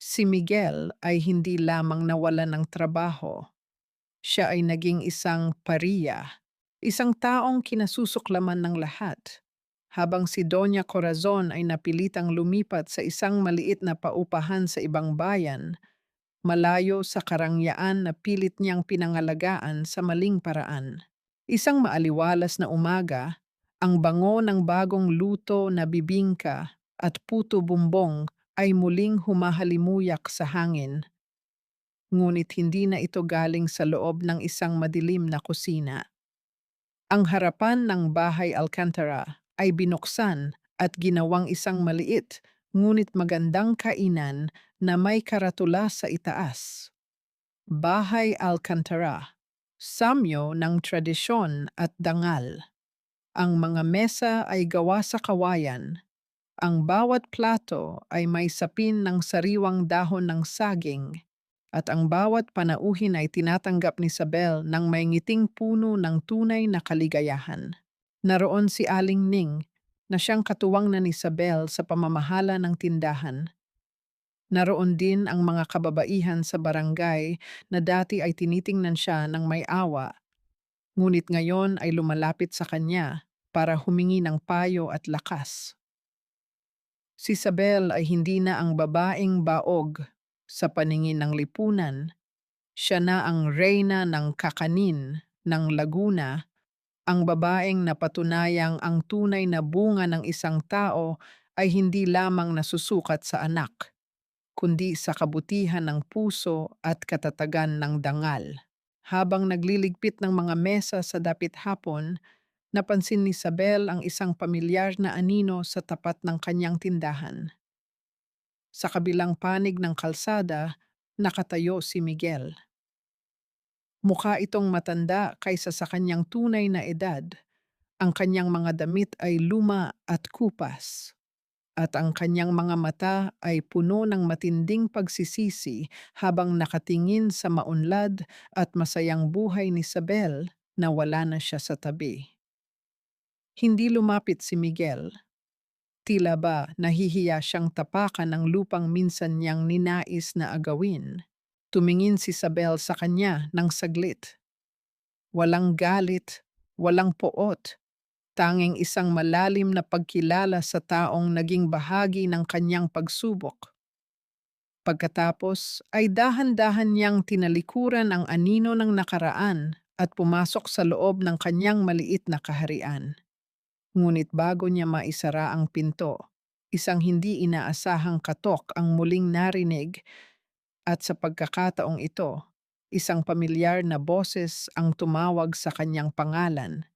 Si Miguel ay hindi lamang nawalan ng trabaho. Siya ay naging isang pariya, isang taong kinasusuklaman ng lahat, habang si Doña Corazon ay napilitang lumipat sa isang maliit na paupahan sa ibang bayan, malayo sa karangyaan na pilit niyang pinangalagaan sa maling paraan. Isang maaliwalas na umaga, ang bango ng bagong luto na bibingka at puto bumbong ay muling humahalimuyak sa hangin. Ngunit hindi na ito galing sa loob ng isang madilim na kusina. Ang harapan ng bahay Alcantara ay binuksan at ginawang isang maliit ngunit magandang kainan na may karatula sa itaas. Bahay Alcantara, samyo ng tradisyon at dangal. Ang mga mesa ay gawa sa kawayan. Ang bawat plato ay may sapin ng sariwang dahon ng saging at ang bawat panauhin ay tinatanggap ni Isabel ng may ngiting puno ng tunay na kaligayahan. Naroon si Aling Ning na siyang katuwang na ni Isabel sa pamamahala ng tindahan. Naroon din ang mga kababaihan sa barangay na dati ay tinitingnan siya ng may awa, ngunit ngayon ay lumalapit sa kanya para humingi ng payo at lakas. Si Isabel ay hindi na ang babaeng baog sa paningin ng lipunan. Siya na ang reyna ng kakanin ng Laguna, ang babaeng napatunayang ang tunay na bunga ng isang tao ay hindi lamang nasusukat sa anak, kundi sa kabutihan ng puso at katatagan ng dangal. Habang nagliligpit ng mga mesa sa dapit hapon, Napansin ni Isabel ang isang pamilyar na anino sa tapat ng kanyang tindahan. Sa kabilang panig ng kalsada, nakatayo si Miguel. Mukha itong matanda kaysa sa kanyang tunay na edad. Ang kanyang mga damit ay luma at kupas, at ang kanyang mga mata ay puno ng matinding pagsisisi habang nakatingin sa maunlad at masayang buhay ni Isabel na wala na siya sa tabi. Hindi lumapit si Miguel. Tila ba nahihiya siyang tapakan ng lupang minsan niyang ninais na agawin. Tumingin si Isabel sa kanya ng saglit. Walang galit, walang poot, tanging isang malalim na pagkilala sa taong naging bahagi ng kanyang pagsubok. Pagkatapos ay dahan-dahan niyang tinalikuran ang anino ng nakaraan at pumasok sa loob ng kanyang maliit na kaharian. Ngunit bago niya maisara ang pinto, isang hindi inaasahang katok ang muling narinig, at sa pagkakataong ito, isang pamilyar na boses ang tumawag sa kanyang pangalan.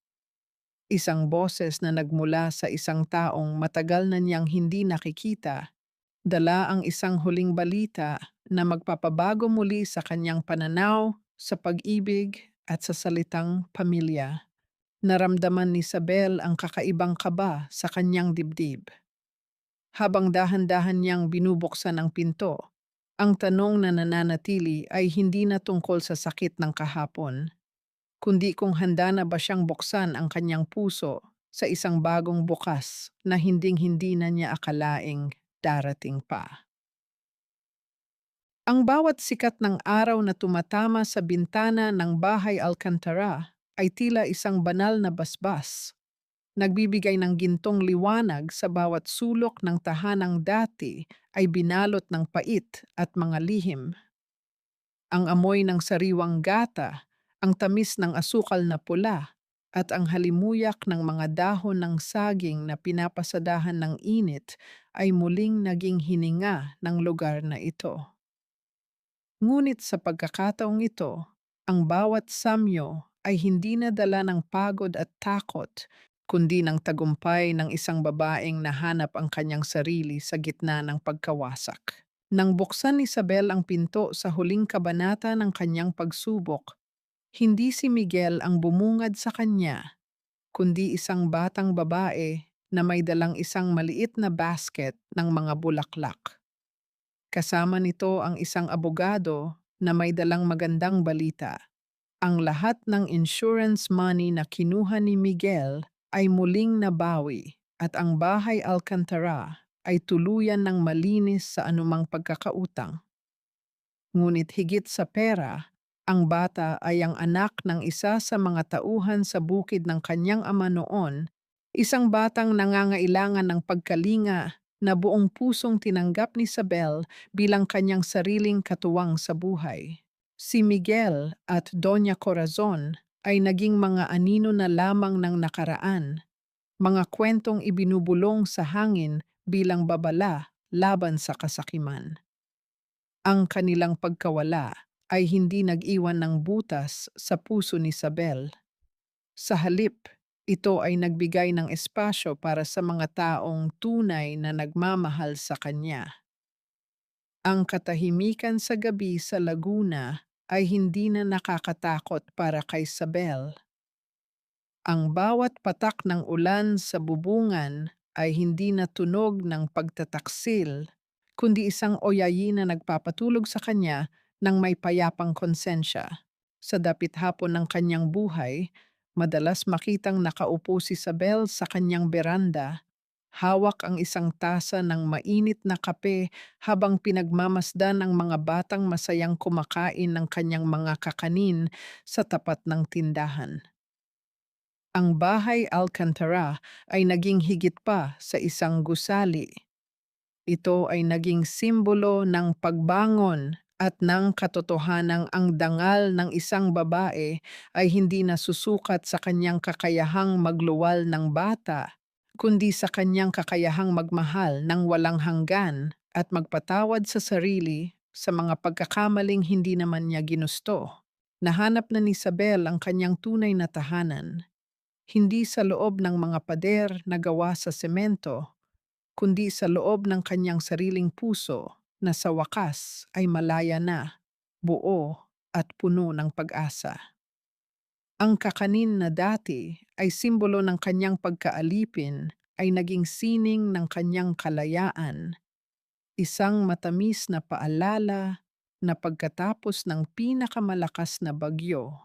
Isang boses na nagmula sa isang taong matagal na niyang hindi nakikita, dala ang isang huling balita na magpapabago muli sa kanyang pananaw sa pag-ibig at sa salitang pamilya. Naramdaman ni Isabel ang kakaibang kaba sa kanyang dibdib. Habang dahan-dahan niyang binubuksan ang pinto, ang tanong na nananatili ay hindi na tungkol sa sakit ng kahapon, kundi kung handa na ba siyang buksan ang kanyang puso sa isang bagong bukas na hinding-hindi na niya akalaing darating pa. Ang bawat sikat ng araw na tumatama sa bintana ng bahay Alcantara ay tila isang banal na basbas. Nagbibigay ng gintong liwanag sa bawat sulok ng tahanang dati ay binalot ng pait at mga lihim. Ang amoy ng sariwang gata, ang tamis ng asukal na pula, at ang halimuyak ng mga dahon ng saging na pinapasadahan ng init ay muling naging hininga ng lugar na ito. Ngunit sa pagkakataong ito, ang bawat samyo ay hindi na dala ng pagod at takot, kundi ng tagumpay ng isang babaeng nahanap ang kanyang sarili sa gitna ng pagkawasak. Nang buksan ni Isabel ang pinto sa huling kabanata ng kanyang pagsubok, hindi si Miguel ang bumungad sa kanya, kundi isang batang babae na may dalang isang maliit na basket ng mga bulaklak. Kasama nito ang isang abogado na may dalang magandang balita. Ang lahat ng insurance money na kinuha ni Miguel ay muling nabawi, at ang bahay Alcantara ay tuluyan ng malinis sa anumang pagkakautang. Ngunit higit sa pera, ang bata ay ang anak ng isa sa mga tauhan sa bukid ng kanyang ama noon, isang batang nangangailangan ng pagkalinga na buong pusong tinanggap ni Isabel bilang kanyang sariling katuwang sa buhay. Si Miguel at Doña Corazon ay naging mga anino na lamang ng nakaraan, mga kwentong ibinubulong sa hangin bilang babala laban sa kasakiman. Ang kanilang pagkawala ay hindi nag-iwan ng butas sa puso ni Isabel. Sa halip, ito ay nagbigay ng espasyo para sa mga taong tunay na nagmamahal sa kanya. Ang katahimikan sa gabi sa Laguna ay hindi na nakakatakot para kay Isabel. Ang bawat patak ng ulan sa bubungan ay hindi na tunog ng pagtataksil, kundi isang oyayin na nagpapatulog sa kanya ng may payapang konsensya. Sa dapit hapon ng kanyang buhay, madalas makitang nakaupo si Isabel sa kanyang beranda, hawak ang isang tasa ng mainit na kape habang pinagmamasdan ng mga batang masayang kumakain ng kanyang mga kakanin sa tapat ng tindahan. Ang bahay Alcantara ay naging higit pa sa isang gusali. Ito ay naging simbolo ng pagbangon at ng katotohanang ang dangal ng isang babae ay hindi nasusukat sa kanyang kakayahang magluwal ng bata, kundi sa kanyang kakayahang magmahal ng walang hanggan at magpatawad sa sarili sa mga pagkakamaling hindi naman niya ginusto. Nahanap na ni Isabel ang kanyang tunay na tahanan, hindi sa loob ng mga pader na gawa sa semento, kundi sa loob ng kanyang sariling puso na sa wakas ay malaya na, buo at puno ng pag-asa. Ang kakanin na dati ay simbolo ng kanyang pagkaalipin ay naging sining ng kanyang kalayaan, isang matamis na paalala na pagkatapos ng pinakamalakas na bagyo,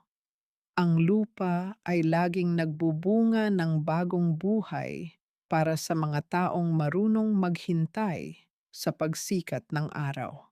ang lupa ay laging nagbubunga ng bagong buhay para sa mga taong marunong maghintay sa pagsikat ng araw.